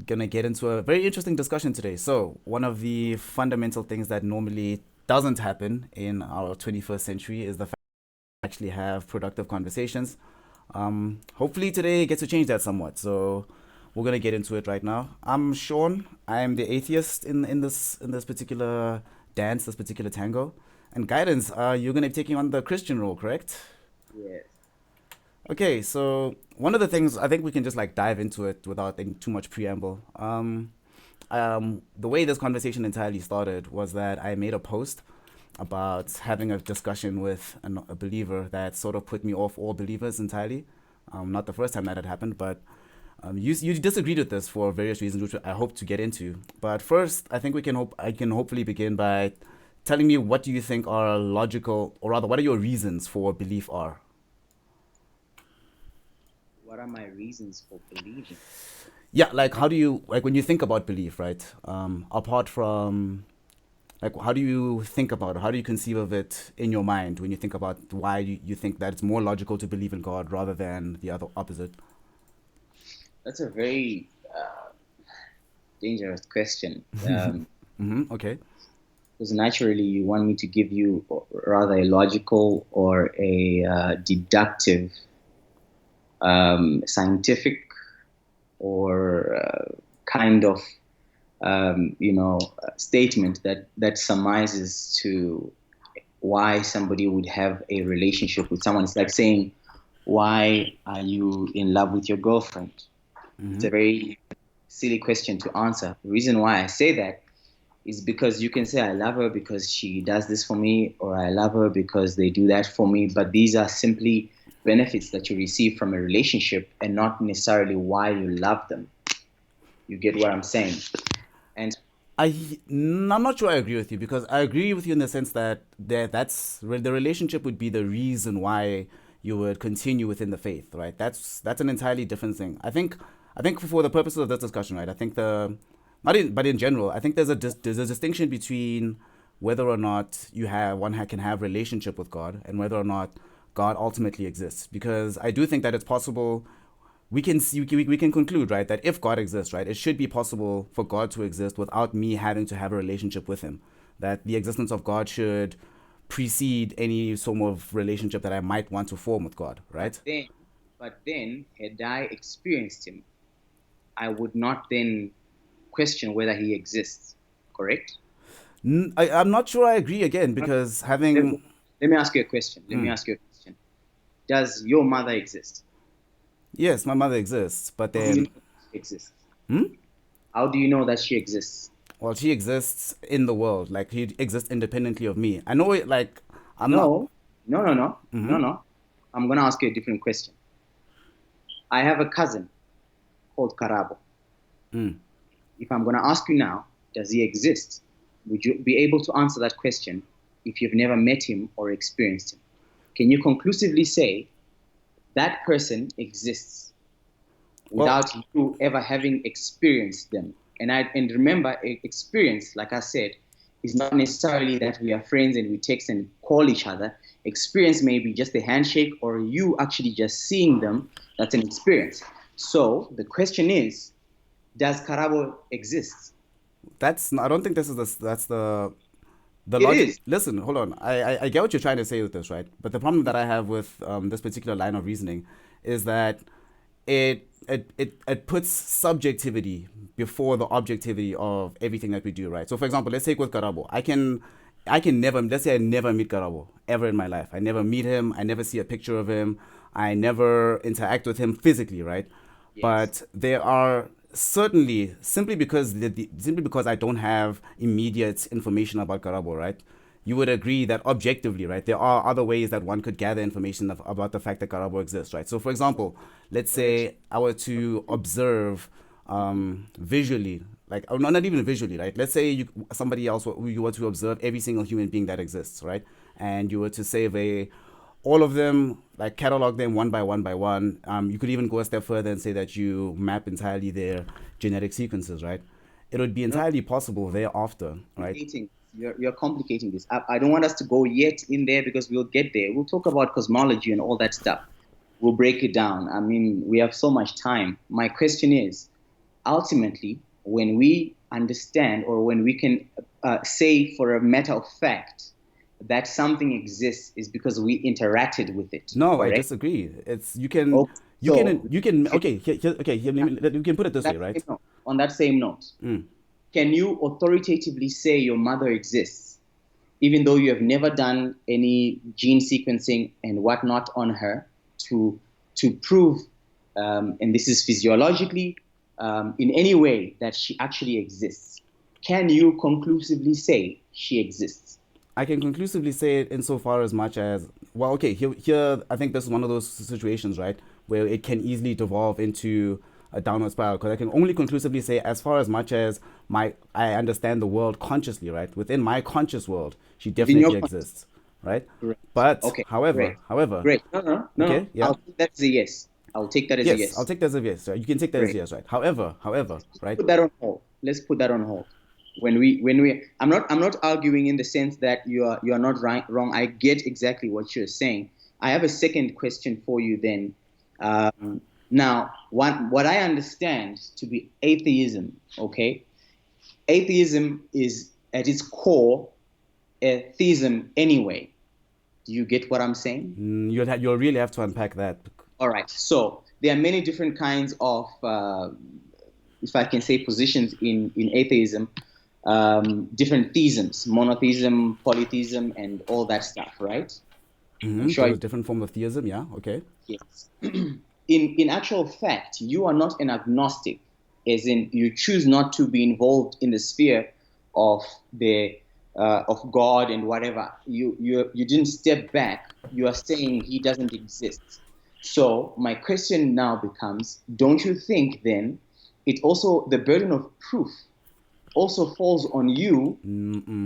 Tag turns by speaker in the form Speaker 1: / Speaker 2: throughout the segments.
Speaker 1: gonna get into a very interesting discussion today. So, one of the fundamental things that normally doesn't happen in our 21st century is the fact that we actually have productive conversations. Hopefully, today gets to change that somewhat. So, we're gonna get into it right now. I'm Sean. I am the atheist in this particular dance, this particular tango. And guidance, you're gonna be taking on the Christian role, correct?
Speaker 2: Yes.
Speaker 1: Okay, so one of the things I think we can just like dive into it without any too much preamble. The way this conversation entirely started was that I made a post about having a discussion with a believer that sort of put me off all believers entirely. Not the first time that had happened, but you disagreed with this for various reasons, which I hope to get into. But first, I think I can hopefully begin by telling me what do you think are logical, or rather, what are your reasons for belief are?
Speaker 2: What are my reasons for believing?
Speaker 1: Yeah, like how do you like when you think about belief, right? Apart from like how do you think about it? How do you conceive of it in your mind when you think about why you think that it's more logical to believe in God rather than the other opposite?
Speaker 2: That's a very dangerous question.
Speaker 1: Okay.
Speaker 2: Because naturally, you want me to give you rather a logical or a deductive, scientific, or kind of, statement that summarizes to why somebody would have a relationship with someone. It's like saying, "Why are you in love with your girlfriend?" It's a very silly question to answer. The reason why I say that is because you can say, I love her because she does this for me, or I love her because they do that for me. But these are simply benefits that you receive from a relationship and not necessarily why you love them. You get what I'm saying? And
Speaker 1: I'm not sure I agree with you because I agree with you in the sense that the relationship would be the reason why you would continue within the faith, right? That's an entirely different thing. I think for the purposes of this discussion, right? I think the not in but in general, I think there's a distinction between whether or not can have relationship with God and whether or not God ultimately exists. Because I do think that it's possible we can see we can conclude, right, that if God exists, right, it should be possible for God to exist without me having to have a relationship with him, that the existence of God should precede any sort of relationship that I might want to form with God,
Speaker 2: but
Speaker 1: right?
Speaker 2: then, but then, had I experienced him, I would not then question whether he exists. Correct?
Speaker 1: I'm not sure I agree again because
Speaker 2: Let,
Speaker 1: having
Speaker 2: let me ask you a question. Let me ask you a question. Does your mother exist?
Speaker 1: yes, my mother exists, but
Speaker 2: How do you
Speaker 1: then
Speaker 2: know she exists? How do you know that she exists?
Speaker 1: well, she exists in the world, like he exists independently of me. I know it, like I'm not.
Speaker 2: No, no, no, no, no, no. I'm going to ask you a different question. I have a cousin called Karabo. If I'm going to ask you now, does he exist? Would you be able to answer that question if you've never met him or experienced him? Can you conclusively say that person exists
Speaker 1: Well,
Speaker 2: without you ever having experienced them? And remember, experience, like I said, is not necessarily that we are friends and we text and call each other. Experience may be just a handshake or you actually just seeing them. That's an experience. So the question is, does Karabo exist?
Speaker 1: I don't think this is that's the
Speaker 2: It
Speaker 1: logic.
Speaker 2: is.
Speaker 1: Listen, hold on. I get what you're trying to say with this, right? But the problem that I have with this particular line of reasoning is that it puts subjectivity before the objectivity of everything that we do, right? So, for example, let's take with Karabo. I can never, let's say I never meet Karabo ever in my life. I never meet him. I never see a picture of him. I never interact with him physically, right?
Speaker 2: Yes.
Speaker 1: But there are certainly simply because I don't have immediate information about Karabo, right? You would agree that objectively, right, there are other ways that one could gather information about the fact that Karabo exists, right? So, for example, let's
Speaker 2: Correction.
Speaker 1: say I were to observe visually, like, or not even visually, right? Let's say somebody else, you were to observe every single human being that exists, right? And you were to say all of them, like catalog them one by one by one. You could even go a step further and say that you map entirely their genetic sequences, right? It would be
Speaker 2: No,
Speaker 1: entirely possible thereafter, right?
Speaker 2: complicating. You're complicating this. I don't want us to go yet in there because we'll get there. We'll talk about cosmology and all that stuff. We'll break it down. I mean, we have so much time. My question is, ultimately, when we understand or when we can say for a matter of fact that something exists is because we interacted with it,
Speaker 1: No, I
Speaker 2: correct?
Speaker 1: disagree. It's
Speaker 2: Okay, so
Speaker 1: you can okay okay here, you can put it this way,
Speaker 2: that
Speaker 1: right?
Speaker 2: same note, on that same note, can you authoritatively say your mother exists, even though you have never done any gene sequencing and whatnot on her to prove, and this is physiologically, in any way that she actually exists? Can you conclusively say she exists?
Speaker 1: I can conclusively say it insofar as much as, well, okay, here I think this is one of those situations, right, where it can easily devolve into a downward spiral. Because I can only conclusively say, as far as much as I understand the world consciously, right, within my conscious world, she
Speaker 2: Within your
Speaker 1: definitely
Speaker 2: context.
Speaker 1: exists, right?
Speaker 2: Great.
Speaker 1: But
Speaker 2: Okay,
Speaker 1: however,
Speaker 2: great.
Speaker 1: however,
Speaker 2: Great. No, no, no,
Speaker 1: okay,
Speaker 2: no.
Speaker 1: yeah,
Speaker 2: I'll take that as a yes. I'll take that as a
Speaker 1: yes, I'll
Speaker 2: yes.
Speaker 1: take that as a yes. Right? You can take that as a
Speaker 2: Great.
Speaker 1: yes, right? However, right?
Speaker 2: Put that on hold. Let's put that on hold. When we I'm not arguing in the sense that you are not right wrong. I get exactly what you're saying. I have a second question for you then. Now, what I understand to be atheism, okay? Atheism is at its core a theism anyway. Do you get what I'm saying?
Speaker 1: You'll really have to unpack that.
Speaker 2: All right. So there are many different kinds of, if I can say, positions in atheism, different theisms, monotheism, polytheism, and all that stuff, right? I'm
Speaker 1: Mm-hmm.
Speaker 2: sure.
Speaker 1: There's a different form of theism, yeah, okay.
Speaker 2: Yes. In actual fact, you are not an agnostic, as in you choose not to be involved in the sphere of the of God and whatever. You didn't step back. You are saying He doesn't exist. So my question now becomes: don't you think then it also the burden of proof also falls on you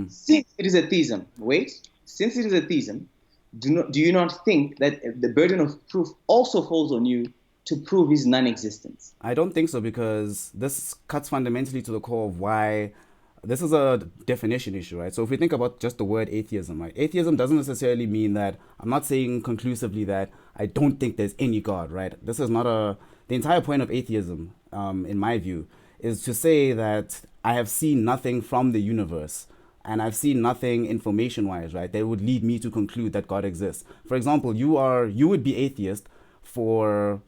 Speaker 2: since it is a theism? Wait, since it is a theism, do you not think that the burden of proof also falls on you to prove his non-existence?
Speaker 1: I don't think so, because this cuts fundamentally to the core of why this is a definition issue, right? So if we think about just the word atheism, right? Atheism doesn't necessarily mean that I'm not saying conclusively that I don't think there's any God, right? This is not a the entire point of atheism, in my view, is to say that I have seen nothing from the universe and I've seen nothing information wise, right, that would lead me to conclude that God exists. For example, you would be atheist for,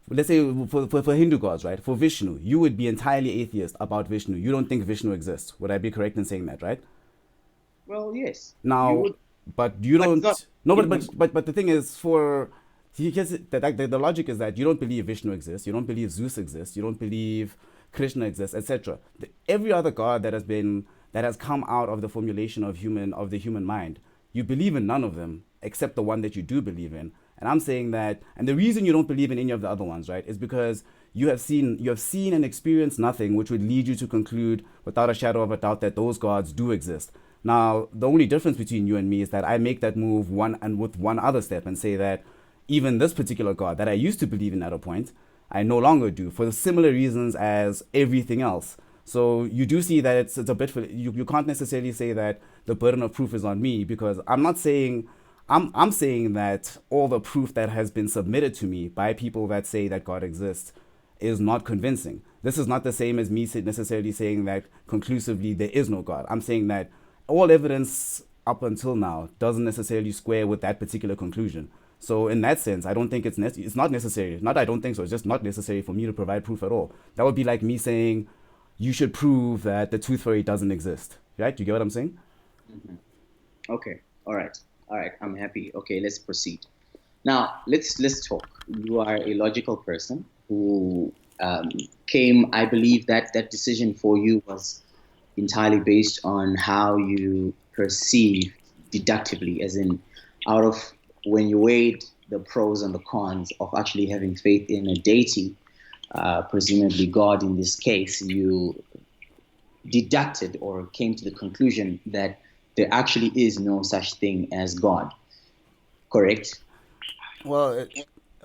Speaker 1: let's say, for Hindu gods, right? For Vishnu, you would be entirely atheist about Vishnu. You don't think Vishnu exists. Would I be correct in saying that, right?
Speaker 2: Well, yes, you
Speaker 1: Now,
Speaker 2: would,
Speaker 1: but you
Speaker 2: but it's not.
Speaker 1: don't. No, but the thing is, for because the logic is that you don't believe Vishnu exists, you don't believe Zeus exists, you don't believe Krishna exists, etc. Every other god that has come out of the formulation of the human mind, you believe in none of them except the one that you do believe in. And I'm saying that, and the reason you don't believe in any of the other ones, right, is because you have seen and experienced nothing which would lead you to conclude without a shadow of a doubt that those gods do exist. Now, the only difference between you and me is that I make that move with one other step and say that even this particular God that I used to believe in at a point, I no longer do for the similar reasons as everything else. So you do see that it's a bit you can't necessarily say that the burden of proof is on me, because I'm saying that all the proof that has been submitted to me by people that say that God exists is not convincing. This is not the same as me necessarily saying that conclusively there is no God. I'm saying that all evidence up until now doesn't necessarily square with that particular conclusion. So in that sense, I don't think it's not necessary. Not I don't think so. It's just not necessary for me to provide proof at all. That would be like me saying you should prove that the tooth fairy doesn't exist. Right? You get what I'm saying?
Speaker 2: Okay, all right, all right. I'm happy. Okay, let's proceed. Now let's talk. You are a logical person who came. I believe that that decision for you was entirely based on how you perceive deductively, as in out of when you weighed the pros and the cons of actually having faith in a deity, presumably God in this case, you deducted or came to the conclusion that there actually is no such thing as God. Correct?
Speaker 1: Well,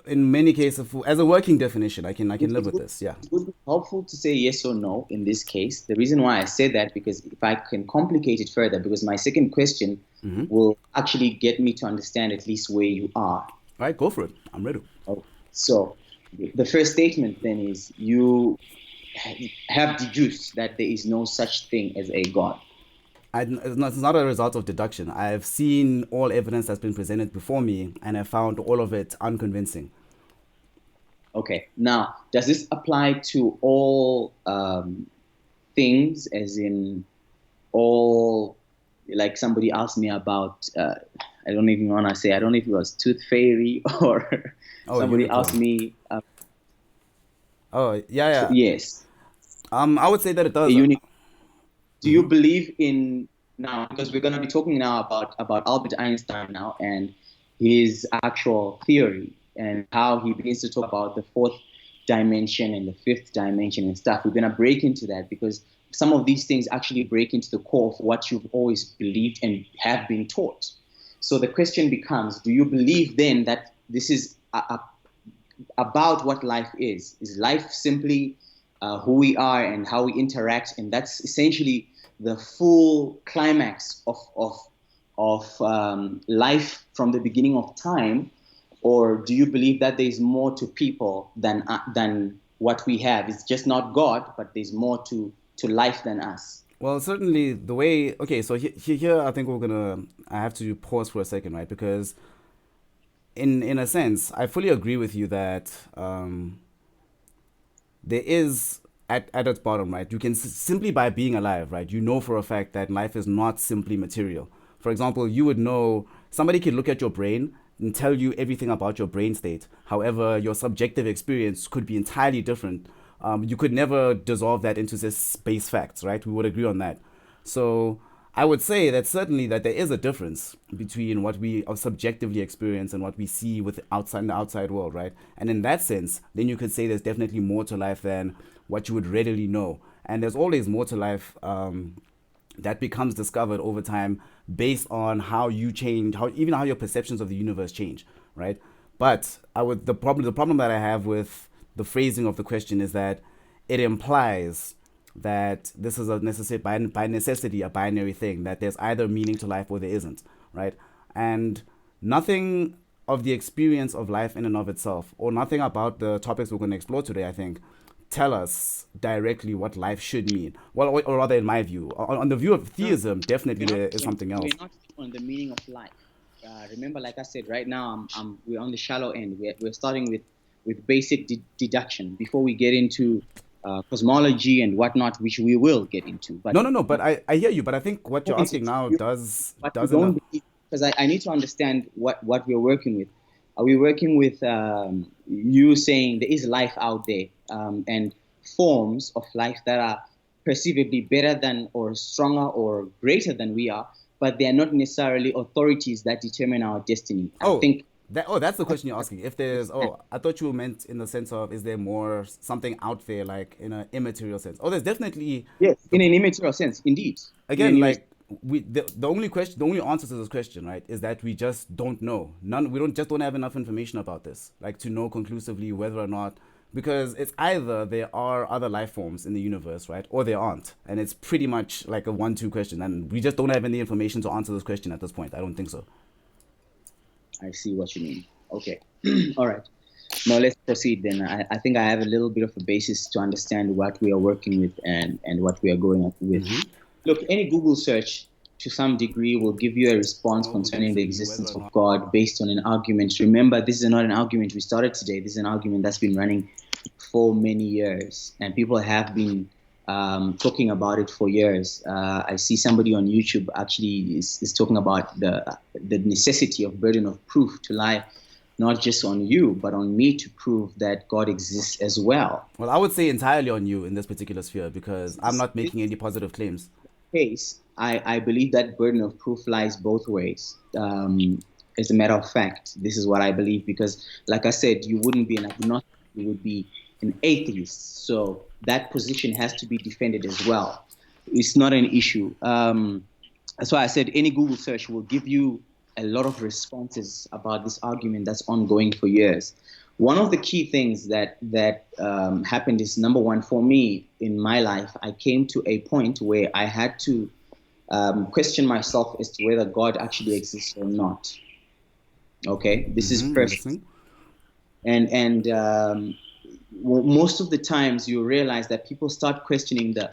Speaker 1: in many cases, as a working definition, I can live with this. Yeah.
Speaker 2: It would be helpful to say yes or no in this case. The reason why I say that, because if I can complicate it further, because my second question will actually get me to understand at least where you are.
Speaker 1: All right, go for it. I'm ready.
Speaker 2: So the first statement then is you have deduced that there is no such thing as a God.
Speaker 1: It's not a result of deduction. I've seen all evidence that's been presented before me, and I found all of it unconvincing.
Speaker 2: Okay. Now, does this apply to all things, as in all, like somebody asked me about, I don't even want to say, I don't know if it was Tooth Fairy or
Speaker 1: Oh,
Speaker 2: somebody asked
Speaker 1: unicorn.
Speaker 2: me,
Speaker 1: Oh, yeah, yeah.
Speaker 2: yes,
Speaker 1: I would say that it
Speaker 2: a
Speaker 1: does.
Speaker 2: unicorn. Do you
Speaker 1: Mhm.
Speaker 2: believe in now, because we're going to be talking now about Albert Einstein now and his actual theory and how he begins to talk about the fourth dimension and the fifth dimension and stuff. We're going to break into that because some of these things actually break into the core of what you've always believed and have been taught. So the question becomes, do you believe then that this is about what life is? Is life simply who we are and how we interact, and that's essentially the full climax of life from the beginning of time, or do you believe that there's more to people than what we have? It's just not God, but there's more to life than us.
Speaker 1: Well, certainly the way. Okay, so here I think we're gonna. I have to pause for a second, right? Because in a sense, I fully agree with you that there is at its bottom, right? You can simply by being alive, right? You know for a fact that life is not simply material. For example, you would know somebody could look at your brain and tell you everything about your brain state. However, your subjective experience could be entirely different. You could never dissolve that into just base facts, right? We would agree on that. So I would say that certainly that there is a difference between what we subjectively experience and what we see with outside in the outside world, right? And in that sense, then you could say there's definitely more to life than what you would readily know. And there's always more to life that becomes discovered over time based on how you change, how even how your perceptions of the universe change, right? But I would the problem that I have with the phrasing of the question is that it implies that this is a necessary by necessity a binary thing, that there's either meaning to life or there isn't, right? And nothing of the experience of life in and of itself, or nothing about the topics we're going to explore today, I think, tell us directly what life should mean. Well, or rather, in my view, on the view of
Speaker 2: No,
Speaker 1: theism, definitely
Speaker 2: we're not
Speaker 1: there is something
Speaker 2: we're
Speaker 1: else.
Speaker 2: not on the meaning of life. Remember, like I said, right now we're on the shallow end. We're starting with basic deduction before we get into cosmology and whatnot, which we will get into.
Speaker 1: No,
Speaker 2: But
Speaker 1: no, no. But I hear you. But I think what you're
Speaker 2: point
Speaker 1: asking
Speaker 2: is,
Speaker 1: now
Speaker 2: you,
Speaker 1: does
Speaker 2: what you
Speaker 1: doesn't.
Speaker 2: don't believe, because I need to understand what we're working with. Are we working with you saying there is life out there and forms of life that are perceivably better than or stronger or greater than we are, but they are not necessarily authorities that determine our destiny? I
Speaker 1: Oh,
Speaker 2: think
Speaker 1: that's the
Speaker 2: that's
Speaker 1: question you're
Speaker 2: what
Speaker 1: asking. If
Speaker 2: I
Speaker 1: there's,
Speaker 2: understand.
Speaker 1: oh, I thought you meant in the sense of, is there more something out there, like in an immaterial sense? Oh, there's definitely
Speaker 2: Yes,
Speaker 1: the
Speaker 2: in an immaterial sense, indeed. In an
Speaker 1: again,
Speaker 2: immaterial,
Speaker 1: like the only question, the only answer to this question, right, is that we just don't know. None, we don't have enough information about this, like to know conclusively whether or not, because it's either there are other life forms in the universe, right, or there aren't, and it's pretty much like a one-two question, and we just don't have any information to answer this question at this point. I don't think so.
Speaker 2: I see what you mean. Okay. All right. Now let's proceed then. I think I have a little bit of a basis to understand what we are working with and what we are going up with. Look, any Google search to some degree will give you a
Speaker 1: To
Speaker 2: response
Speaker 1: know
Speaker 2: concerning the
Speaker 1: conclusively whether
Speaker 2: existence
Speaker 1: or
Speaker 2: of
Speaker 1: not.
Speaker 2: God based on an argument. Remember, this is not an argument we started today. This is an argument that's been running for many years, and people have been talking about it for years. I see somebody on YouTube actually is talking about the necessity of burden of proof to lie not just on you, but on me to prove that God exists as well.
Speaker 1: Well, I would say entirely on you in this particular sphere because I'm
Speaker 2: This
Speaker 1: not making any positive claims.
Speaker 2: case, I believe that burden of proof lies both ways. As a matter of fact, this is what I believe because, like I said, you wouldn't be an agnostic, you would be an atheist. So that position has to be defended as well. It's not an issue. That's why I said any Google search will give you a lot of responses about this argument that's ongoing for years. One of the key things that happened is number one for me in my life. I came to a point where I had to question myself as to whether God actually exists or not. Okay, this is
Speaker 1: Mm-hmm, I'm
Speaker 2: first,
Speaker 1: listening.
Speaker 2: and most of the times you realize that people start questioning the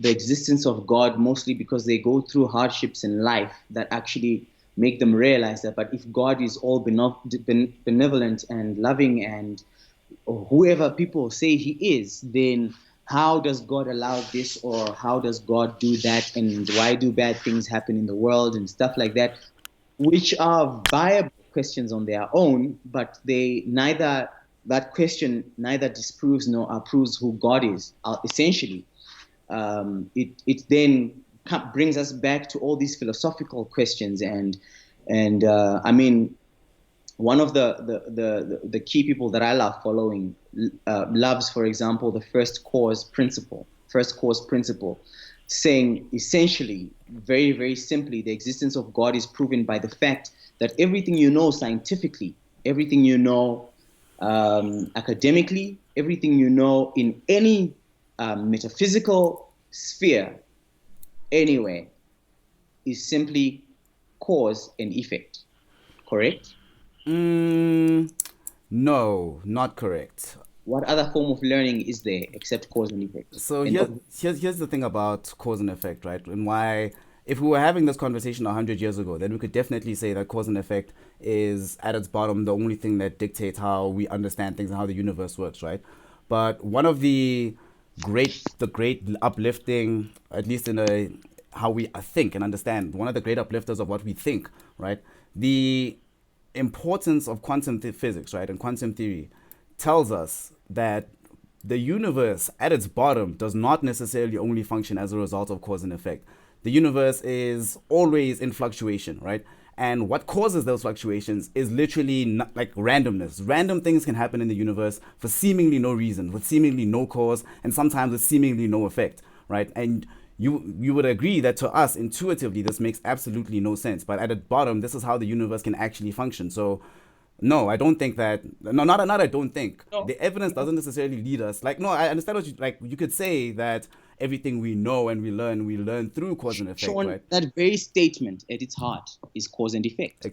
Speaker 2: existence of God mostly because they go through hardships in life that actually make them realize that. But if God is all benevolent and loving and whoever people say he is, then how does God allow this, or how does God do that, and why do bad things happen in the world and stuff like that, which are viable questions on their own, but they neither that question neither disproves nor approves who God is. Essentially, it then brings us back to all these philosophical questions, and I mean, one of the key people that I love following loves, for example, the first cause principle, saying essentially, very, very simply, the existence of God is proven by the fact that everything you know scientifically, everything you know academically, everything you know in any metaphysical sphere, anywhere, is simply cause and effect. Correct?
Speaker 1: No, not correct.
Speaker 2: What other form of learning is there except cause and effect?
Speaker 1: So
Speaker 2: And
Speaker 1: here's the thing about cause and effect, right? And why, if we were having this conversation 100 years ago, then we could definitely say that cause and effect is at its bottom the only thing that dictates how we understand things and how the universe works, right? But one of the great uplifting, at least in a how we think and understand, one of the great uplifters of what we think, right? The importance of quantum physics, right, and quantum theory tells us that the universe at its bottom does not necessarily only function as a result of cause and effect. The universe is always in fluctuation, right? And what causes those fluctuations is literally not, like randomness. Random things can happen in the universe for seemingly no reason, with seemingly no cause, and sometimes with seemingly no effect, right? And you would agree that to us intuitively this makes absolutely no sense. But at the bottom, this is how the universe can actually function. So no, I don't think that. No, not I don't think.
Speaker 2: no,
Speaker 1: The evidence doesn't necessarily lead us. Like, no, I understand what you like. You could say that everything we learn through cause and effect,
Speaker 2: Sean,
Speaker 1: right?
Speaker 2: that very statement at its heart is cause and effect.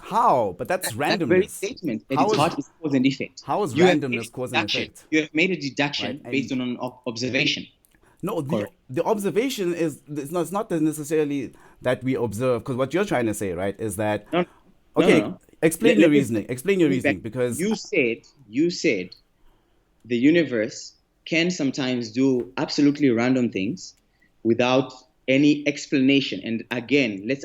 Speaker 1: How? But that's
Speaker 2: That very
Speaker 1: randomness.
Speaker 2: statement at
Speaker 1: How
Speaker 2: its
Speaker 1: is
Speaker 2: heart is cause and effect.
Speaker 1: how is
Speaker 2: You have made a
Speaker 1: randomness cause and
Speaker 2: deduction.
Speaker 1: effect,
Speaker 2: You have made a
Speaker 1: right?
Speaker 2: deduction based
Speaker 1: And
Speaker 2: on an observation.
Speaker 1: no,
Speaker 2: Correct.
Speaker 1: the observation is it's not necessarily that we observe, because what you're trying to say, right, is that
Speaker 2: No, no, no,
Speaker 1: okay.
Speaker 2: no.
Speaker 1: Explain your reasoning. Explain
Speaker 2: Let
Speaker 1: your
Speaker 2: me back.
Speaker 1: reasoning, because
Speaker 2: You said the universe can sometimes do absolutely random things without any explanation. And again,
Speaker 1: no.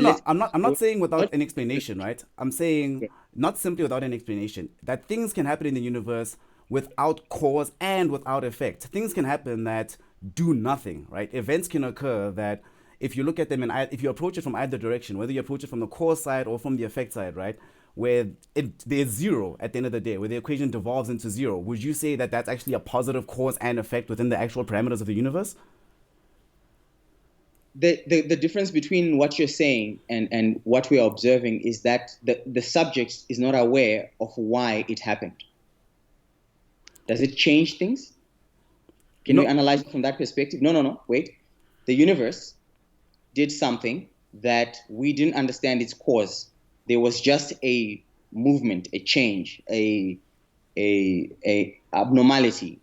Speaker 2: let's
Speaker 1: I'm not saying without
Speaker 2: what
Speaker 1: an explanation, right? I'm saying
Speaker 2: okay.
Speaker 1: not simply without an explanation. That things can happen in the universe without cause and without effect. Things can happen that do nothing, right? Events can occur that if you look at them and if you approach it from either direction, whether you approach it from the cause side or from the effect side, right? Where there's zero at the end of the day, where the equation devolves into zero, would you say that that's actually a positive cause and effect within the actual parameters of the universe?
Speaker 2: The difference between what you're saying and what we are observing is that the subject is not aware of why it happened. Does it change things? Can we
Speaker 1: No,
Speaker 2: analyze it from that perspective? No, no, no. Wait. The universe did something that we didn't understand its cause. There was just a movement, a change, a abnormality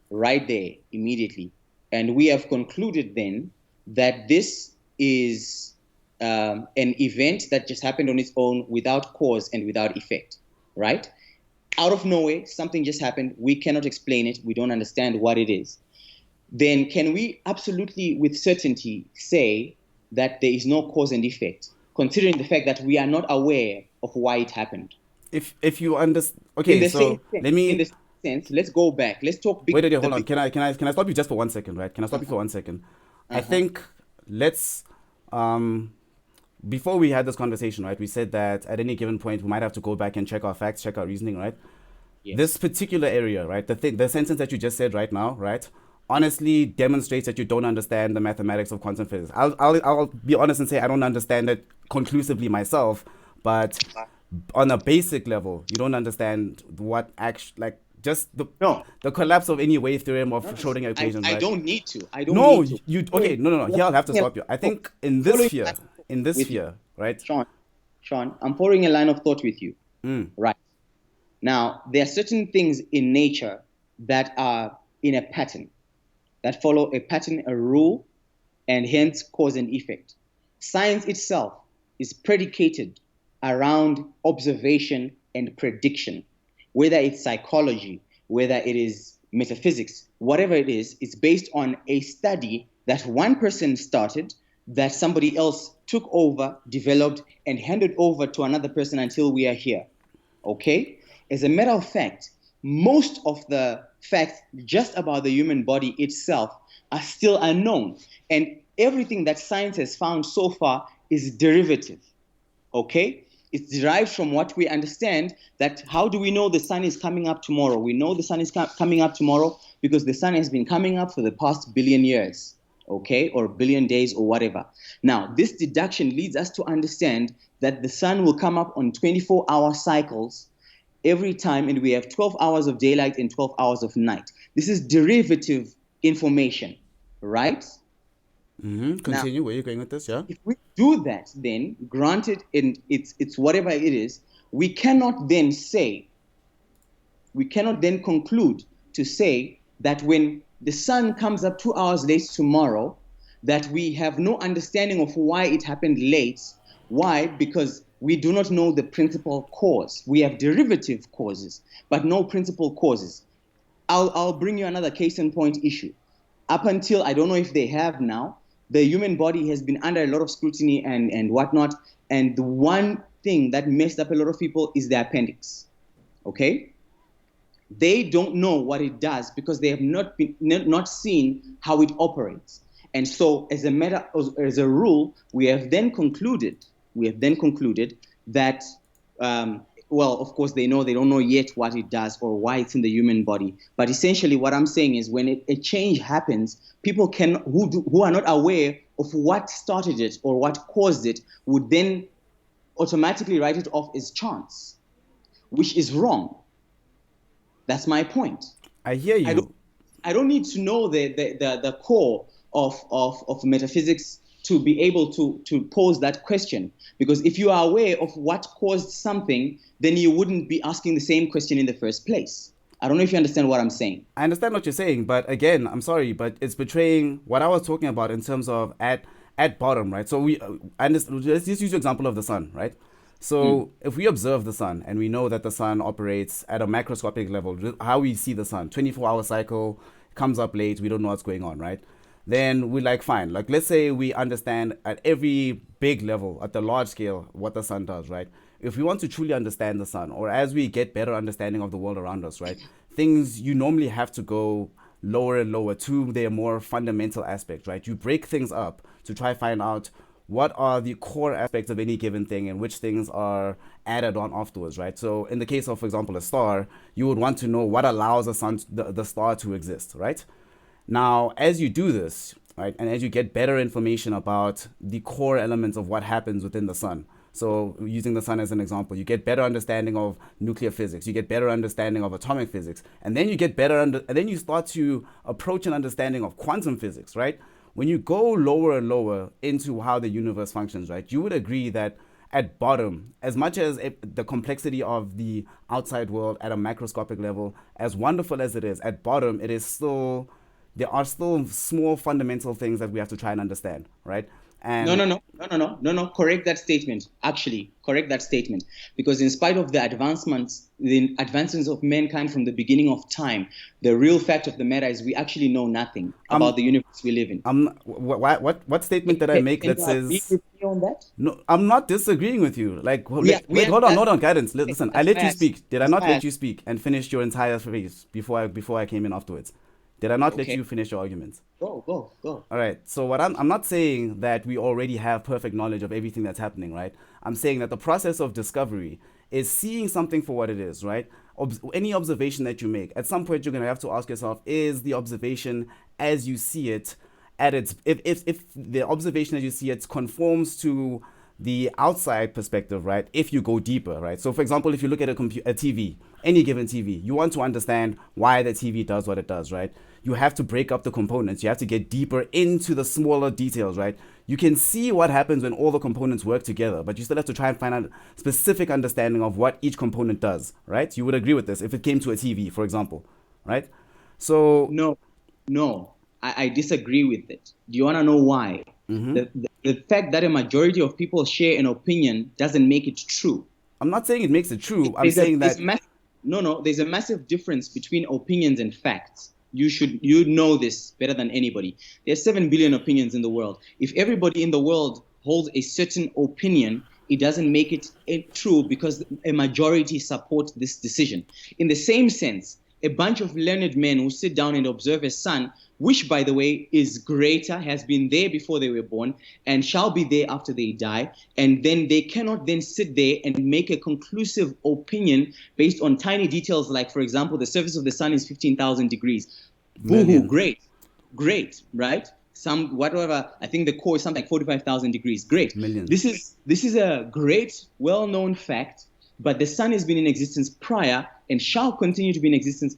Speaker 2: right there immediately. And we have concluded then that this is an event that just happened on its own without cause and without effect, right? Out of nowhere, something just happened. We cannot explain it. We don't understand what it is. Then can we absolutely with certainty say that there is no cause and effect, considering the fact that we are not aware of why it happened?
Speaker 1: if you understand.
Speaker 2: In
Speaker 1: Okay,
Speaker 2: the same
Speaker 1: so
Speaker 2: sense,
Speaker 1: let
Speaker 2: in the
Speaker 1: me
Speaker 2: same sense, let's go back. Let's talk
Speaker 1: wait.
Speaker 2: the
Speaker 1: Hold on.
Speaker 2: big.
Speaker 1: Can I stop you just for 1 second, right? Can I stop you for
Speaker 2: Uh-huh,
Speaker 1: 1 second? I
Speaker 2: uh-huh.
Speaker 1: think let's um before we had this conversation, right? We said that at any given point we might have to go back and check our facts, check our reasoning, right? This
Speaker 2: Yes.
Speaker 1: particular area, right? The sentence that you just said right now, right? Honestly demonstrates that you don't understand the mathematics of quantum physics. I'll be honest and say I don't understand it conclusively myself, but on a basic level, you don't understand what actually like just
Speaker 2: No,
Speaker 1: the collapse of any wave theorem of
Speaker 2: no, no.
Speaker 1: Schrodinger equations,
Speaker 2: I
Speaker 1: right?
Speaker 2: don't need to. I don't
Speaker 1: No,
Speaker 2: need to.
Speaker 1: you okay?
Speaker 2: Following,
Speaker 1: No. Here I'll have to
Speaker 2: following a line
Speaker 1: stop you. I
Speaker 2: of thought.
Speaker 1: think in this
Speaker 2: Following a
Speaker 1: sphere,
Speaker 2: line of thought
Speaker 1: in this
Speaker 2: with you,
Speaker 1: sphere, right?
Speaker 2: Sean. Sean, I'm following a line of thought with you.
Speaker 1: Mm.
Speaker 2: Right. Now, there are certain things in nature that are in a pattern, that follow a pattern, a rule, and hence cause and effect. Science itself is predicated around observation and prediction, whether it's psychology, whether it is metaphysics, whatever it is, it's based on a study that one person started, that somebody else took over, developed, and handed over to another person until we are here. Okay? As a matter of fact, most of the facts just about the human body itself are still unknown. And everything that science has found so far is derivative. Okay? It's derived from what we understand, that how do we know the sun is coming up tomorrow? We know the sun is coming up tomorrow because the sun has been coming up for the past billion years, okay, or billion days or whatever. Now, this deduction leads us to understand that the sun will come up on 24-hour cycles every time, and we have 12 hours of daylight and 12 hours of night. This is derivative information, right?
Speaker 1: Continue. Where are you going with this? Yeah.
Speaker 2: If we do that, then granted, and it's whatever it is, we cannot then conclude to say that when the sun comes up 2 hours late tomorrow, that we have no understanding of why it happened late. Why? Because we do not know the principal cause. We have derivative causes, but no principal causes. I'll bring you another case in point issue. Up until, I don't know if they have now, the human body has been under a lot of scrutiny and whatnot. And the one thing that messed up a lot of people is the appendix. Okay? They don't know what it does because they have not seen how it operates. And so, as a rule, we have then concluded that, well, of course, they don't know yet what it does or why it's in the human body. But essentially, what I'm saying is, when a change happens, people who are not aware of what started it or what caused it would then automatically write it off as chance, which is wrong. That's my point.
Speaker 1: I hear you.
Speaker 2: I don't need to know the core of metaphysics to be able to pose that question. Because if you are aware of what caused something, then you wouldn't be asking the same question in the first place. I don't know if you understand what I'm saying.
Speaker 1: I understand what you're saying, but again, I'm sorry, but it's betraying what I was talking about in terms of at bottom, right? So let's just use the example of the sun, right? So if we observe the sun and we know that the sun operates at a macroscopic level, how we see the sun, 24-hour cycle, comes up late, we don't know what's going on, right? Then we're like, fine. Like, let's say we understand at every big level, at the large scale, what the sun does, right? If we want to truly understand the sun, or as we get better understanding of the world around us, right? Things, you normally have to go lower and lower to their more fundamental aspects, right? You break things up to try find out what are the core aspects of any given thing and which things are added on afterwards, right? So in the case of, for example, a star, you would want to know what allows the star to exist, right? Now, as you do this, right, and as you get better information about the core elements of what happens within the sun, so using the sun as an example, you get better understanding of nuclear physics, you get better understanding of atomic physics, and then you get and then you start to approach an understanding of quantum physics, right? When you go lower and lower into how the universe functions, right, you would agree that at bottom, as much as the complexity of the outside world at a macroscopic level, as wonderful as it is, at bottom, there are still small fundamental things that we have to try and understand, right? And
Speaker 2: No. Correct that statement. Actually, correct that statement. Because in spite of the advancements of mankind from the beginning of time, the real fact of the matter is we actually know nothing about the universe we live in.
Speaker 1: What statement did I make that says?
Speaker 2: Agree with me on that?
Speaker 1: No, I'm not disagreeing with you. Like, wait, hold on, guidance. Listen, I let you speak. Did I not let you speak and finish your entire phrase before I came in afterwards? Did I not let you finish your arguments?
Speaker 2: Go.
Speaker 1: All right. So what I'm not saying that we already have perfect knowledge of everything that's happening, right? I'm saying that the process of discovery is seeing something for what it is, right? Any observation that you make, at some point you're going to have to ask yourself, is the observation as you see it at its, if the observation as you see it conforms to the outside perspective, right? If you go deeper, right? So for example, if you look at a TV, any given TV, you want to understand why the TV does what it does, right? You have to break up the components. You have to get deeper into the smaller details, right? You can see what happens when all the components work together, but you still have to try and find out specific understanding of what each component does, right? You would agree with this if it came to a TV, for example, right? So,
Speaker 2: No, no, I disagree with it. Do you want to know why? The fact that a majority of people share an opinion doesn't make it true.
Speaker 1: I'm not saying it makes it true. I'm
Speaker 2: There's a
Speaker 1: saying
Speaker 2: there's a
Speaker 1: that
Speaker 2: massive no no there's a massive difference between opinions and facts. You know this better than anybody. There's 7 billion opinions in the world. If everybody in the world holds a certain opinion, it doesn't make it true because a majority support this decision. In the same sense, a bunch of learned men who sit down and observe a sun, which, by the way, is greater, has been there before they were born, and shall be there after they die. And then they cannot then sit there and make a conclusive opinion based on tiny details, like, for example, the surface of the sun is 15,000 degrees. Boo-hoo,
Speaker 1: million,
Speaker 2: great, great, right? Some whatever. I think the core is something like 45,000 degrees. Great.
Speaker 1: million.
Speaker 2: This is a great, well-known fact, but the sun has been in existence prior and shall continue to be in existence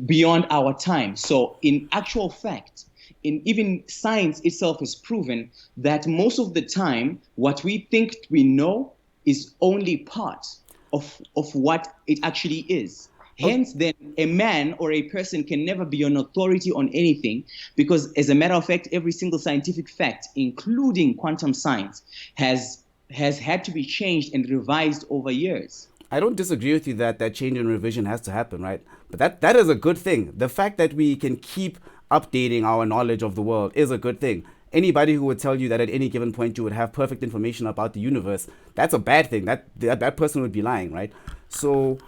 Speaker 2: beyond our time. So, in actual fact, in even science itself has proven that most of the time, what we think we know is only part of what it actually is.
Speaker 1: Oh,
Speaker 2: Hence, then, a man or a person can never be an authority on anything because, as a matter of fact, every single scientific fact, including quantum science, has had to be changed and revised over years.
Speaker 1: I don't disagree with you that that change and revision has to happen, right? But that is a good thing. The fact that we can keep updating our knowledge of the world is a good thing. Anybody who would tell you that at any given point you would have perfect information about the universe, that's a bad thing. That person would be lying, right? So,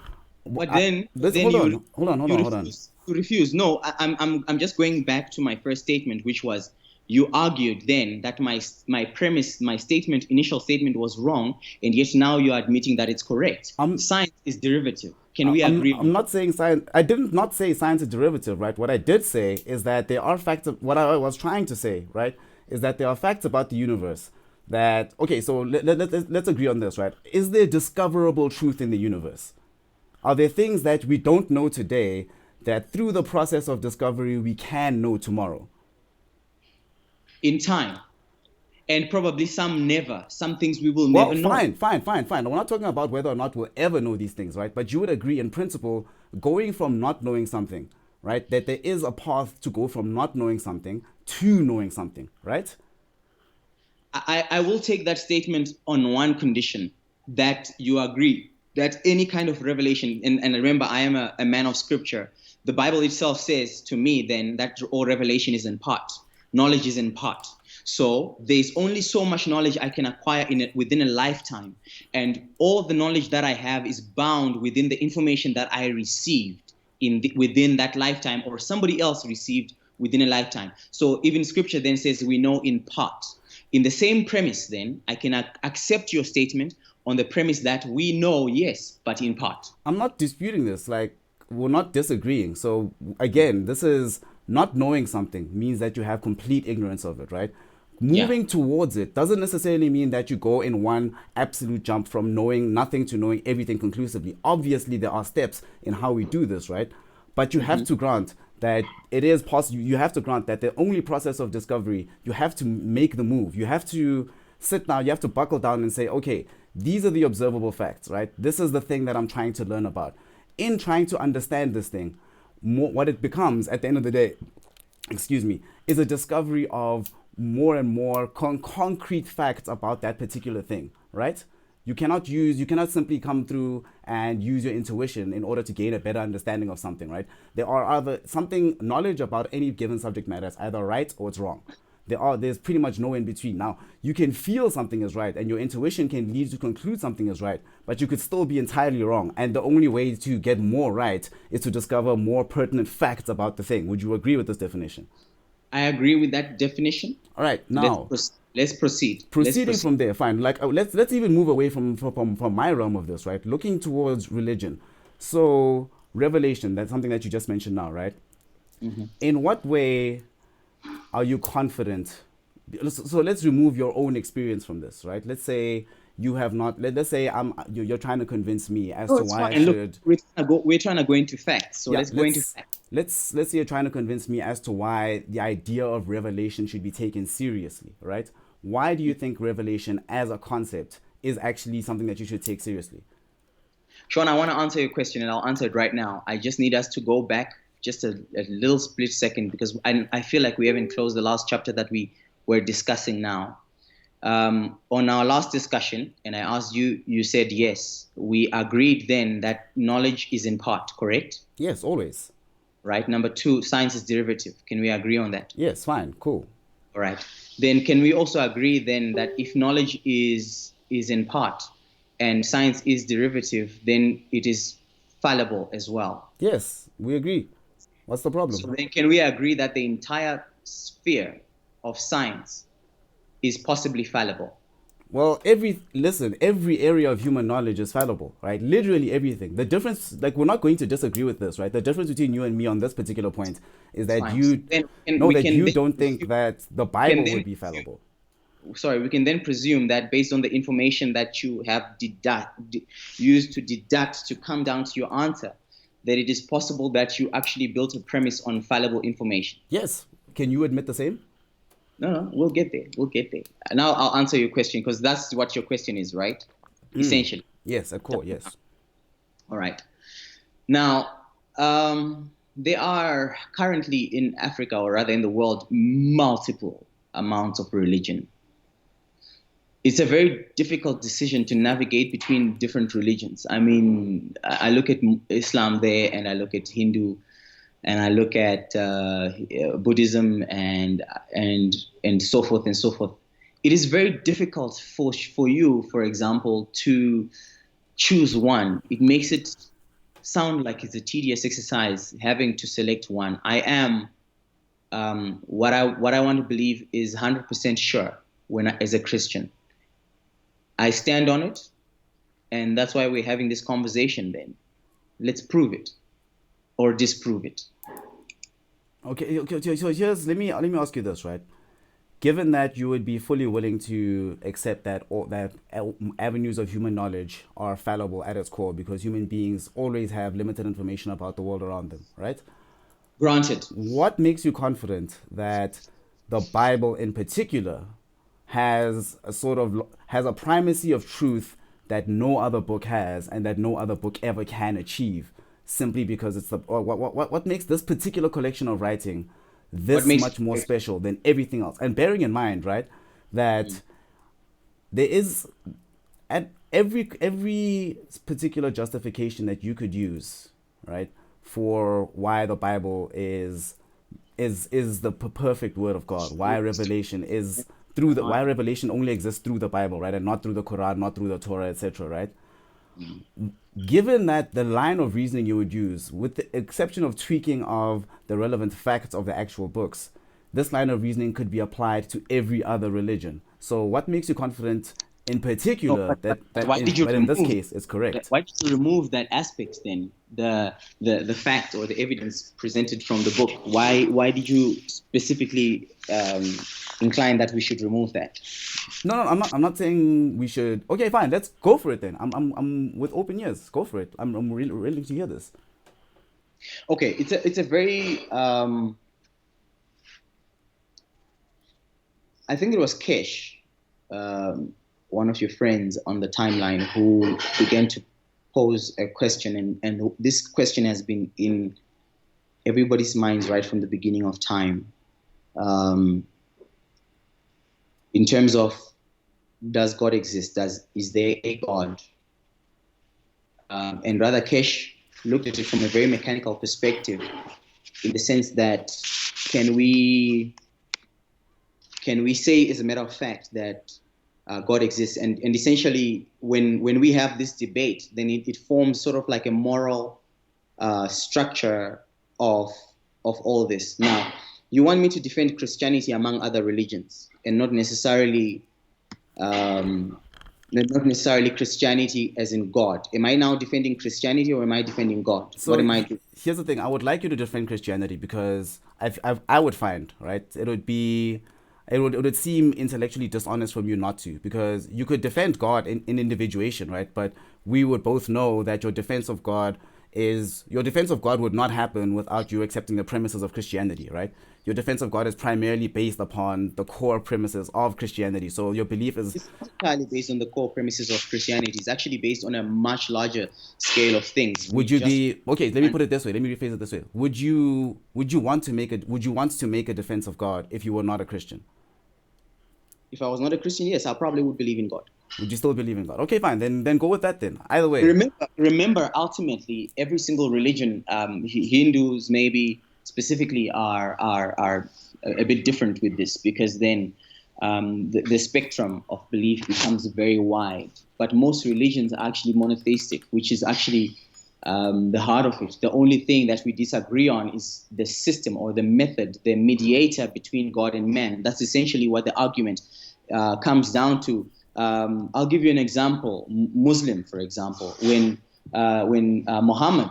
Speaker 2: But then,
Speaker 1: let's
Speaker 2: then you
Speaker 1: hold on.
Speaker 2: refuse. No, I'm just going back to my first statement, which was you argued then that my premise, my statement, initial statement was wrong, and yet now you're admitting that it's correct.
Speaker 1: I'm
Speaker 2: Science is derivative. Can we agree
Speaker 1: I'm
Speaker 2: on that?
Speaker 1: not saying science. I didn't not say science is derivative, right? What I did say is that there are facts. What I was trying to say, right, is that there are facts about the universe. That okay. So let's agree on this, right? Is there discoverable truth in the universe? Are there things that we don't know today that through the process of discovery we can know tomorrow?
Speaker 2: In time, and probably some never. Some things we will
Speaker 1: Well,
Speaker 2: never know.
Speaker 1: fine. We're not talking about whether or not we'll ever know these things, right? But you would agree in principle, going from not knowing something, right? That there is a path to go from not knowing something to knowing something, right?
Speaker 2: I will take that statement on one condition that you agree that any kind of revelation, and remember, I am a man of scripture. The Bible itself says to me then that all revelation is in part, knowledge is in part. So there's only so much knowledge I can acquire within a lifetime. And all the knowledge that I have is bound within the information that I received within that lifetime or somebody else received within a lifetime. So even scripture then says we know in part. In the same premise, then, I can accept your statement on the premise that we know, yes, but in part.
Speaker 1: I'm not disputing this. Like, we're not disagreeing. So, again, this is not knowing something means that you have complete ignorance of it, right?
Speaker 2: Yeah.
Speaker 1: Moving towards it doesn't necessarily mean that you go in one absolute jump from knowing nothing to knowing everything conclusively. Obviously, there are steps in how we do this, right? But you have to grant that it is possible. You have to grant that the only process of discovery, you have to make the move. You have to sit down, you have to buckle down and say, okay, these are the observable facts, right? This is the thing that I'm trying to learn about. In trying to understand this thing, what it becomes at the end of the day, excuse me, is a discovery of more and more concrete facts about that particular thing, right? You cannot simply come through and use your intuition in order to gain a better understanding of something, right? There are other something knowledge about any given subject matter is either right or it's wrong. There's pretty much no in between. Now, you can feel something is right and your intuition can lead you to conclude something is right, but you could still be entirely wrong. And the only way to get more right is to discover more pertinent facts about the thing. Would you agree with this definition?
Speaker 2: I agree with that definition.
Speaker 1: All right,
Speaker 2: Let's,
Speaker 1: now
Speaker 2: let's proceed. Let's
Speaker 1: proceeding
Speaker 2: proceed.
Speaker 1: from there, fine. Like let's even move away from my realm of this, right? Looking towards religion. So revelation, that's something that you just mentioned now, right? In what way are you confident? So let's remove your own experience from this, right? Let's say you have not. Let's say you're trying to convince me as
Speaker 2: No,
Speaker 1: to
Speaker 2: it's
Speaker 1: why I
Speaker 2: fine. Look,
Speaker 1: should.
Speaker 2: we're trying to go into facts. So
Speaker 1: Yeah,
Speaker 2: let's go into facts.
Speaker 1: let's say you're trying to convince me as to why the idea of revelation should be taken seriously, right? Why do you think revelation as a concept is actually something that you should take seriously?
Speaker 2: Sean, I want to answer your question and I'll answer it right now. I just need us to go back just a little split second, because I feel like we haven't closed the last chapter that we were discussing now. On our last discussion, and I asked you, you said yes. We agreed then that knowledge is in part, correct?
Speaker 1: Yes, always.
Speaker 2: Right. Number two, science is derivative. Can we agree on that?
Speaker 1: Yes, fine, cool.
Speaker 2: All right. Then can we also agree then that if knowledge is in part and science is derivative, then it is fallible as well?
Speaker 1: Yes, we agree. What's the problem?
Speaker 2: So then can we agree that the entire sphere of science is possibly fallible?
Speaker 1: Well, every area of human knowledge is fallible, right? Literally everything. The difference, like, we're not going to disagree with this, right? The difference between you and me on this particular point is that
Speaker 2: Fine. So
Speaker 1: you
Speaker 2: then
Speaker 1: know
Speaker 2: we
Speaker 1: that
Speaker 2: can
Speaker 1: you
Speaker 2: then
Speaker 1: don't
Speaker 2: presume,
Speaker 1: think that the
Speaker 2: can
Speaker 1: Bible
Speaker 2: then
Speaker 1: would be
Speaker 2: presume,
Speaker 1: fallible.
Speaker 2: sorry, we can then presume that based on the information that you have used to deduct to come down to your answer, that it is possible that you actually built a premise on fallible information.
Speaker 1: Yes. Can you admit the same?
Speaker 2: No, we'll get there. We'll get there. Now I'll answer your question, because that's what your question is, right? Essentially.
Speaker 1: Yes, of course, yes.
Speaker 2: All right. Now, there are currently in Africa, or rather in the world, multiple amounts of religion. It's a very difficult decision to navigate between different religions. I mean, I look at Islam there, and I look at Hindu, and I look at Buddhism, and so forth and so forth. It is very difficult for you, for example, to choose one. It makes it sound like it's a tedious exercise having to select one. I am what I want to believe is 100% sure as a Christian. I stand on it, and that's why we're having this conversation. Then let's prove it or disprove it.
Speaker 1: Okay. So let me ask you this, right? Given that you would be fully willing to accept that avenues of human knowledge are fallible at its core, because human beings always have limited information about the world around them, right?
Speaker 2: Granted.
Speaker 1: What makes you confident that the Bible in particular has a primacy of truth that no other book has, and that no other book ever can achieve, simply because it's what makes this particular collection of writing this much more special than everything else? And bearing in mind, right, that there is, at every particular justification that you could use, right, for why the Bible is the perfect word of God, why revelation is why revelation only exists through the Bible, right, and not through the Quran, not through the Torah, etc., right? Given that the line of reasoning you would use, with the exception of tweaking of the relevant facts of the actual books, this line of reasoning could be applied to every other religion. So what makes you confident in particular that in this case it's correct?
Speaker 2: Why did you remove that aspect then? The fact or the evidence presented from the book. Why did you specifically incline that we should remove that?
Speaker 1: No, I'm not saying we should. Okay, fine. Let's go for it then. I'm with open ears. Go for it. I'm really willing to hear this.
Speaker 2: Okay, it's a very I think it was Kesh, one of your friends on the timeline, who began to pose a question, and this question has been in everybody's minds right from the beginning of time. In terms of, does God exist? Is there a God? And rather, Kesh looked at it from a very mechanical perspective, in the sense that can we say, as a matter of fact, that God exists? And essentially, when we have this debate, then it forms sort of like a moral structure of all this. Now, you want me to defend Christianity among other religions, and not necessarily Christianity as in God. Am I now defending Christianity, or am I defending God?
Speaker 1: So
Speaker 2: what am I doing?
Speaker 1: Here's the thing. I would like you to defend Christianity, because I would find, right, it would seem intellectually dishonest from you not to, because you could defend God in individuation, right? But we would both know that your defense of God is your defense of God would not happen without you accepting the premises of Christianity, right? Your defense of God is primarily based upon the core premises of Christianity. So your belief is,
Speaker 2: It's not entirely based on the core premises of Christianity. It's actually based on a much larger scale of things.
Speaker 1: would
Speaker 2: We
Speaker 1: you
Speaker 2: just
Speaker 1: be okay? Let me put it this way. Let me rephrase it this way. Would you want to make a defense of God if you were not a Christian?
Speaker 2: If I was not a Christian, yes, I probably would believe in God.
Speaker 1: Would you still believe in God? Okay, fine. Then go with that. Then either way.
Speaker 2: Remember, ultimately, every single religion, Hindus maybe specifically are a bit different with this because then the spectrum of belief becomes very wide. But most religions are actually monotheistic, which is actually the heart of it. The only thing that we disagree on is the system or the method, the mediator between God and man. That's essentially what the argument comes down to. I'll give you an example. Muslim, for example, when Muhammad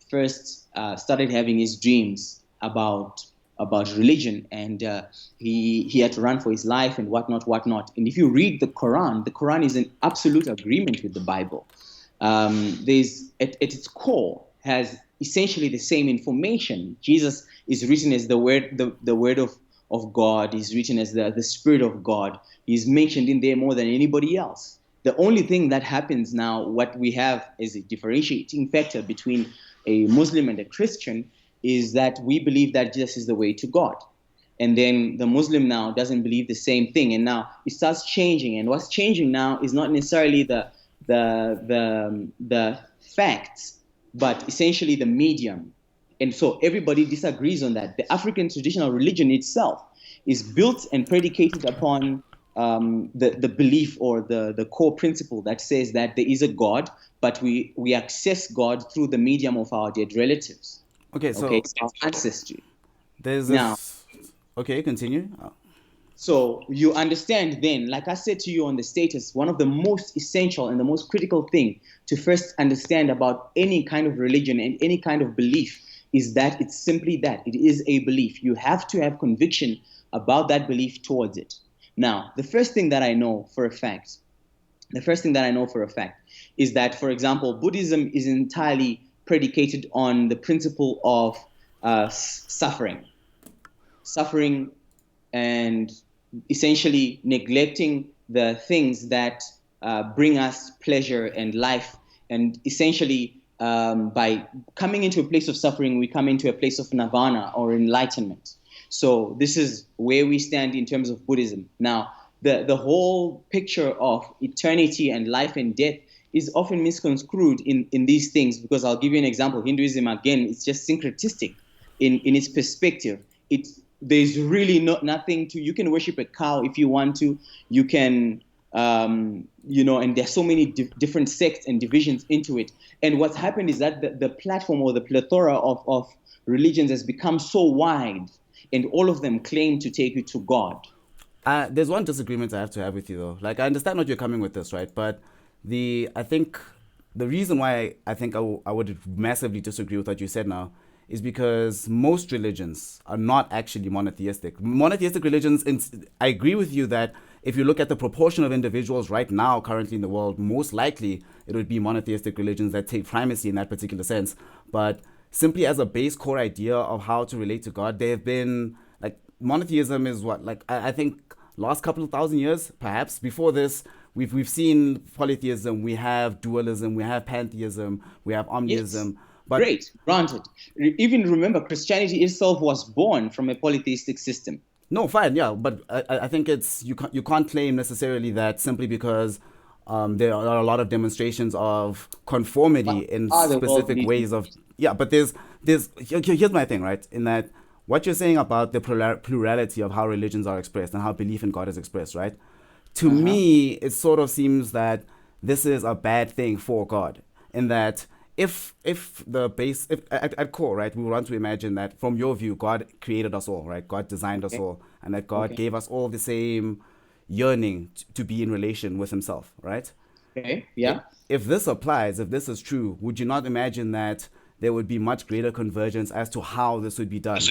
Speaker 2: first started having his dreams about religion, and he had to run for his life and whatnot. And if you read the Quran is in absolute agreement with the Bible. There's at its core has essentially the same information. Jesus is written as the word of God. Is written as the Spirit of God. He's mentioned in there more than anybody else. The only thing that happens now, what we have as a differentiating factor between a Muslim and a Christian, is that we believe that Jesus is the way to God. And then the Muslim now doesn't believe the same thing. And now it starts changing. And what's changing now is not necessarily the facts, but essentially the medium. And so everybody disagrees on that. The African traditional religion itself is built and predicated upon the belief or the core principle that says that there is a God, but we access God through the medium of our dead relatives.
Speaker 1: Okay,
Speaker 2: Okay,
Speaker 1: so
Speaker 2: it's our ancestry.
Speaker 1: there's
Speaker 2: Now,
Speaker 1: this. Okay, continue.
Speaker 2: so you understand then, like I said to you on the status, one of the most essential and the most critical thing to first understand about any kind of religion and any kind of belief is that it's simply that. It is a belief. You have to have conviction about that belief towards it. Now, the first thing that I know for a fact is that, for example, Buddhism is entirely predicated on the principle of suffering. Suffering and essentially neglecting the things that bring us pleasure and life. And essentially, by coming into a place of suffering, we come into a place of nirvana or enlightenment. So this is where we stand in terms of Buddhism. Now, the whole picture of eternity and life and death is often misconstrued in these things, because I'll give you an example. Hinduism, again, it's just syncretistic in its perspective. There's really nothing to, you can worship a cow if you want to, you can, and there's so many different sects and divisions into it. And what's happened is that the platform or the plethora of religions has become so wide, and all of them claim to take you to God.
Speaker 1: There's one disagreement I have to have with you though. Like I understand what you're coming with this, right? But I think the reason why I think I would massively disagree with what you said now is because most religions are not actually monotheistic. Monotheistic religions, I agree with you that if you look at the proportion of individuals right now currently in the world, most likely it would be monotheistic religions that take primacy in that particular sense. But simply as a base core idea of how to relate to God, there have been, like, monotheism is what, like, I think last couple of thousand years, perhaps. Before this, we've seen polytheism, we have dualism, we have pantheism, we have omniism.
Speaker 2: Yes.
Speaker 1: But
Speaker 2: Great, granted. Even remember, Christianity itself was born from a polytheistic system.
Speaker 1: no, fine, yeah, but I think it's you can't claim necessarily that simply because there are a lot of demonstrations of conformity in
Speaker 2: Other world
Speaker 1: specific ways
Speaker 2: religions.
Speaker 1: of, yeah, but here's my thing, right? In that what you're saying about the plurality of how religions are expressed and how belief in God is expressed, right? To me, it sort of seems that this is a bad thing for God, in that if at core, right, we want to imagine that from your view, God created us all, right? God designed us
Speaker 2: Okay.
Speaker 1: all, and that God
Speaker 2: Okay.
Speaker 1: gave us all the same yearning to be in relation with Himself, right?
Speaker 2: Okay.
Speaker 1: I-
Speaker 2: Yeah.
Speaker 1: If this applies, if this is true, would you not imagine that there would be much greater convergence as to how this would be done?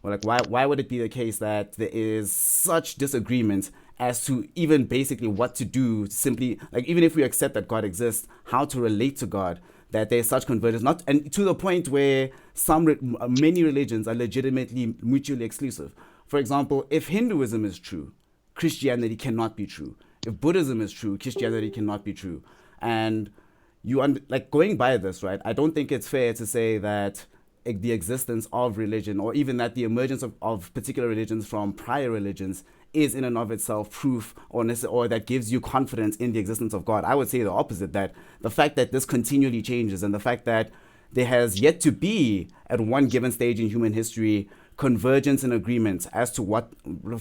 Speaker 1: Or like, why would it be the case that there is such disagreement as to even basically what to do? Simply, like, even if we accept that God exists, how to relate to God, that there's such convergence, not and to the point where many religions are legitimately mutually exclusive. For example, if Hinduism is true, Christianity cannot be true. If Buddhism is true, Christianity cannot be true. And like going by this, right? I don't think it's fair to say that the existence of religion, or even that the emergence of particular religions from prior religions, is in and of itself proof, or that gives you confidence in the existence of God. I would say the opposite, that the fact that this continually changes, and the fact that there has yet to be, at one given stage in human history, convergence and agreement as to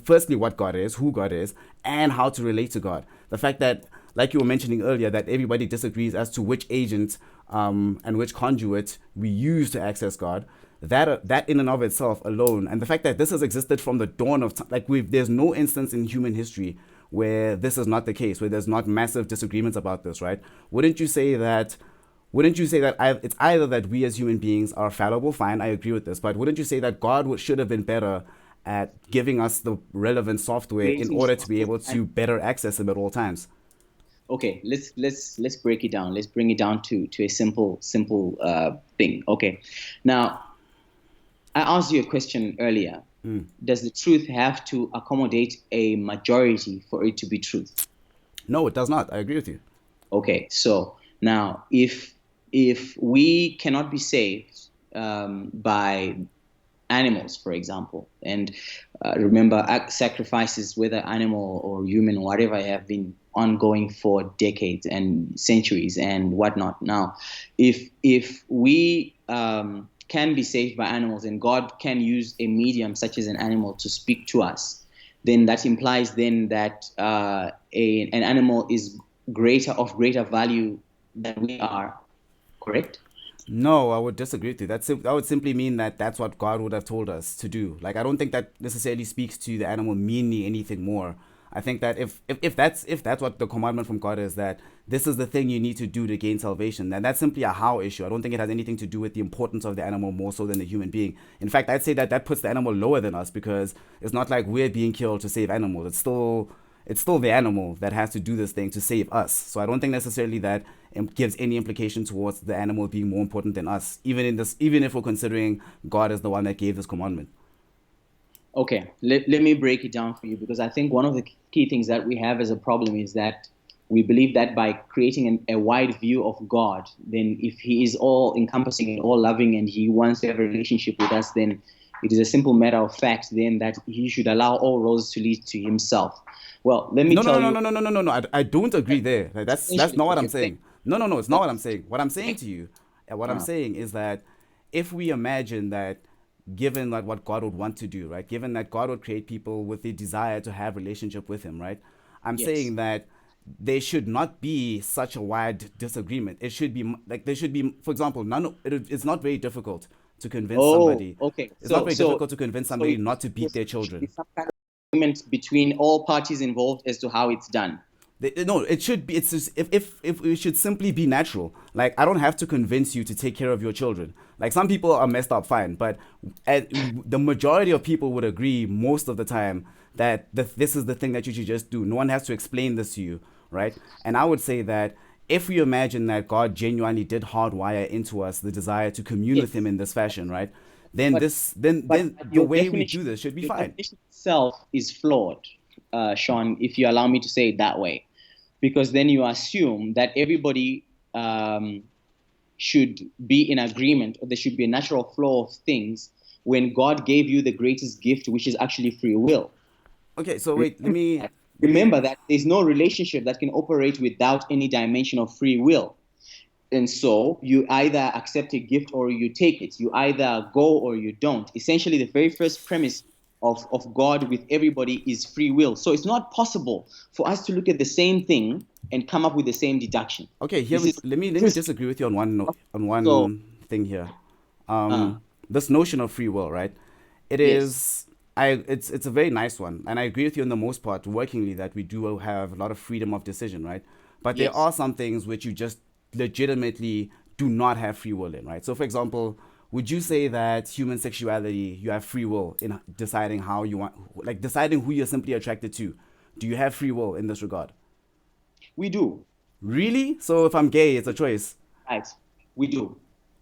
Speaker 1: firstly, what God is, who God is, and how to relate to God. The fact that, like you were mentioning earlier, that everybody disagrees as to which agent and which conduit we use to access God. That in and of itself alone, and the fact that this has existed from the dawn of time, like there's no instance in human history where this is not the case, where there's not massive disagreements about this, right? Wouldn't you say that? Wouldn't you say that it's either that we as human beings are fallible? Fine, I agree with this, but wouldn't you say that God should have been better at giving us the relevant software in
Speaker 2: Creating
Speaker 1: order to be
Speaker 2: software
Speaker 1: able
Speaker 2: and
Speaker 1: to better access Him at all times?
Speaker 2: okay, let's break it down. Let's bring it down to a simple thing. Okay, now I asked you a question earlier. Does the truth have to accommodate a majority for it to be truth?
Speaker 1: No, it does not. I agree with you.
Speaker 2: Okay, so now if we cannot be saved by animals, for example, and remember, sacrifices, whether animal or human or whatever, have been ongoing for decades and centuries and whatnot. Now, if we can be saved by animals, and God can use a medium such as an animal to speak to us, then that implies then that an animal is greater value than we are, correct?
Speaker 1: No, I would disagree with you. That would simply mean that that's what God would have told us to do. Like, I don't think that necessarily speaks to the animal meaning anything more. I think that if that's what the commandment from God is, that this is the thing you need to do to gain salvation, then that's simply a how issue. I don't think it has anything to do with the importance of the animal more so than the human being. In fact, I'd say that that puts the animal lower than us, because it's not like we're being killed to save animals. It's still the animal that has to do this thing to save us. So I don't think necessarily that gives any implication towards the animal being more important than us, even if we're considering God as the one that gave this commandment.
Speaker 2: Okay, let me break it down for you, because I think one of the key things that we have as a problem is that we believe that by creating a wide view of God, then if He is all encompassing and all loving and He wants to have a relationship with us, then it is a simple matter of fact then that He should allow all roads to lead to Himself. Well, let me
Speaker 1: No, no,
Speaker 2: tell
Speaker 1: no,
Speaker 2: you,
Speaker 1: no, no, no, no, no, no. I don't agree there. Like, that's
Speaker 2: essentially
Speaker 1: not what
Speaker 2: what
Speaker 1: I'm
Speaker 2: you're saying.
Speaker 1: saying. No, no, no. It's not what I'm saying. What I'm saying to you, what I'm
Speaker 2: Uh,
Speaker 1: saying is that if we imagine that, given that what God would want to do, right? Given that God would create people with the desire to have relationship with Him, right? I'm
Speaker 2: yes.
Speaker 1: saying that there should not be such a wide disagreement. It should be like there should be, for example, it's not very difficult to convince
Speaker 2: Oh,
Speaker 1: somebody.
Speaker 2: okay.
Speaker 1: It's not
Speaker 2: So
Speaker 1: very
Speaker 2: so
Speaker 1: difficult to convince
Speaker 2: so
Speaker 1: somebody
Speaker 2: you
Speaker 1: not to beat
Speaker 2: suggest
Speaker 1: their
Speaker 2: there should be
Speaker 1: children.
Speaker 2: some kind of agreement between all parties involved as to how it's done.
Speaker 1: No, it should be. It's just, if it should simply be natural. Like, I don't have to convince you to take care of your children. Like, some people are messed up, fine, but the majority of people would agree most of the time that this is the thing that you should just do. No one has to explain this to you, right? And I would say that if we imagine that God genuinely did hardwire into us the desire to commune with Him
Speaker 2: Yes.
Speaker 1: in this fashion, right? Then
Speaker 2: But
Speaker 1: this, then
Speaker 2: but
Speaker 1: then the way we do this should be
Speaker 2: your
Speaker 1: fine.
Speaker 2: definition itself is flawed, Sean, if you allow me to say it that way, because then you assume that everybody should be in agreement, or there should be a natural flow of things when God gave you the greatest gift, which is actually free will.
Speaker 1: Okay, so wait, let
Speaker 2: Remember
Speaker 1: me
Speaker 2: that,
Speaker 1: let me
Speaker 2: remember that there's no relationship that can operate without any dimension of free will. And so you either accept a gift or you take it. You either go or you don't. Essentially, the very first premise of God with everybody is free will. So it's not possible for us to look at the same thing and come up with the same deduction.
Speaker 1: Okay, here
Speaker 2: This
Speaker 1: we
Speaker 2: is
Speaker 1: let me
Speaker 2: this is
Speaker 1: disagree with you on on
Speaker 2: so
Speaker 1: one thing here.
Speaker 2: uh
Speaker 1: This notion of free will, right? It
Speaker 2: yes,
Speaker 1: is it's a very nice one, and I agree with you on the most part, workingly, that we do have a lot of freedom of decision, right? But there
Speaker 2: yes.
Speaker 1: are some things which you just legitimately do not have free will in, right? So, for example, would you say that human sexuality, you have free will in deciding how you want, like deciding who you're simply attracted to? Do you have free will in this regard?
Speaker 2: We do.
Speaker 1: Really? So if I'm gay, it's a choice.
Speaker 2: Right. We do.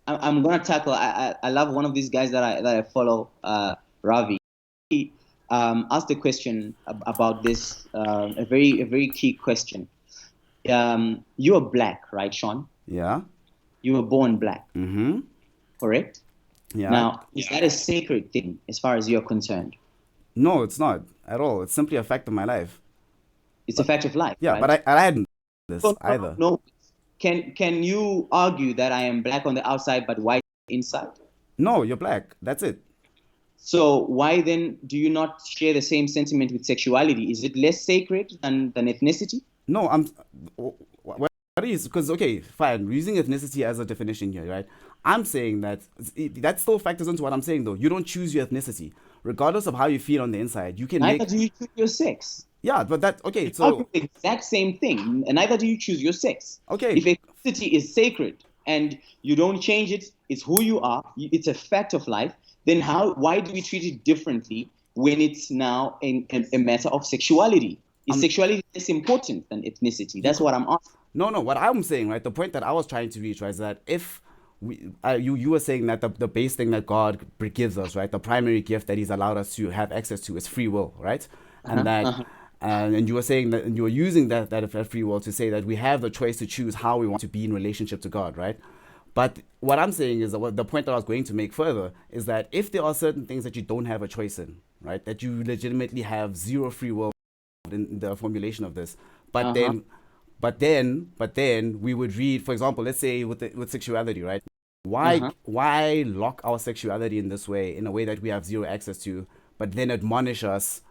Speaker 2: I'm gonna tackle. I love one of these guys that I follow, Ravi. He asked a question about this, a very key question. You are black, right, Sean?
Speaker 1: Yeah.
Speaker 2: You were born black,
Speaker 1: Mm-hmm.
Speaker 2: correct?
Speaker 1: Yeah.
Speaker 2: Now, is that a sacred thing as far as you're concerned?
Speaker 1: No, it's not at all. It's simply a fact of my life.
Speaker 2: It's a
Speaker 1: But
Speaker 2: fact of life,
Speaker 1: yeah, but
Speaker 2: right?
Speaker 1: I hadn't this
Speaker 2: No, no, no,
Speaker 1: either.
Speaker 2: no. Can you argue that I am black on the outside but white inside?
Speaker 1: No, you're black. That's it.
Speaker 2: So why then do you not share the same sentiment with sexuality? Is it less sacred than ethnicity?
Speaker 1: No, what what is because okay, fine. We're using ethnicity as a definition here, right? I'm saying that that still factors into what I'm saying though. You don't choose your ethnicity, regardless of how you feel on the inside. You can
Speaker 2: Neither
Speaker 1: make
Speaker 2: do you choose your sex.
Speaker 1: yeah, but that okay.
Speaker 2: You argue
Speaker 1: So
Speaker 2: the exact same thing, and neither do you choose your sex. If
Speaker 1: okay,
Speaker 2: ethnicity is sacred and you don't change it, it's who you are, it's a fact of life, then why do we treat it differently when it's now a matter of sexuality? Is
Speaker 1: I'm
Speaker 2: sexuality less important than ethnicity?
Speaker 1: you
Speaker 2: That's
Speaker 1: could
Speaker 2: what I'm asking.
Speaker 1: no no. What I'm saying, right? The point that I was trying to reach, right, is that if you were saying that the base thing that God gives us, right, the primary gift that He's allowed us to have access to is free will, right, and
Speaker 2: Uh-huh,
Speaker 1: that.
Speaker 2: uh-huh.
Speaker 1: And you were saying that, and you were using that free will to say that we have the choice to choose how we want to be in relationship to God, right? But what I'm saying is that the point that I was going to make further is that if there are certain things that you don't have a choice in, right, that you legitimately have zero free will in the formulation of this, but
Speaker 2: Uh-huh.
Speaker 1: then, but then we would read, for example, let's say with sexuality, right?
Speaker 2: Uh-huh.
Speaker 1: Why lock our sexuality in this way, in a way that we have zero access to, but then admonish us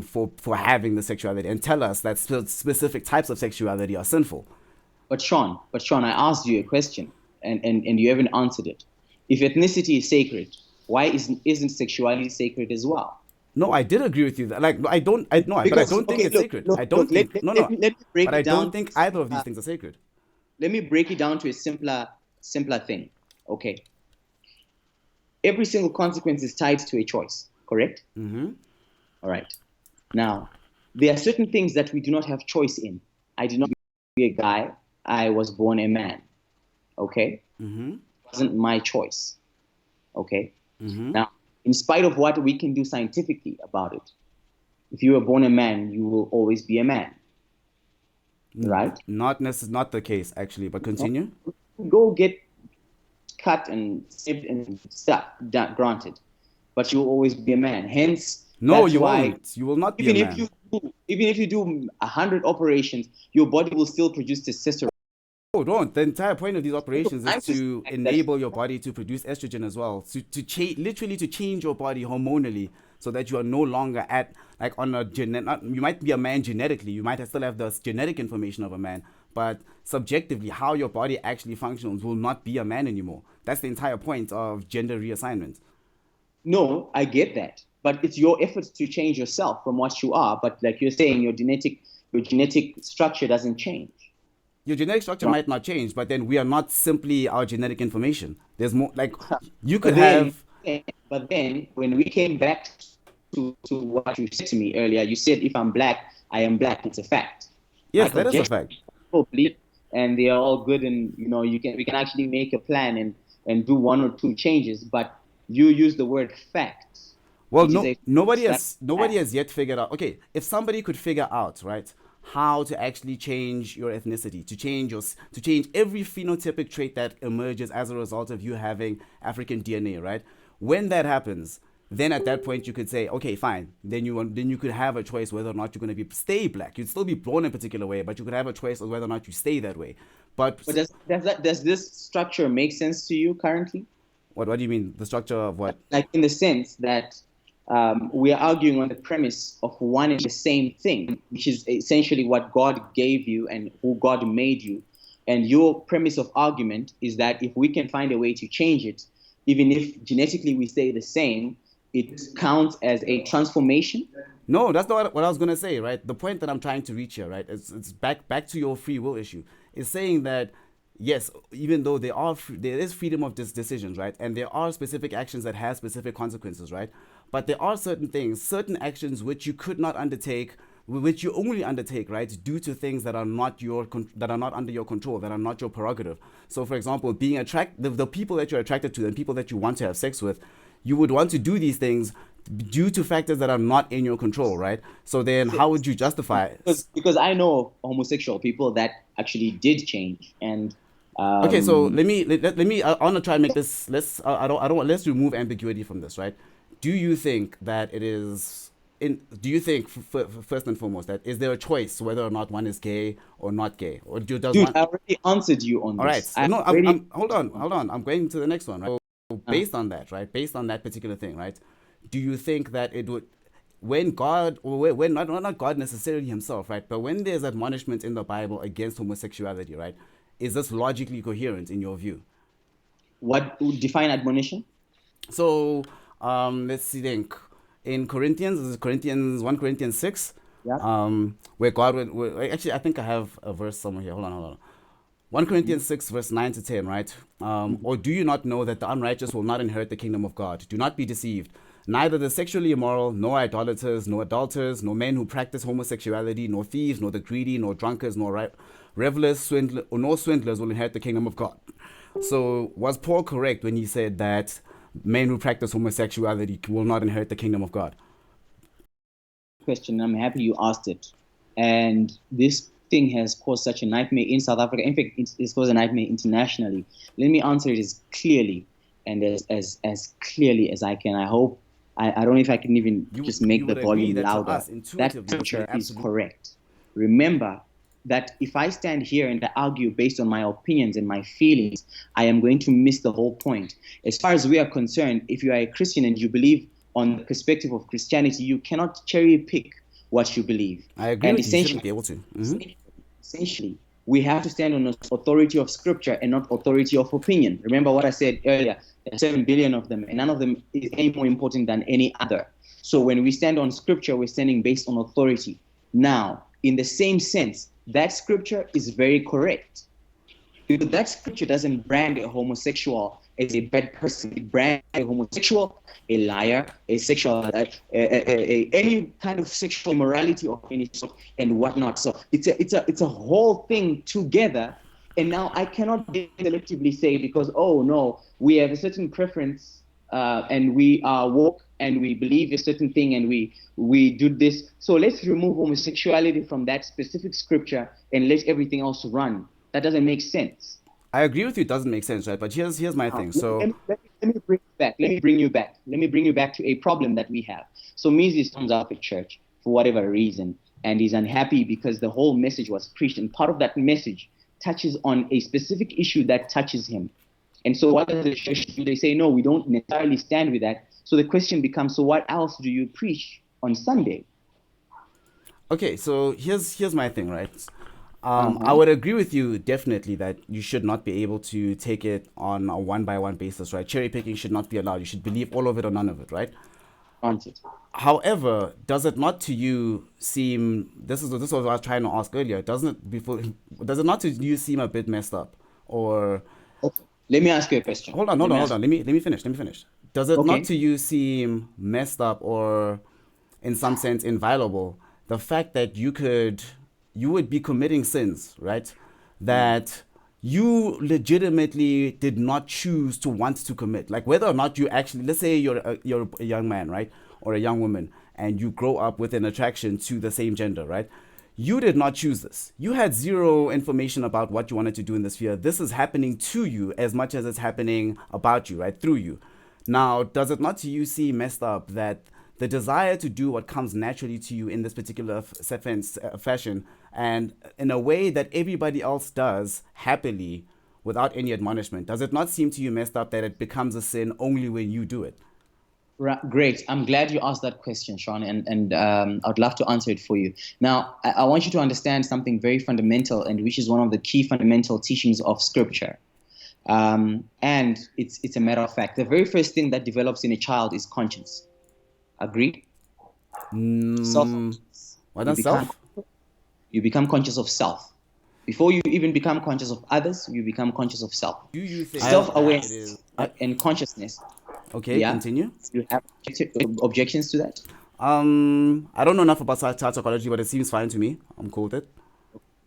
Speaker 1: for having the sexuality and tell us that specific types of sexuality are sinful?
Speaker 2: But Sean, I asked you a question and you haven't answered it. If ethnicity is sacred, why isn't sexuality sacred as well?
Speaker 1: No, I did agree with you. That, like, I don't, I no, but I
Speaker 2: Because
Speaker 1: don't think
Speaker 2: okay,
Speaker 1: it's
Speaker 2: look,
Speaker 1: sacred.
Speaker 2: look,
Speaker 1: I
Speaker 2: look.
Speaker 1: don't think no, no,
Speaker 2: Let me break
Speaker 1: but I
Speaker 2: it
Speaker 1: don't
Speaker 2: down.
Speaker 1: think either of these things are sacred.
Speaker 2: Let me break it down to a simpler thing. Okay, every single consequence is tied to a choice. Correct?
Speaker 1: Mm-hmm.
Speaker 2: All right. Now, there are certain things that we do not have choice in. I did not be a guy. I was born a man. Okay,
Speaker 1: Mm-hmm.
Speaker 2: it wasn't my choice. Okay.
Speaker 1: Mm-hmm.
Speaker 2: Now, in spite of what we can do scientifically about it, if you were born a man, you will always be a man, right?
Speaker 1: Not the case actually, but continue.
Speaker 2: Go get cut and saved and stuff, granted, but you will always be a man. Hence,
Speaker 1: No,
Speaker 2: that's
Speaker 1: you
Speaker 2: why
Speaker 1: won't. You will not be a
Speaker 2: even if
Speaker 1: man.
Speaker 2: you even if you do 100 operations, your body will still produce testosterone.
Speaker 1: Oh, don't. The entire point of these operations is
Speaker 2: I'm just
Speaker 1: to
Speaker 2: saying that
Speaker 1: enable your body to produce estrogen as well, to change, literally to change your body hormonally, so that you are no longer at like on a you might be a man genetically, you might still have the genetic information of a man, but subjectively, how your body actually functions will not be a man anymore. That's the entire point of gender reassignment.
Speaker 2: no, I get that, but it's your efforts to change yourself from what you are. But like you're saying, your genetic structure doesn't change,
Speaker 1: Your genetic structure
Speaker 2: right?
Speaker 1: might not change, but then we are not simply our genetic information. There's more. Like you could
Speaker 2: But then,
Speaker 1: have.
Speaker 2: but then when we came back to what you said to me earlier, you said if I'm black, I am black. It's a fact.
Speaker 1: Yes,
Speaker 2: Michael
Speaker 1: that is a
Speaker 2: Jackson,
Speaker 1: fact.
Speaker 2: people believe it, and they are all good, and we can actually make a plan and do one or two changes. But you use the word fact,
Speaker 1: Well,
Speaker 2: which is
Speaker 1: no,
Speaker 2: a fact.
Speaker 1: nobody has yet figured out. Okay, if somebody could figure out, right, how to actually change your ethnicity, to change every phenotypic trait that emerges as a result of you having African DNA, right? When that happens, then at that point you could say, okay, fine. Then you could have a choice whether or not you're going to be stay black. You'd still be born a particular way, but you could have a choice of whether or not you stay that way.
Speaker 2: But
Speaker 1: But
Speaker 2: does this structure make sense to you currently?
Speaker 1: what do you mean? The structure of what?
Speaker 2: Like in the sense that we are arguing on the premise of one and the same thing, which is essentially what God gave you and who God made you. And your premise of argument is that if we can find a way to change it, even if genetically we stay the same, it counts as a transformation.
Speaker 1: No, that's not what I was gonna say, right? The point that I'm trying to reach here, right? It's back to your free will issue. Is saying that yes, even though there is freedom of decisions, right? And there are specific actions that have specific consequences, right? But there are certain things, certain actions which you could not undertake which you only undertake, right, due to things that are not that are not under your control, that are not your prerogative. So, for example, being the people that you're attracted to and people that you want to have sex with, you would want to do these things due to factors that are not in your control, right? So then, how would you justify it?
Speaker 2: Because I know homosexual people that actually did change, and
Speaker 1: Okay, so let me. I want to try and make this. I don't. Let's remove ambiguity from this, right? Do you think that it is Do you think first and foremost that is there a choice whether or not one is gay or not gay, or does
Speaker 2: dude,
Speaker 1: one?
Speaker 2: I already answered you on
Speaker 1: All right.
Speaker 2: this. I
Speaker 1: No,
Speaker 2: already
Speaker 1: hold
Speaker 2: answered
Speaker 1: on,
Speaker 2: you on
Speaker 1: hold on. I'm going to the next one, right? So
Speaker 2: uh,
Speaker 1: based on that, right? Based on that particular thing, right? Do you think that it would, when God, or when not God necessarily himself, right? But when there's admonishment in the Bible against homosexuality, right? Is this logically coherent in your view?
Speaker 2: what would define admonition?
Speaker 1: So let's see. Think in Corinthians, this is Corinthians 1 Corinthians 6,
Speaker 2: Yeah.
Speaker 1: where God would, actually I think I have a verse somewhere here. Hold on. 1 Corinthians 6, verse 9 to 10, right? Or do you not know that the unrighteous will not inherit the kingdom of God? Do not be deceived. Neither the sexually immoral, nor idolaters, nor adulterers, nor men who practice homosexuality, nor thieves, nor the greedy, nor drunkards, nor revelers, nor swindlers will inherit the kingdom of God. So was Paul correct when he said that men who practice homosexuality will not inherit the kingdom of God?
Speaker 2: Question. I'm happy you asked it. And this thing has caused such a nightmare in South Africa. In fact, it's caused a nightmare internationally. Let me answer it as clearly and as clearly as I can. I hope I don't know if I can even just make the
Speaker 1: would agree
Speaker 2: volume
Speaker 1: that to
Speaker 2: louder.
Speaker 1: us,
Speaker 2: That
Speaker 1: intuitively,
Speaker 2: scripture is
Speaker 1: absolutely
Speaker 2: correct. Remember that if I stand here and I argue based on my opinions and my feelings, I am going to miss the whole point. As far as we are concerned, if you are a Christian and you believe on the perspective of Christianity, you cannot cherry pick what you believe.
Speaker 1: I agree
Speaker 2: And
Speaker 1: with you. You shouldn't be able to.
Speaker 2: essentially, we have to stand on the authority of scripture and not authority of opinion. Remember what I said earlier, there are 7 billion of them, and none of them is any more important than any other. So when we stand on scripture, we're standing based on authority. Now, in the same sense, that scripture is very correct. Because that scripture doesn't brand a homosexual as a bad person. It brands a homosexual, a liar, a sexual, any kind of sexual immorality of any sort and whatnot. So it's a whole thing together. And now I cannot selectively say because, oh no, we have a certain preference and we are woke and we believe a certain thing and we do this. So let's remove homosexuality from that specific scripture and let everything else run. That doesn't make sense.
Speaker 1: I agree with you. It doesn't make sense, right? But here's my thing. So
Speaker 2: Let me bring you back. Let me bring you back. Let me bring you back to a problem that we have. So Moses comes out of church for whatever reason, and he's unhappy because the whole message was preached, and part of that message touches on a specific issue that touches him. And so what does the church do? They say, no, we don't necessarily stand with that. So the question becomes, so what else do you preach on Sunday?
Speaker 1: okay, so here's my thing, right? I
Speaker 2: Uh-huh.
Speaker 1: would agree with you definitely that you should not be able to take it on a one by one basis, right? Cherry picking should not be allowed. You should believe all of it or none of it, right?
Speaker 2: Answered.
Speaker 1: However, does it not to you seem this was what I was trying to ask earlier? Does it not to you seem a bit messed up? Or
Speaker 2: Okay. Let me ask you a question. Let me
Speaker 1: hold
Speaker 2: ask.
Speaker 1: on. Let me finish. Does it not
Speaker 2: Okay.
Speaker 1: to you seem messed up or in some sense inviolable the fact that you would be committing sins, right? That you legitimately did not choose to want to commit, like whether or not you actually, let's say you're a young man, right, or a young woman, and you grow up with an attraction to the same gender, right? You did not choose this. You had zero information about what you wanted to do in this sphere. This is happening to you as much as it's happening about you, right, through you. Now, does it not to you seem messed up that the desire to do what comes naturally to you in this particular fashion and in a way that everybody else does happily without any admonishment, does it not seem to you messed up that it becomes a sin only when you do it?
Speaker 2: Great. I'm glad you asked that question, Sean, and I'd love to answer it for you. Now, I want you to understand something very fundamental, and which is one of the key fundamental teachings of Scripture. And it's a matter of fact. The very first thing that develops in a child is conscience. Agree? Self.
Speaker 1: Mm, what
Speaker 2: You
Speaker 1: does
Speaker 2: become
Speaker 1: self?
Speaker 2: you become conscious of self. Before you even become conscious of others, you become conscious of self.
Speaker 1: Do you think that it is?
Speaker 2: Self-awareness and consciousness.
Speaker 1: Okay,
Speaker 2: Yeah.
Speaker 1: continue.
Speaker 2: You have objections to that?
Speaker 1: I don't know enough about child psychology, but it seems fine to me. I'm cool with it.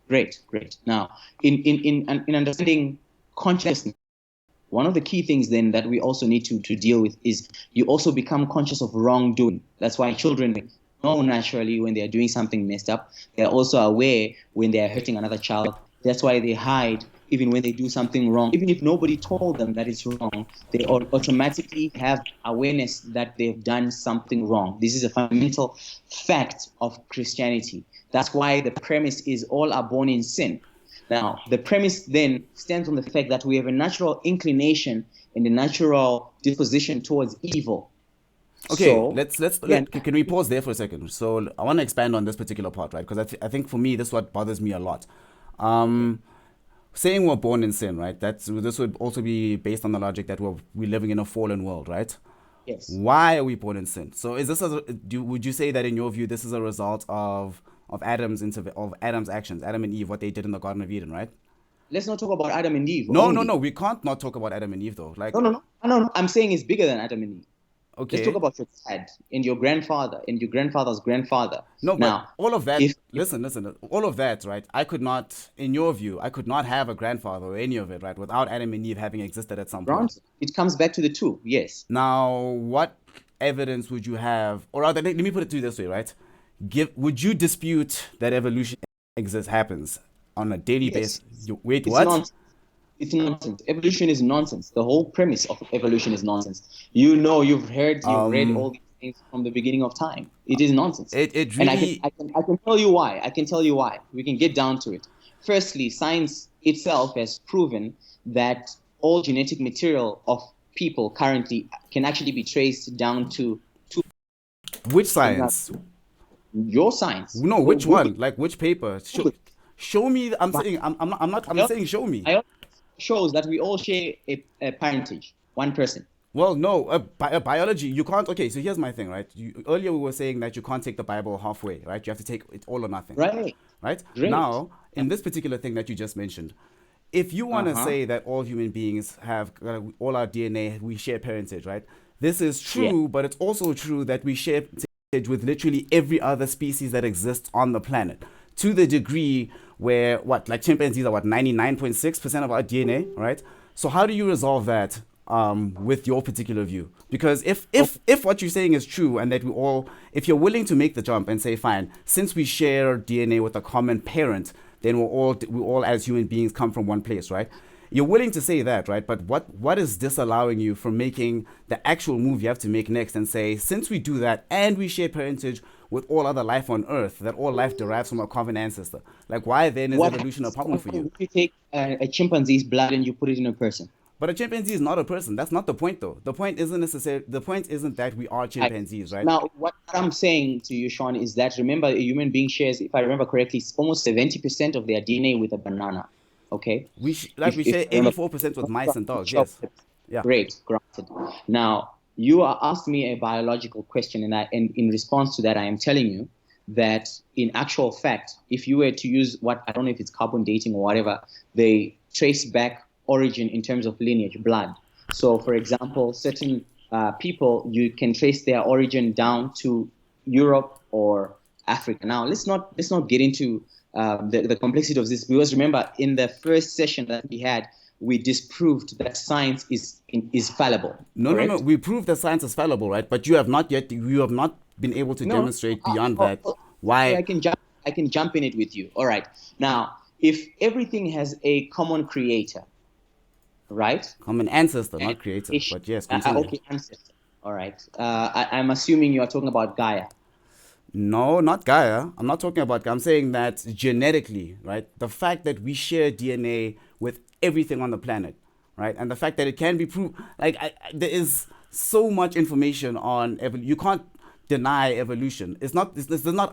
Speaker 2: Great, great. Now, in understanding consciousness, one of the key things then that we also need to deal with is you also become conscious of wrongdoing. That's why children know naturally when they are doing something messed up. They're also aware when they are hurting another child. That's why they hide even when they do something wrong. Even if nobody told them that it's wrong, they automatically have awareness that they've done something wrong. This is a fundamental fact of Christianity. That's why the premise is all are born in sin. Now, the premise then stands on the fact that we have a natural inclination and a natural disposition towards evil.
Speaker 1: Okay,
Speaker 2: So,
Speaker 1: let
Speaker 2: again,
Speaker 1: can we pause there for a second? So I want to expand on this particular part, right? Because I think for me, this is what bothers me a lot.
Speaker 2: okay,
Speaker 1: Um, Saying we're born in sin, right? This would also be based on the logic that we're living in a fallen world, right?
Speaker 2: yes.
Speaker 1: Why are we born in sin? So is this would you say that in your view this is a result of Adam's actions, Adam and Eve, what they did in the Garden of Eden, right?
Speaker 2: Let's not talk about Adam and Eve
Speaker 1: No, no, no.
Speaker 2: only.
Speaker 1: We can't not talk about Adam and Eve though.
Speaker 2: No,
Speaker 1: Like,
Speaker 2: no, no. No, no. I'm saying it's bigger than Adam and Eve. Let's talk
Speaker 1: okay,
Speaker 2: about your dad and your grandfather and your grandfather's grandfather.
Speaker 1: no, but
Speaker 2: Now,
Speaker 1: all of that.
Speaker 2: if
Speaker 1: Listen. All of that, right? I could not, in your view, I could not have a grandfather or any of it, right, without Adam and Eve having existed at some point.
Speaker 2: granted, it comes back to the two, yes.
Speaker 1: Now, what evidence would you have, or rather, let me put it to you this way, right? Would you dispute that evolution happens on a daily basis?
Speaker 2: Yes.
Speaker 1: Wait,
Speaker 2: It's
Speaker 1: what?
Speaker 2: nonsense. It's nonsense. Evolution is nonsense. The whole premise of evolution is nonsense. You know, you've read all
Speaker 1: Um,
Speaker 2: these things from the beginning of time. It is nonsense.
Speaker 1: it
Speaker 2: And
Speaker 1: really.
Speaker 2: I can tell you why. I can tell you why. We can get down to it. Firstly, science itself has proven that all genetic material of people currently can actually be traced down to
Speaker 1: Which science?
Speaker 2: your science.
Speaker 1: No,
Speaker 2: Go
Speaker 1: which
Speaker 2: Google
Speaker 1: one? Like which paper?
Speaker 2: Google.
Speaker 1: Show me. I'm not. I'm saying show me.
Speaker 2: Biology shows that we all share a parentage, one person.
Speaker 1: Well, no, biology, you can't. Okay, so here's my thing, right? Earlier we were saying that you can't take the Bible halfway, right? You have to take it all or nothing,
Speaker 2: Right.
Speaker 1: right?
Speaker 2: Great.
Speaker 1: Now, in this particular thing that you just mentioned, if you want to
Speaker 2: Uh-huh.
Speaker 1: say that all human beings have all our DNA, we share parentage, right? This is
Speaker 2: Yeah.
Speaker 1: true, but it's also true that we share parentage with literally every other species that exists on the planet to the degree where, what, like chimpanzees are what, 99.6% of our DNA, right? So how do you resolve that with your particular view? Because if what you're saying is true and that if you're willing to make the jump and say, fine, since we share DNA with a common parent, then we all as human beings come from one place, right? You're willing to say that, right? But what is disallowing you from making the actual move you have to make next and say, since we do that and we share parentage with all other life on Earth, that all life derives from a common ancestor? Like, why then is
Speaker 2: What
Speaker 1: evolution a
Speaker 2: happens
Speaker 1: problem for you?
Speaker 2: if you take a chimpanzee's blood and you put it in a person?
Speaker 1: But a chimpanzee is not a person. That's not the point, though. The point isn't necessary. The point isn't that we are
Speaker 2: I,
Speaker 1: chimpanzees, right?
Speaker 2: Now, what I'm saying to you, Sean, is that remember, a human being shares, if I remember correctly, it's almost 70% of their DNA with a banana. Okay?
Speaker 1: We
Speaker 2: If
Speaker 1: share
Speaker 2: I remember,
Speaker 1: 84% with mice and dogs.
Speaker 2: sure.
Speaker 1: Yes. Yeah.
Speaker 2: Great, granted. Now, you are asking me a biological question, and in response to that, I am telling you that in actual fact, if you were to use what I don't know if it's carbon dating or whatever, they trace back origin in terms of lineage, blood. So, for example, certain people you can trace their origin down to Europe or Africa. Now, let's not get into the complexity of this because remember, in the first session that we had, we disproved that science is fallible.
Speaker 1: No, no, no.
Speaker 2: Correct?
Speaker 1: We proved that science is fallible, right? But you have not been able to
Speaker 2: No,
Speaker 1: demonstrate beyond
Speaker 2: oh,
Speaker 1: that
Speaker 2: oh, okay,
Speaker 1: why
Speaker 2: I can jump in it with you. All right. Now, if everything has a common creator, right?
Speaker 1: I'm an ancestor,
Speaker 2: And
Speaker 1: not creator.
Speaker 2: ish,
Speaker 1: But yes, continue.
Speaker 2: okay, ancestor. All right. I'm assuming you are talking about Gaia.
Speaker 1: No, not Gaia. I'm not talking about Gaia. I'm saying that genetically, right? The fact that we share DNA with everything on the planet, right? And the fact that it can be proved, like, there is so much information on evolution. You can't deny evolution. It's not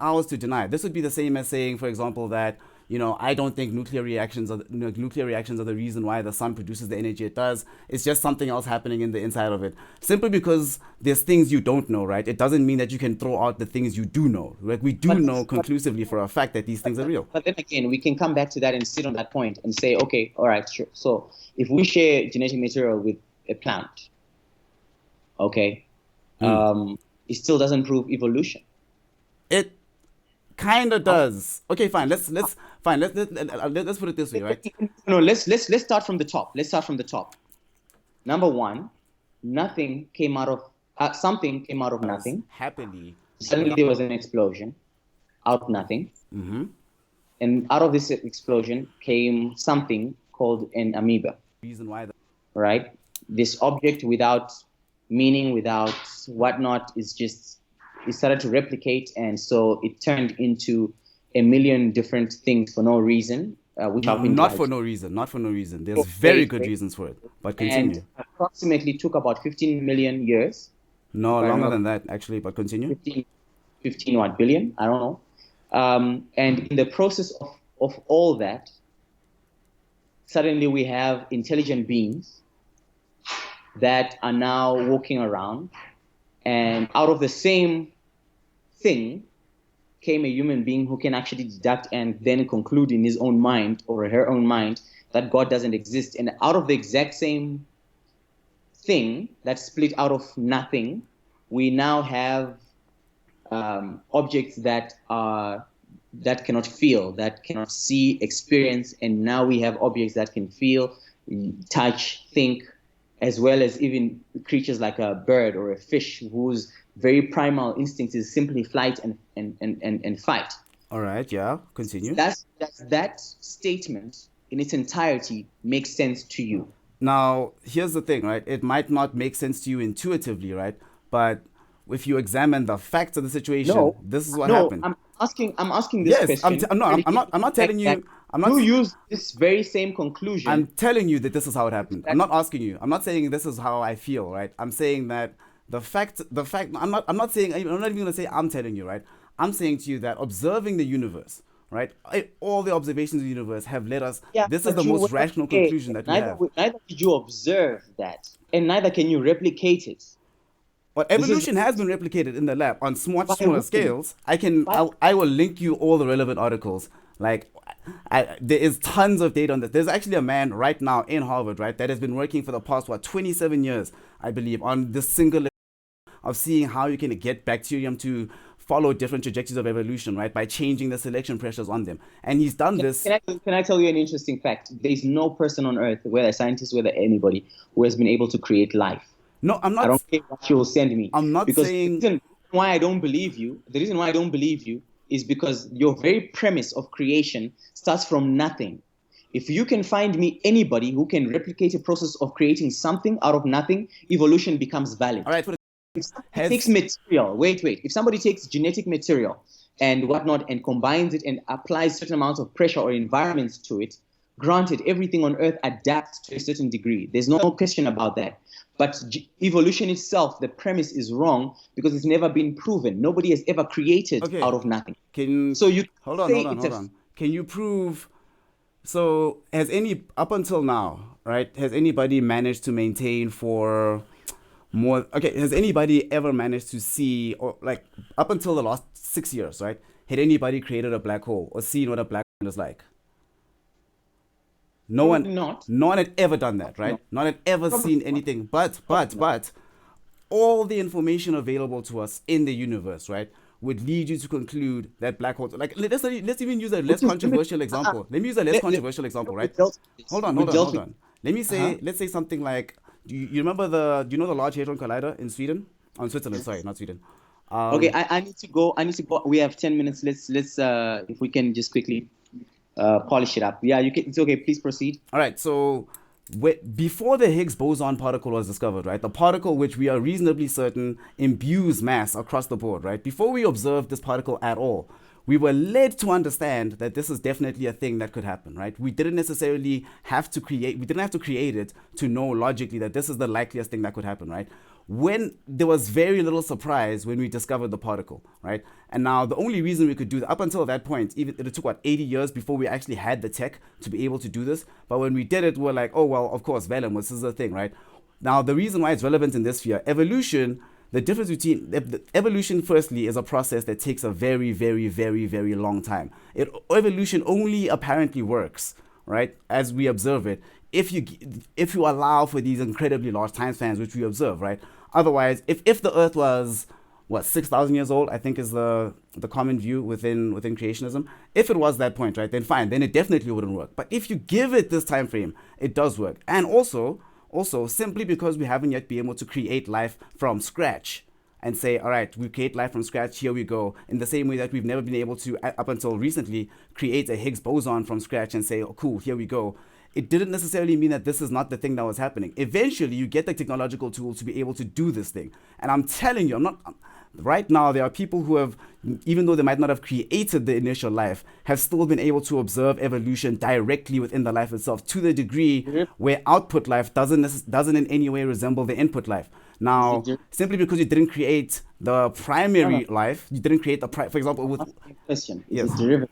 Speaker 1: ours to deny. This would be the same as saying, for example, that I don't think nuclear reactions are the reason why the sun produces the energy it does. It's just something else happening in the inside of it. Simply because there's things you don't know, right? It doesn't mean that you can throw out the things you do know. Like, we do
Speaker 2: But,
Speaker 1: know
Speaker 2: but
Speaker 1: conclusively for a fact that these things are real.
Speaker 2: but then again, we can come back to that and sit on that point and say, okay, all right, sure. So if we share genetic material with a plant, okay,
Speaker 1: Mm.
Speaker 2: um, it still doesn't prove evolution.
Speaker 1: It kind of
Speaker 2: How-
Speaker 1: does. Okay, fine. Let's put it this way, right?
Speaker 2: No, let's start from the top. Let's start from the top. Number one, nothing came out of something came out of
Speaker 1: Us
Speaker 2: nothing.
Speaker 1: happily
Speaker 2: Suddenly
Speaker 1: without
Speaker 2: there was an explosion out of nothing,
Speaker 1: mm-hmm,
Speaker 2: and out of this explosion came something called an amoeba.
Speaker 1: reason why.
Speaker 2: Right? This object without meaning, without whatnot, is just it started to replicate, and so it turned into a million different things for no reason, which I've been
Speaker 1: Not for
Speaker 2: like,
Speaker 1: no reason. Not for no reason. There's very
Speaker 2: wait,
Speaker 1: good
Speaker 2: wait,
Speaker 1: reasons for it. But
Speaker 2: and
Speaker 1: continue.
Speaker 2: approximately took about 15 million years,
Speaker 1: No,
Speaker 2: if I
Speaker 1: longer
Speaker 2: remember,
Speaker 1: than that, actually. But continue.
Speaker 2: 15 what billion? I don't know. And in the process of all that, suddenly we have intelligent beings that are now walking around, and out of the same thing came a human being who can actually deduct and then conclude in his own mind or her own mind that God doesn't exist. And out of the exact same thing that split out of nothing, we now have objects that cannot feel, that cannot see, experience, and now we have objects that can feel, touch, think, as well as even creatures like a bird or a fish whose very primal instinct is simply flight and fight.
Speaker 1: All right, yeah, continue.
Speaker 2: That statement in its entirety makes sense to you.
Speaker 1: Now, here's the thing, right? It might not make sense to you intuitively, right? But if you examine the facts of the situation,
Speaker 2: No,
Speaker 1: this is what
Speaker 2: no,
Speaker 1: happened.
Speaker 2: I'm asking this
Speaker 1: Yes,
Speaker 2: question.
Speaker 1: I'm not telling
Speaker 2: That
Speaker 1: you. I'm
Speaker 2: you
Speaker 1: not.
Speaker 2: use this very same
Speaker 1: I'm
Speaker 2: conclusion.
Speaker 1: telling you that this is how it happened. I'm
Speaker 2: That
Speaker 1: not asking you. I'm not saying this is how I feel, right? I'm saying that the fact. I'm not saying. I'm not even gonna say I'm telling you, right? I'm saying to you that observing the universe, right? All the observations of the universe have led us.
Speaker 2: Yeah,
Speaker 1: This is the
Speaker 2: but you
Speaker 1: most
Speaker 2: were not
Speaker 1: rational
Speaker 2: there.
Speaker 1: conclusion that we
Speaker 2: Neither
Speaker 1: have.
Speaker 2: neither did you observe that, and neither can you replicate it.
Speaker 1: But
Speaker 2: This is
Speaker 1: evolution has been replicated in the lab on much
Speaker 2: by
Speaker 1: smaller
Speaker 2: whom?
Speaker 1: scales.
Speaker 2: By
Speaker 1: I will link you all the relevant articles. Like, there is tons of data on this. There's actually a man right now in Harvard, right, that has been working for the past 27 years, I believe, on this single of seeing how you can get bacterium to follow different trajectories of evolution, right, by changing the selection pressures on them. And he's done this.
Speaker 2: can I tell you an interesting fact? There is no person on earth, whether a scientist, whether anybody, who has been able to create life.
Speaker 1: No,
Speaker 2: I don't care what you will send me,
Speaker 1: I'm not
Speaker 2: because
Speaker 1: saying.
Speaker 2: the reason why I don't believe you is because your very premise of creation starts from nothing. If you can find me anybody who can replicate a process of creating something out of nothing, evolution becomes valid.
Speaker 1: All right,
Speaker 2: If somebody takes
Speaker 1: has
Speaker 2: material, wait, if somebody takes genetic material and whatnot and combines it and applies certain amounts of pressure or environments to it, granted, everything on earth adapts to a certain degree. There's no question about that. But evolution itself, the premise is wrong because it's never been proven. Nobody has ever created
Speaker 1: okay.
Speaker 2: out of nothing.
Speaker 1: Can
Speaker 2: So you
Speaker 1: hold on,
Speaker 2: say
Speaker 1: hold on,
Speaker 2: it's
Speaker 1: hold
Speaker 2: a
Speaker 1: on. Can you prove? So has any up until now, right? Has anybody managed to maintain for more? Okay, has anybody ever managed to see, or like up until the last 6 years, right? Had anybody created a black hole or seen what a black hole is like? No one,
Speaker 2: probably not.
Speaker 1: no one had ever done that, right?
Speaker 2: No,
Speaker 1: No one had ever
Speaker 2: probably
Speaker 1: seen
Speaker 2: not.
Speaker 1: anything.
Speaker 2: Probably not.
Speaker 1: But all the information available to us in the universe, right, would lead you to conclude that black holes. Like, let's even use a less
Speaker 2: Which is
Speaker 1: controversial example. Let me use a less controversial example, right?
Speaker 2: we've dealt
Speaker 1: Hold
Speaker 2: with
Speaker 1: on. Let me
Speaker 2: uh-huh.
Speaker 1: say, let's say something like, you remember do you know the Large Hadron Collider in Sweden? Oh, in Switzerland, sorry, not Sweden.
Speaker 2: Okay,
Speaker 1: Um,
Speaker 2: I need to go. I need to go. We have 10 minutes. Let's if we can just quickly polish it up. Yeah, you can. It's okay. Please proceed.
Speaker 1: all right, so before the Higgs boson particle was discovered, right, the particle which we are reasonably certain imbues mass across the board, right, before we observed this particle at all, we were led to understand that this is definitely a thing that could happen, right? We didn't necessarily have to create, we didn't have to create it to know logically that this is the likeliest thing that could happen, right? When there was very little surprise when we discovered the particle, right? And now the only reason we could do that up until that point, even it took 80 years before we actually had the tech to be able to do this. But when we did it, we're like, oh well, of course, Vellum, this is a thing, right? Now the reason why it's relevant in this sphere, evolution, the difference between evolution, firstly, is a process that takes a very, very, very, very long time. Evolution only apparently works, right, as we observe it, if you allow for these incredibly large time spans which we observe, right? Otherwise, if the Earth was what 6,000 years old, I think is the common view within creationism. If it was that point, right, then fine, then it definitely wouldn't work. But if you give it this time frame, it does work. And also simply because we haven't yet been able to create life from scratch and say, all right, we create life from scratch, here we go. In the same way that we've never been able to, up until recently, create a Higgs boson from scratch and say, oh, cool, here we go. It didn't necessarily mean that this is not the thing that was happening. Eventually, you get the technological tools to be able to do this thing. And I'm telling you, right now, there are people who have, even though they might not have created the initial life, have still been able to observe evolution directly within the life itself to the degree where output life doesn't in any way resemble the input life. Now, simply because you didn't create the primary life, you didn't create for example, with
Speaker 2: question.
Speaker 1: Yes.
Speaker 2: Is it derivative?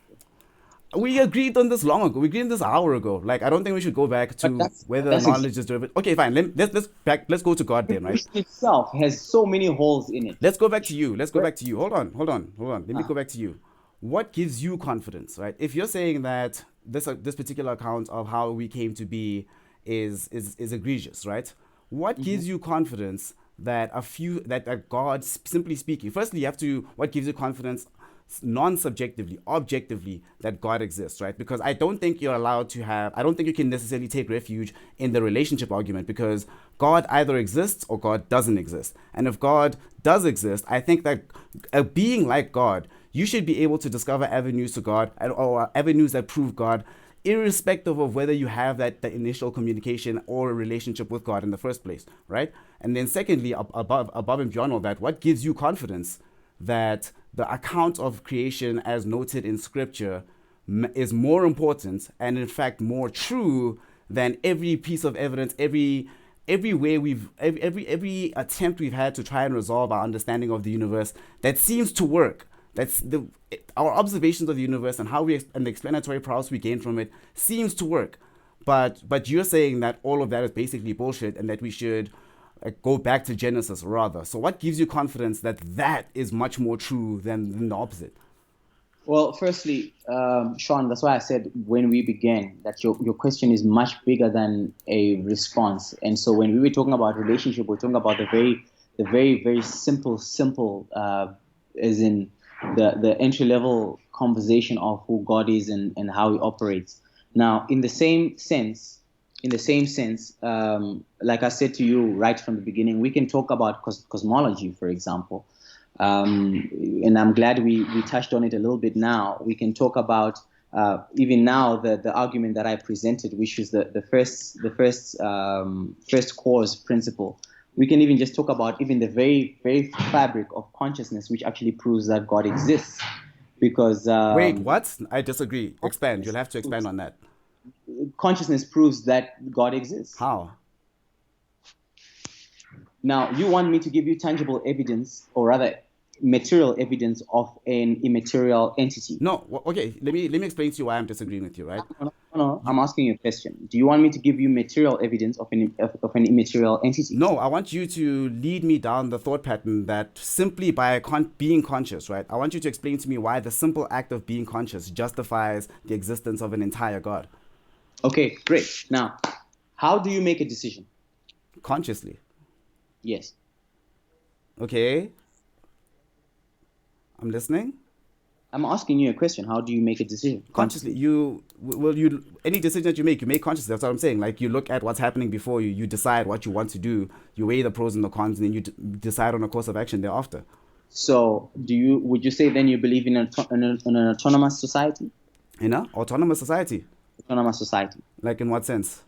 Speaker 1: We agreed on this long ago. We agreed on this an hour ago. Like, I don't think we should go back to whether knowledge is derivative. Okay, fine. Let's go to God then, right?
Speaker 2: Creation itself has so many holes in it.
Speaker 1: Let's go back to you. Hold on. Let me go back to you. What gives you confidence, right? If you're saying that this particular account of how we came to be is egregious, right? What gives you confidence that that God, simply speaking, firstly, what gives you confidence non-subjectively, objectively, that God exists, right? Because I don't think you can necessarily take refuge in the relationship argument, because God either exists or God doesn't exist. And if God does exist, I think that a being like God, you should be able to discover avenues to God, or avenues that prove God, irrespective of whether you have the initial communication or a relationship with God in the first place, right? And then secondly, above and beyond all that, what gives you confidence that the account of creation as noted in scripture is more important and in fact more true than every piece of evidence, every attempt we've had to try and resolve our understanding of the universe that seems to work? Our observations of the universe and and the explanatory prowess we gain from it seems to work, but you're saying that all of that is basically bullshit and that we should go back to Genesis rather. So what gives you confidence that is much more true than the opposite?
Speaker 2: Well, firstly, Sean, that's why I said when we began that your question is much bigger than a response. And so when we were talking about relationship, we're talking about the very, very simple, as in the entry level conversation of who God is and how He operates. Now, in the same sense, like I said to you right from the beginning, we can talk about cosmology, for example. And I'm glad we touched on it a little bit now. We can talk about even now the argument that I presented, which is the first cause principle. We can even just talk about even the very, very fabric of consciousness, which actually proves that God exists. Because
Speaker 1: wait, what? I disagree. Expand. You'll have to expand on that.
Speaker 2: Consciousness proves that God exists.
Speaker 1: How?
Speaker 2: Now, you want me to give you tangible evidence, or rather material evidence of an immaterial entity.
Speaker 1: No, okay, let me explain to you why I'm disagreeing with you, right?
Speaker 2: No, I'm asking you a question. Do you want me to give you material evidence of an immaterial entity?
Speaker 1: No, I want you to lead me down the thought pattern that simply by being conscious, right? I want you to explain to me why the simple act of being conscious justifies the existence of an entire God.
Speaker 2: Okay, great. Now, how do you make a decision?
Speaker 1: Consciously.
Speaker 2: Yes.
Speaker 1: Okay. I'm listening.
Speaker 2: I'm asking you a question. How do you make a decision?
Speaker 1: Consciously. Any decision that you make consciously. That's what I'm saying. Like, you look at what's happening before you, you decide what you want to do, you weigh the pros and the cons, and then you decide on a course of action thereafter.
Speaker 2: So, would you say then you believe in an autonomous society?
Speaker 1: In an autonomous society?
Speaker 2: Autonomous society.
Speaker 1: Like, in what sense?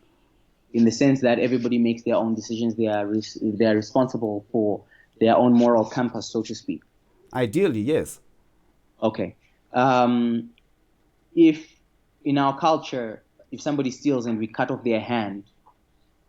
Speaker 2: In the sense that everybody makes their own decisions. They are responsible for their own moral compass, so to speak.
Speaker 1: Ideally, yes.
Speaker 2: Okay. If in our culture, if somebody steals and we cut off their hand,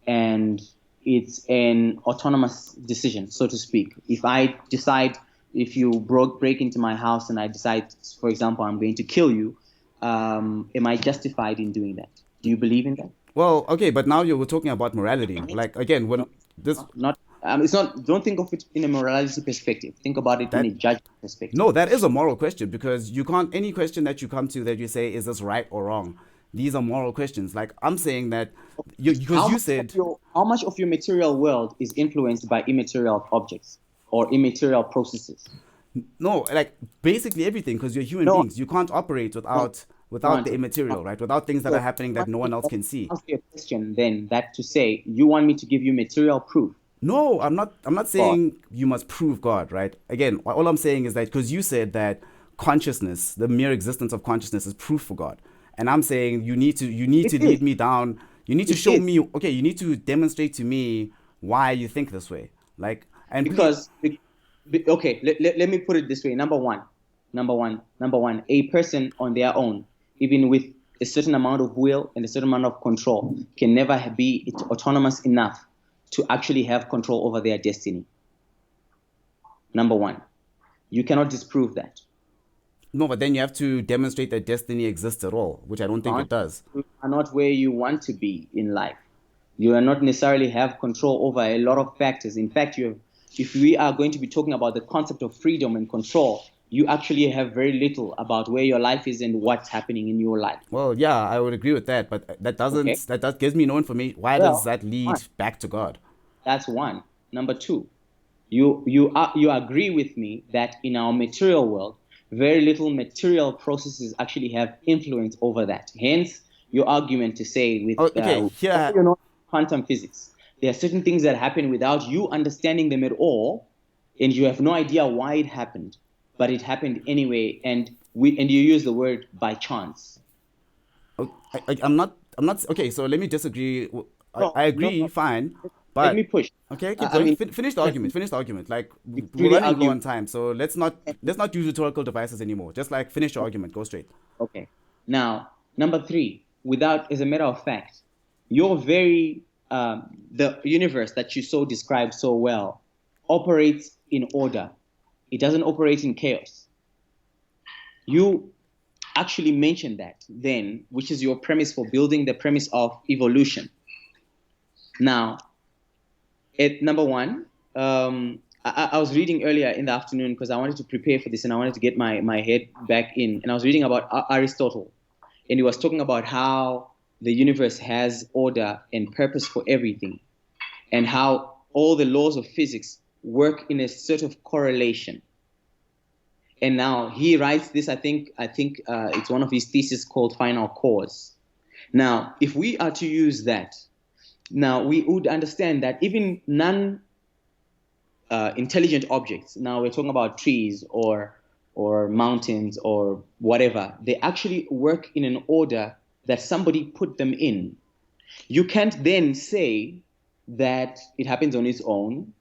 Speaker 2: and it's an autonomous decision, so to speak. If I decide, if you break into my house and I decide, for example, I'm going to kill you, am I justified in doing that? Do you believe in that?
Speaker 1: Well, okay, but now we're talking about morality. Like, again, when this...
Speaker 2: It's not. Don't think of it in a morality perspective. Think about it in a judgment perspective.
Speaker 1: No, that is a moral question, because you can't. Any question that you come to that you say, is this right or wrong? These are moral questions. Like, I'm saying that you said
Speaker 2: how much of your material world is influenced by immaterial objects? or immaterial processes?
Speaker 1: No, like basically everything, because you're human
Speaker 2: No,
Speaker 1: beings. You can't operate
Speaker 2: no,
Speaker 1: without the
Speaker 2: granted.
Speaker 1: immaterial, right? Without things that are
Speaker 2: So
Speaker 1: happening
Speaker 2: you
Speaker 1: that
Speaker 2: want
Speaker 1: no one
Speaker 2: me
Speaker 1: else
Speaker 2: to
Speaker 1: can see.
Speaker 2: ask you a question then that to say you want me to give you material proof
Speaker 1: No, I'm not. I'm not
Speaker 2: for
Speaker 1: saying you must prove God, right? Again, all I'm saying is that because you said that consciousness, the mere existence of consciousness, is proof for God, and I'm saying you need
Speaker 2: it
Speaker 1: to
Speaker 2: is.
Speaker 1: lead me down. You need to
Speaker 2: It
Speaker 1: show
Speaker 2: is.
Speaker 1: me. Okay, you need to demonstrate to me why you think this way. Like, and we.
Speaker 2: Because okay, let me put it this way. Number one, a person on their own, even with a certain amount of will and a certain amount of control, can never be autonomous enough to actually have control over their destiny. Number one, you cannot disprove that.
Speaker 1: No, but then you have to demonstrate that destiny exists at all, which I don't think it
Speaker 2: Can't.
Speaker 1: does.
Speaker 2: You are not where you want to be in life. You are not necessarily have control over a lot of factors. In fact, if we are going to be talking about the concept of freedom and control, you actually have very little about where your life is and what's happening in your life.
Speaker 1: Well, yeah, I would agree with that, but that doesn't
Speaker 2: Okay.
Speaker 1: that gives me no information. Why does
Speaker 2: Well,
Speaker 1: that
Speaker 2: one.
Speaker 1: lead back to God?
Speaker 2: That's one. Number two, you agree with me that in our material world, very little material processes actually have influence over that. Hence, your argument to say with
Speaker 1: Oh, okay, here.
Speaker 2: you know, quantum physics, there are certain things that happen without you understanding them at all, and you have no idea why it happened, but it happened anyway, and you use the word by chance.
Speaker 1: I'm not. I'm not. Okay, so let me disagree. I
Speaker 2: No, no,
Speaker 1: agree,
Speaker 2: no.
Speaker 1: fine,
Speaker 2: Let me
Speaker 1: but
Speaker 2: push.
Speaker 1: okay, keep
Speaker 2: I
Speaker 1: going.
Speaker 2: mean,
Speaker 1: Finish the argument. Finish the argument. Like
Speaker 2: you
Speaker 1: we're
Speaker 2: really
Speaker 1: running low
Speaker 2: argue.
Speaker 1: on time, so let's not use rhetorical devices anymore. Just like finish your argument. Go straight.
Speaker 2: Okay. Now, number three, without, as a matter of fact, your very the universe that you so describe so well operates in order. It doesn't operate in chaos. You actually mentioned that then, which is your premise for building the premise of evolution. Now, at number one, I was reading earlier in the afternoon because I wanted to prepare for this and I wanted to get my head back in. And I was reading about Aristotle, and he was talking about how the universe has order and purpose for everything, and how all the laws of physics work in a sort of correlation. And now he writes this. I think it's one of his theses called Final Cause. Now, if we are to use that, now we would understand that even non intelligent objects. Now we're talking about trees or mountains or whatever. They actually work in an order that somebody put them in. You can't then say that it happens on its own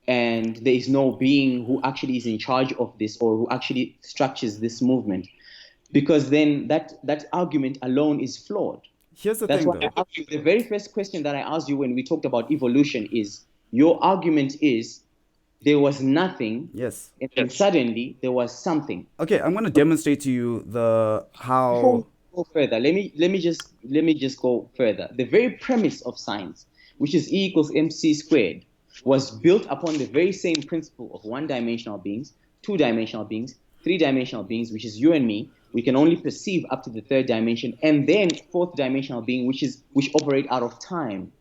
Speaker 2: and there is no being who actually is in charge of this or who actually structures this movement, because then that argument alone is flawed.
Speaker 1: Here's the
Speaker 2: That's
Speaker 1: thing,
Speaker 2: why I
Speaker 1: though.
Speaker 2: asked you, the very first question that I asked you when we talked about evolution is, your argument is there was nothing,
Speaker 1: Yes.
Speaker 2: and then suddenly there was something.
Speaker 1: Okay, I'm gonna demonstrate to you the
Speaker 2: Before we
Speaker 1: how.
Speaker 2: go further, let me just go further. The very premise of science, which is E equals mc squared, was built upon the very same principle of one-dimensional beings, two-dimensional beings, three-dimensional beings, which is you and me. We can only perceive up to the third dimension, and then fourth dimensional being, which operate out of time.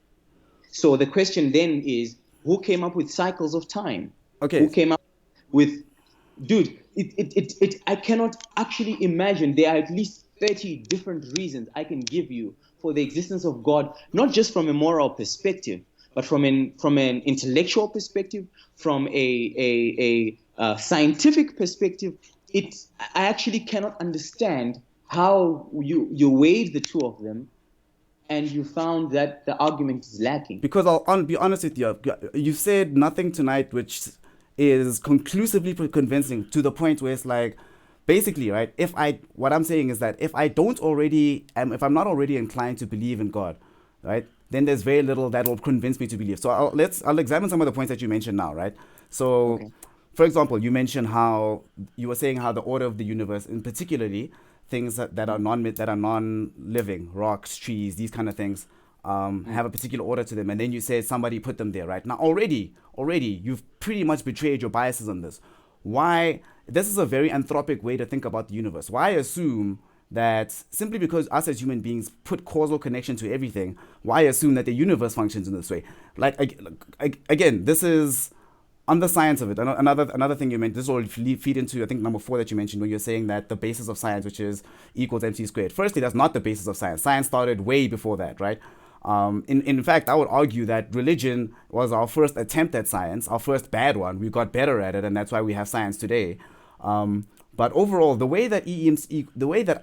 Speaker 2: So the question then is, who came up with cycles of time?
Speaker 1: Okay,
Speaker 2: Who came up with, dude, I cannot actually imagine. There are at least 30 different reasons I can give you for the existence of God, not just from a moral perspective, but from an intellectual perspective, from a scientific perspective. I actually cannot understand how you weighed the two of them and you found that the argument is lacking.
Speaker 1: because be honest with you. You said nothing tonight, which is conclusively convincing to the point where it's like, basically, right? What I'm saying is that if I'm not already inclined to believe in God, right? Then there's very little that will convince me to believe. So I'll examine some of the points that you mentioned now, right? So,
Speaker 2: Okay.
Speaker 1: for example, you mentioned how you were saying how the order of the universe, in particularly things that are non-living, rocks, trees, these kind of things, have a particular order to them, and then you said somebody put them there, right? Now already you've pretty much betrayed your biases on this. Why? This is a very anthropic way to think about the universe. Why assume that simply because us as human beings put causal connection to everything, why assume that the universe functions in this way? Like again, this is On the science of it, another thing you mentioned, this will feed into, I think, number 4 that you mentioned, when you're saying that the basis of science, which is equals mc squared. Firstly, that's not the basis of science. Science started way before that, right? In fact, I would argue that religion was our first attempt at science, our first bad one. We got better at it, and that's why we have science today. But overall, the way that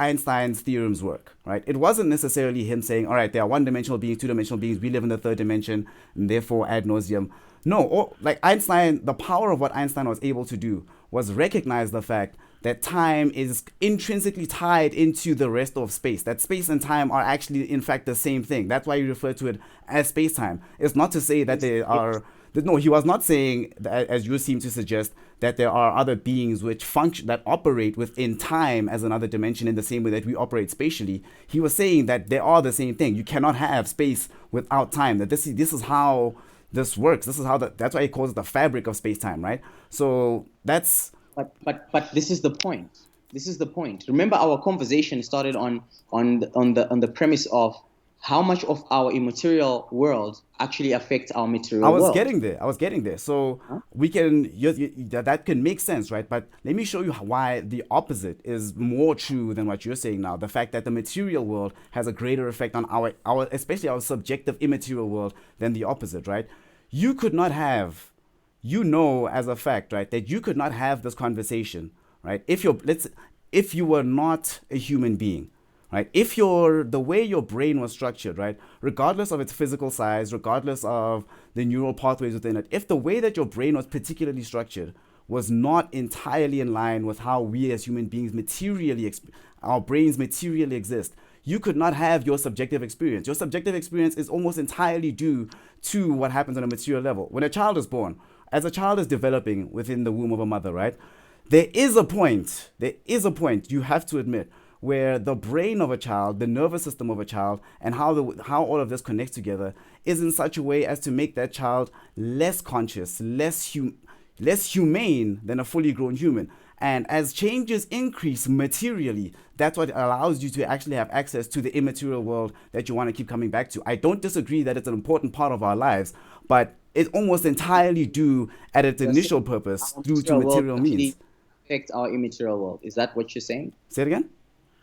Speaker 1: Einstein's theorems work, right? It wasn't necessarily him saying, all right, there are one-dimensional beings, two-dimensional beings, we live in the third dimension, and therefore ad nauseum. No, like Einstein, the power of what Einstein was able to do was recognize the fact that time is intrinsically tied into the rest of space. That space and time are actually, in fact, the same thing. That's why you refer to it as space-time. It's not to say that they are. No, he was not saying that, as you seem to suggest, that there are other beings which function, that operate within time as another dimension in the same way that we operate spatially. He was saying that they are the same thing. You cannot have space without time. That this is how this works. This is how that's why he calls it the fabric of space-time, right? So that's.
Speaker 2: But this is the point. This is the point. Remember, our conversation started on the premise of how much of our immaterial world actually affects our material world.
Speaker 1: I was getting there. So we can that can make sense, right? But let me show you why the opposite is more true than what you're saying now. The fact that the material world has a greater effect on our especially our subjective immaterial world than the opposite, right? You could not have, as a fact, right, that you could not have this conversation, right? If you were not a human being, right? If the way your brain was structured, right, regardless of its physical size, regardless of the neural pathways within it, if the way that your brain was particularly structured was not entirely in line with how we as human beings our brains materially exist, you could not have your subjective experience. Your subjective experience is almost entirely due to what happens on a material level. When a child is born, as a child is developing within the womb of a mother, right, there is a point, you have to admit, where the brain of a child, the nervous system of a child, and how all of this connects together is in such a way as to make that child less conscious, less humane than a fully grown human. And as changes increase materially, that's what allows you to actually have access to the immaterial world that you want to keep coming back to. I don't disagree that it's an important part of our lives, but it's almost entirely due at its initial purpose due to material means.
Speaker 2: Affect our immaterial world. Is that what you're saying?
Speaker 1: Say it again?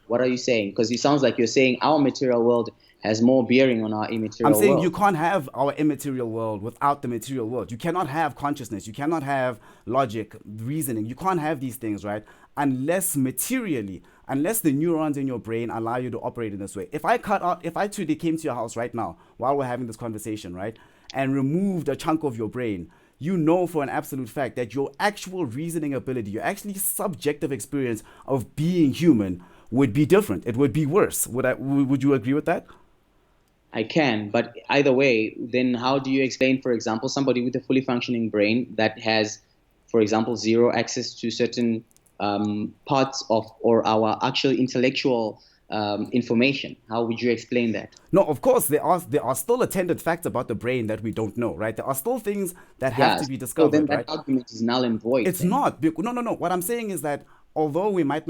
Speaker 2: What are you saying? Because it sounds like you're saying our material world has more bearing on our immaterial world.
Speaker 1: I'm saying you can't have our immaterial world without the material world. You cannot have consciousness. You cannot have logic, reasoning. You can't have these things, right? Unless the neurons in your brain allow you to operate in this way. If I today came to your house right now while we're having this conversation, right, and removed a chunk of your brain, you know for an absolute fact that your actual reasoning ability, your actually subjective experience of being human would be different. It would be worse. Would you agree with that?
Speaker 2: I can, but either way, then how do you explain, for example, somebody with a fully functioning brain that has, for example, zero access to certain parts of or our actual intellectual information? How would you explain that?
Speaker 1: No, of course, there are still attendant facts about the brain that we don't know, right? There are still things that have to be discovered,
Speaker 2: so then that
Speaker 1: right?
Speaker 2: argument is null and void.
Speaker 1: It's not. No. What I'm saying is that although you might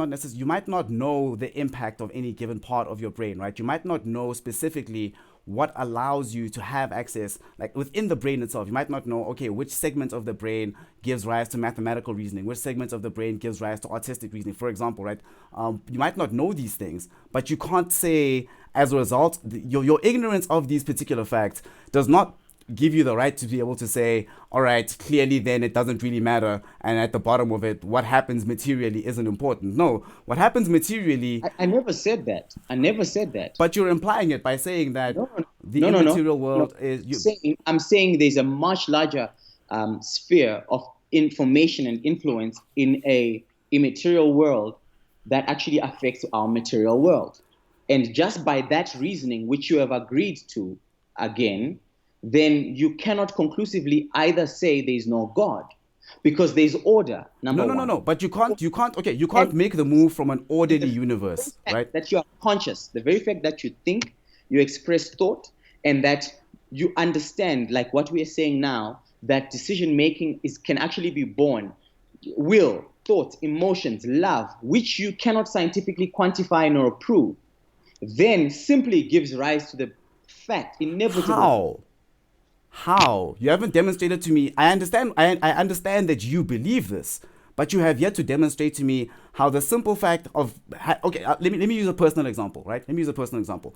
Speaker 1: not know the impact of any given part of your brain, right? You might not know specifically what allows you to have access, like within the brain itself. You might not know, okay, which segment of the brain gives rise to mathematical reasoning, which segment of the brain gives rise to artistic reasoning, for example, right? You might not know these things, but you can't say, as a result, your ignorance of these particular facts does not give you the right to be able to say, all right, clearly then it doesn't really matter, and at the bottom of it, what happens materially isn't important. No, what happens materially...
Speaker 2: I never said that.
Speaker 1: But you're implying it by saying that the immaterial world is...
Speaker 2: I'm saying there's a much larger sphere of information and influence in a immaterial world that actually affects our material world. And just by that reasoning, which you have agreed to, again, then you cannot conclusively either say there is no God, because there's order.
Speaker 1: No. But you can't make the move from an orderly universe, right?
Speaker 2: That you are conscious, the very fact that you think, you express thought, and that you understand, like what we are saying now, that decision making can actually be born, will, thought, emotions, love, which you cannot scientifically quantify nor prove, then simply gives rise to the fact, inevitable.
Speaker 1: How? You haven't demonstrated to me. I understand that you believe this, but you have yet to demonstrate to me how the simple fact of okay, let me use a personal example, right? Let me use a personal example.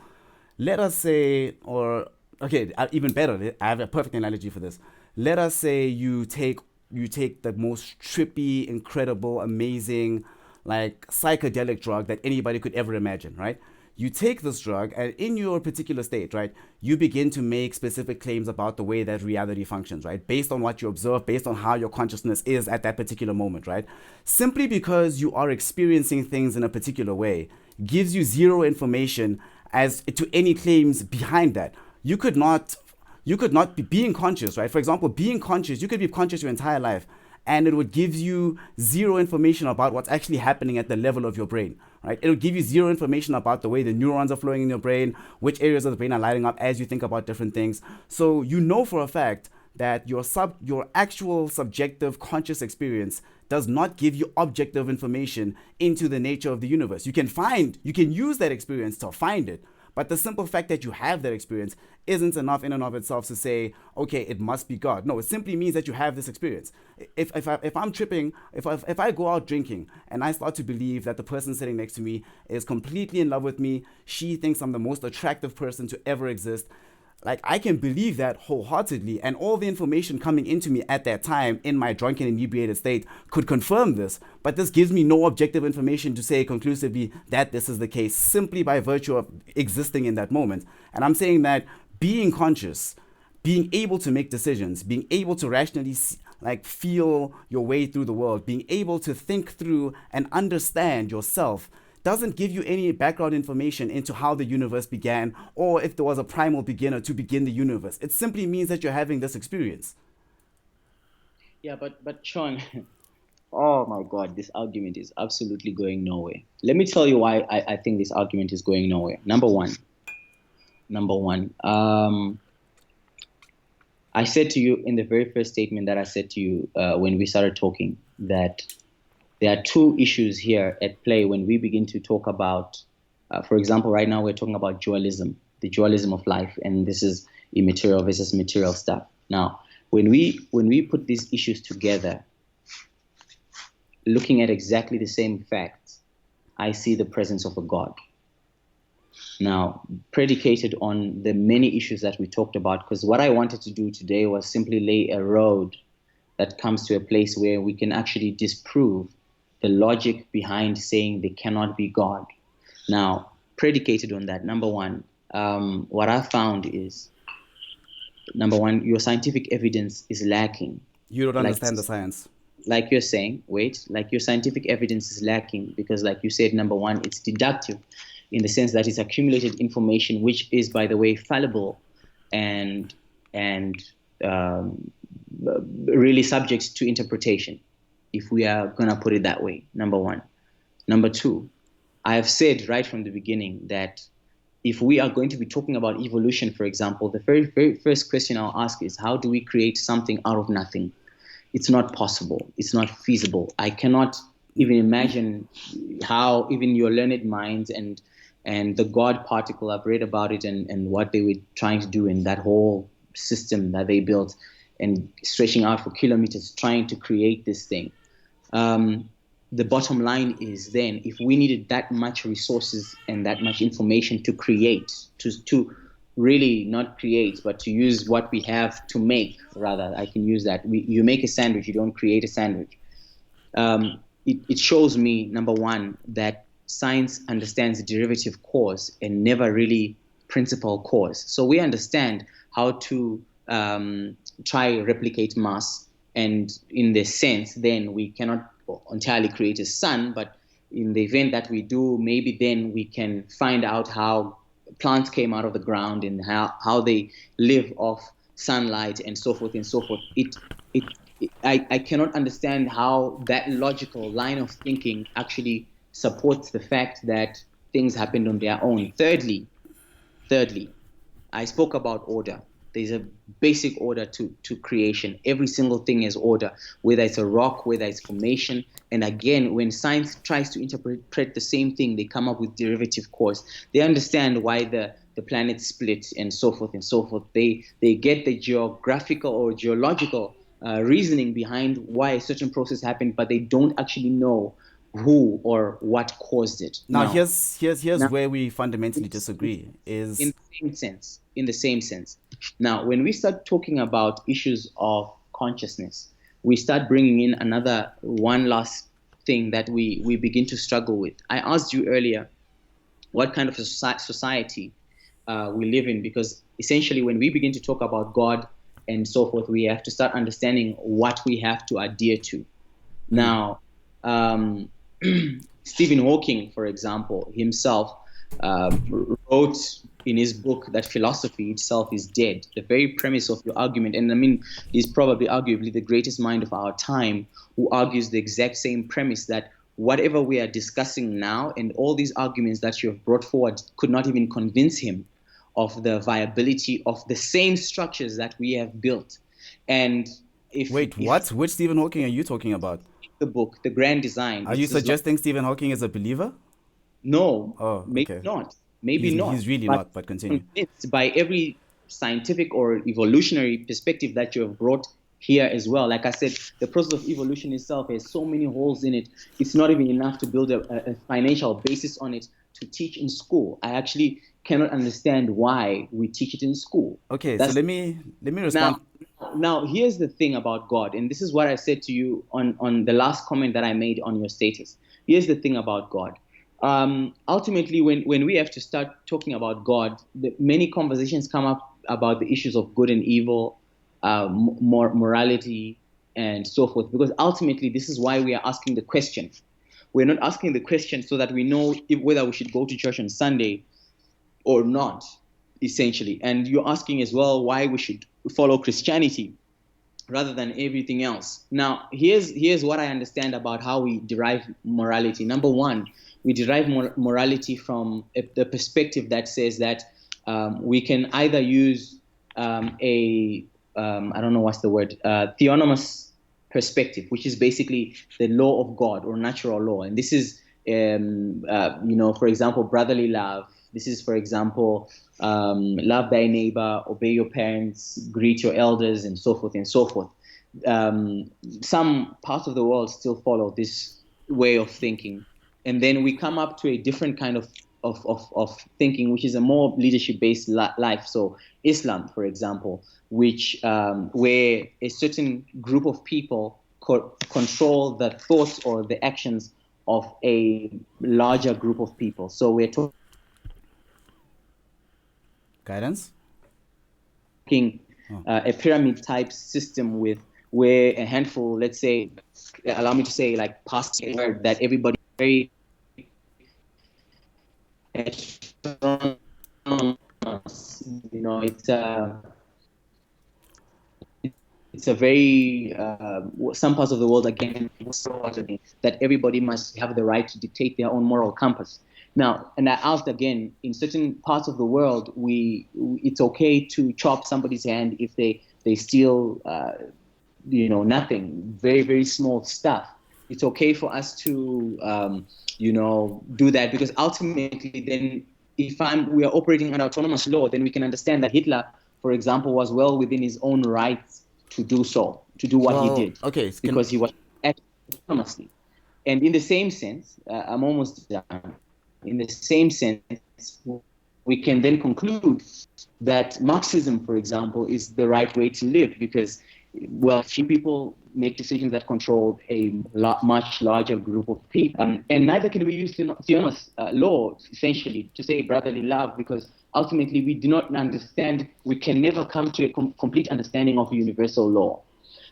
Speaker 1: Let us say, or okay, even better, I have a perfect analogy for this. Let us say you take the most trippy, incredible, amazing, like psychedelic drug that anybody could ever imagine, right? You take this drug, and in your particular state, right, you begin to make specific claims about the way that reality functions, right, based on what you observe, based on how your consciousness is at that particular moment, right? Simply because you are experiencing things in a particular way gives you zero information as to any claims behind that. You could not be being conscious, right? For example, being conscious, you could be conscious your entire life, and it would give you zero information about what's actually happening at the level of your brain, right? It will give you zero information about the way the neurons are flowing in your brain, which areas of the brain are lighting up as you think about different things. So you know for a fact that your actual subjective conscious experience does not give you objective information into the nature of the universe. You can use that experience to find it, but the simple fact that you have that experience isn't enough in and of itself to say, okay, it must be God. No, it simply means that you have this experience. If I'm tripping, if I go out drinking and I start to believe that the person sitting next to me is completely in love with me, she thinks I'm the most attractive person to ever exist, like I can believe that wholeheartedly, and all the information coming into me at that time in my drunken inebriated state could confirm this, but this gives me no objective information to say conclusively that this is the case simply by virtue of existing in that moment. And I'm saying that being conscious, being able to make decisions, being able to rationally like feel your way through the world, being able to think through and understand yourself doesn't give you any background information into how the universe began or if there was a primal beginner to begin the universe. It simply means that you're having this experience.
Speaker 2: Yeah, but Sean, oh my God, this argument is absolutely going nowhere. Let me tell you why I think this argument is going nowhere. Number one, I said to you in the very first statement that I said to you when we started talking that there are two issues here at play when we begin to talk about, for example, right now we're talking about dualism, the dualism of life, and this is immaterial versus material stuff. Now, when we put these issues together, looking at exactly the same facts, I see the presence of a God. Now, predicated on the many issues that we talked about, because what I wanted to do today was simply lay a road that comes to a place where we can actually disprove the logic behind saying there cannot be God. Now, predicated on that, number one, what I found is, number one, your scientific evidence is lacking.
Speaker 1: You don't
Speaker 2: Like,
Speaker 1: understand the science.
Speaker 2: like you're saying, like your scientific evidence is lacking because, like you said, number one, it's deductive in the sense that it's accumulated information, which is, by the way, fallible and really subject to interpretation, if we are going to put it that way, number one. Number two, I have said right from the beginning that if we are going to be talking about evolution, for example, the very, very first question I'll ask is, how do we create something out of nothing? It's not possible. It's not feasible. I cannot even imagine how even your learned minds and the God particle, I've read about it and what they were trying to do in that whole system that they built and stretching out for kilometers trying to create this thing. The bottom line is then, if we needed that much resources and that much information to create, to really not create, but to use what we have to make, rather, I can use that. You make a sandwich, you don't create a sandwich. It shows me, number one, that science understands derivative cause and never really principal cause. So we understand how to try replicate mass, and in the sense, then we cannot entirely create a sun, but in the event that we do, maybe then we can find out how plants came out of the ground and how they live off sunlight and so forth and so forth. I cannot understand how that logical line of thinking actually supports the fact that things happened on their own. Thirdly, I spoke about order. There's a basic order to creation. Every single thing is order, whether it's a rock, whether it's formation. And again, when science tries to interpret the same thing, they come up with derivative cause. They understand why the planet split and so forth and so forth. They get the geographical or geological reasoning behind why a certain process happened, but they don't actually know who or what caused it.
Speaker 1: Now,
Speaker 2: Now,
Speaker 1: here's
Speaker 2: now
Speaker 1: where we fundamentally disagree.
Speaker 2: in
Speaker 1: Is
Speaker 2: the same sense, in the same sense. Now, when we start talking about issues of consciousness, we start bringing in another one last thing that we begin to struggle with. I asked you earlier what kind of a society we live in, because essentially when we begin to talk about God and so forth, we have to start understanding what we have to adhere to. Now, um, Stephen Hawking, for example, himself wrote in his book that philosophy itself is dead. The very premise of your argument, and I mean, he's probably arguably the greatest mind of our time, who argues the exact same premise that whatever we are discussing now and all these arguments that you have brought forward could not even convince him of the viability of the same structures that we have built. And
Speaker 1: wait,
Speaker 2: if
Speaker 1: what? Which Stephen Hawking are you talking about?
Speaker 2: the book, The Grand Design,
Speaker 1: Are you
Speaker 2: it's as
Speaker 1: suggesting Stephen Hawking is a believer?
Speaker 2: no,
Speaker 1: Oh,
Speaker 2: maybe
Speaker 1: okay.
Speaker 2: not, maybe not,
Speaker 1: He's really
Speaker 2: but
Speaker 1: not. But continue.
Speaker 2: convinced by every scientific or evolutionary perspective that you have brought here as well. Like I said, the process of evolution itself has so many holes in it. It's not even enough to build a financial basis on it to teach in school. I actually cannot understand why we teach it in school.
Speaker 1: Okay, so
Speaker 2: That's
Speaker 1: let me respond.
Speaker 2: now, now here's the thing about God, and this is what I said to you on the last comment that I made on your status. Here's the thing about God. Ultimately, when we have to start talking about God, many conversations come up about the issues of good and evil, morality, and so forth. Because ultimately, this is why we are asking the question. We're not asking the question so that we know whether we should go to church on Sunday or not, essentially. And you're asking as well why we should follow Christianity rather than everything else. Now, here's what I understand about how we derive morality. Number one, we derive morality from the perspective that says that we can either use I don't know what's the word, theonomous perspective, which is basically the law of God or natural law. And this is, for example, brotherly love. This is, for example, love thy neighbor, obey your parents, greet your elders, and so forth and so forth. Some parts of the world still follow this way of thinking. And then we come up to a different kind of thinking, which is a more leadership-based life. So Islam, for example, which where a certain group of people control the thoughts or the actions of a larger group of people. So we're
Speaker 1: Guidance?
Speaker 2: talking
Speaker 1: Oh.
Speaker 2: a pyramid type system with where a handful, let's say, allow me to say, like past word that everybody very it's it's a very some parts of the world again that everybody must have the right to dictate their own moral compass. Now, and I asked again, in certain parts of the world, it's okay to chop somebody's hand if they steal nothing, very very small stuff. It's okay for us to do that, because ultimately then if we are operating under autonomous law, then we can understand that Hitler, for example, was well within his own rights to do so, to do what he
Speaker 1: Well,
Speaker 2: did,
Speaker 1: okay.
Speaker 2: because he was acting autonomously. And in the same sense, I'm almost done. In the same sense, we can then conclude that Marxism, for example, is the right way to live, because, well, few people make decisions that control a much larger group of people. And neither can we use theonomous law, essentially, to say brotherly love, because ultimately we do not understand, we can never come to a complete understanding of universal law.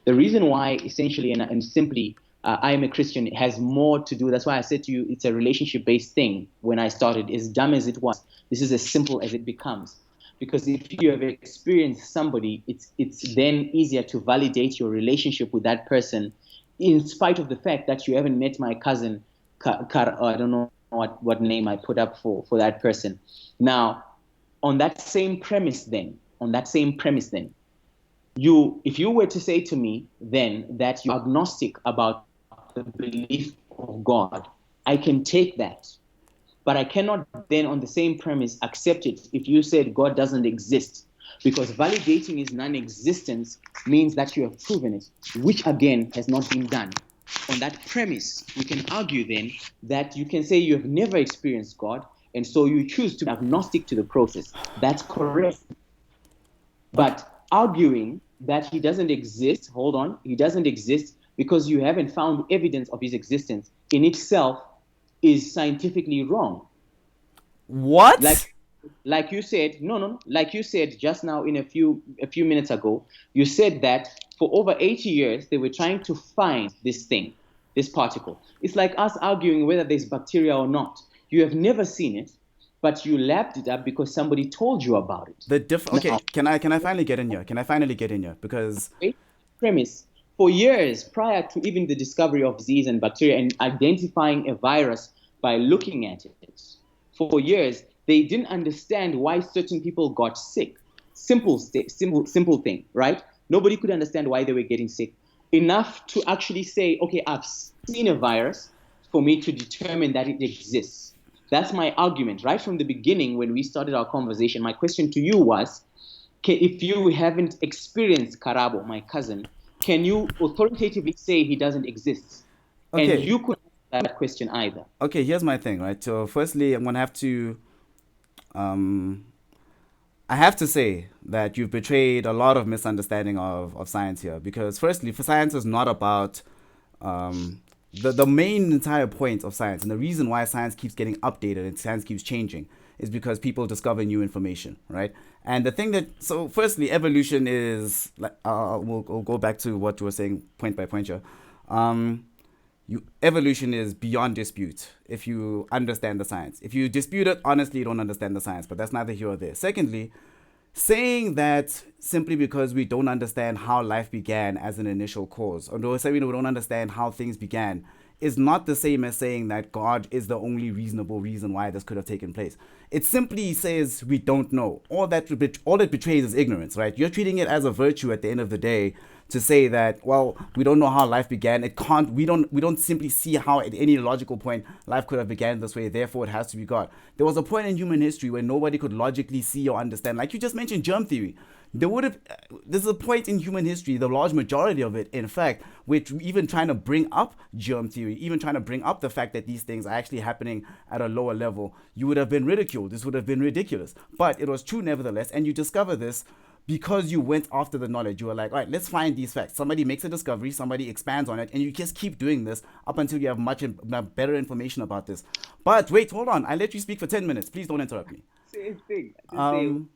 Speaker 2: The reason why, essentially, and simply, I am a Christian, it has more to do. That's why I said to you, it's a relationship-based thing. When I started, as dumb as it was, this is as simple as it becomes. Because if you have experienced somebody, it's then easier to validate your relationship with that person, in spite of the fact that you haven't met my cousin. I don't know what name I put up for that person. Now, on that same premise, then, on that same premise, then if you were to say to me then that you're agnostic about the belief of God, I can take that. But I cannot then, on the same premise, accept it if you said God doesn't exist. Because validating his non existence means that you have proven it, which again has not been done. On that premise, we can argue then that you can say you have never experienced God, and so you choose to be agnostic to the process. That's correct.
Speaker 1: Okay.
Speaker 2: But arguing that he doesn't exist, hold on, he doesn't exist because you haven't found evidence of his existence in itself is scientifically wrong. Like
Speaker 1: What?
Speaker 2: like you said, like you said just now in a few minutes ago, you said that for over 80 years they were trying to find this thing, this particle. It's like us arguing whether there's bacteria or not. You have never seen it, but you lapped it up because somebody told you about it.
Speaker 1: Okay,
Speaker 2: Now,
Speaker 1: can I finally get in here? Can I finally get in here? Because
Speaker 2: okay, premise. For years prior to even the discovery of disease and bacteria and identifying a virus by looking at it, for years they didn't understand why certain people got sick. Simple thing, right? Nobody could understand why they were getting sick. Enough to actually say, okay, I've seen a virus for me to determine that it exists. That's my argument. Right from the beginning, when we started our conversation, my question to you was, if you haven't experienced Karabo, my cousin, can you authoritatively say he doesn't exist? And
Speaker 1: okay,
Speaker 2: you couldn't answer that question either.
Speaker 1: okay. Here's my thing, right? So, firstly, I'm gonna have to, um, I have to say that you've betrayed a lot of misunderstanding of science here. Because, firstly, for science is not about um, the main entire point of science, and the reason why science keeps getting updated and science keeps changing is because people discover new information, right? And the thing that so firstly, evolution is like we'll go back to what you were saying point by point here. Um, evolution is beyond dispute if you understand the science. If you dispute it, honestly, you don't understand the science. But that's neither here or there. Secondly, saying that simply because we don't understand how life began as an initial cause, or saying we don't understand how things began, is not the same as saying that God is the only reasonable reason why this could have taken place. It simply says we don't know. All it betrays is ignorance, right? You're treating it as a virtue at the end of the day to say that, well, we don't know how life began. It can't. We don't simply see how at any logical point life could have began this way. Therefore, it has to be God. There was a point in human history where nobody could logically see or understand. Like you just mentioned, germ theory. There's a point in human history, the large majority of it, in fact, which even trying to bring up germ theory, even trying to bring up the fact that these things are actually happening at a lower level, you would have been ridiculed. This would have been ridiculous. But it was true nevertheless, and you discover this because you went after the knowledge. You were like, all right, let's find these facts. Somebody makes a discovery, somebody expands on it, and you just keep doing this up until you have much better information about this. But wait, hold on. I let you speak for 10 minutes. Please don't interrupt me.
Speaker 2: Same thing.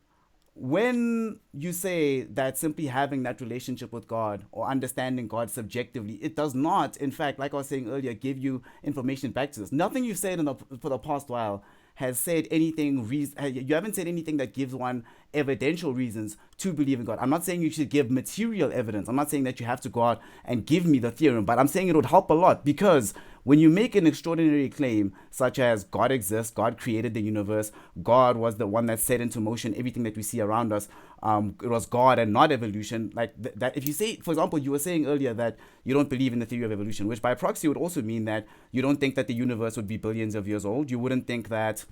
Speaker 1: When you say that simply having that relationship with God or understanding God subjectively, it does not, in fact, like I was saying earlier, give you information back to this. Nothing you've said for the past while has said anything. You haven't said anything that gives one evidential reasons to believe in God. I'm not saying you should give material evidence. I'm not saying that you have to go out and give me the theorem, but I'm saying it would help a lot, because when you make an extraordinary claim such as God exists, God created the universe, God was the one that set into motion everything that we see around us, it was God and not evolution, like that. If you say, for example, you were saying earlier that you don't believe in the theory of evolution, which by proxy would also mean that you don't think that the universe would be billions of years old. You wouldn't think that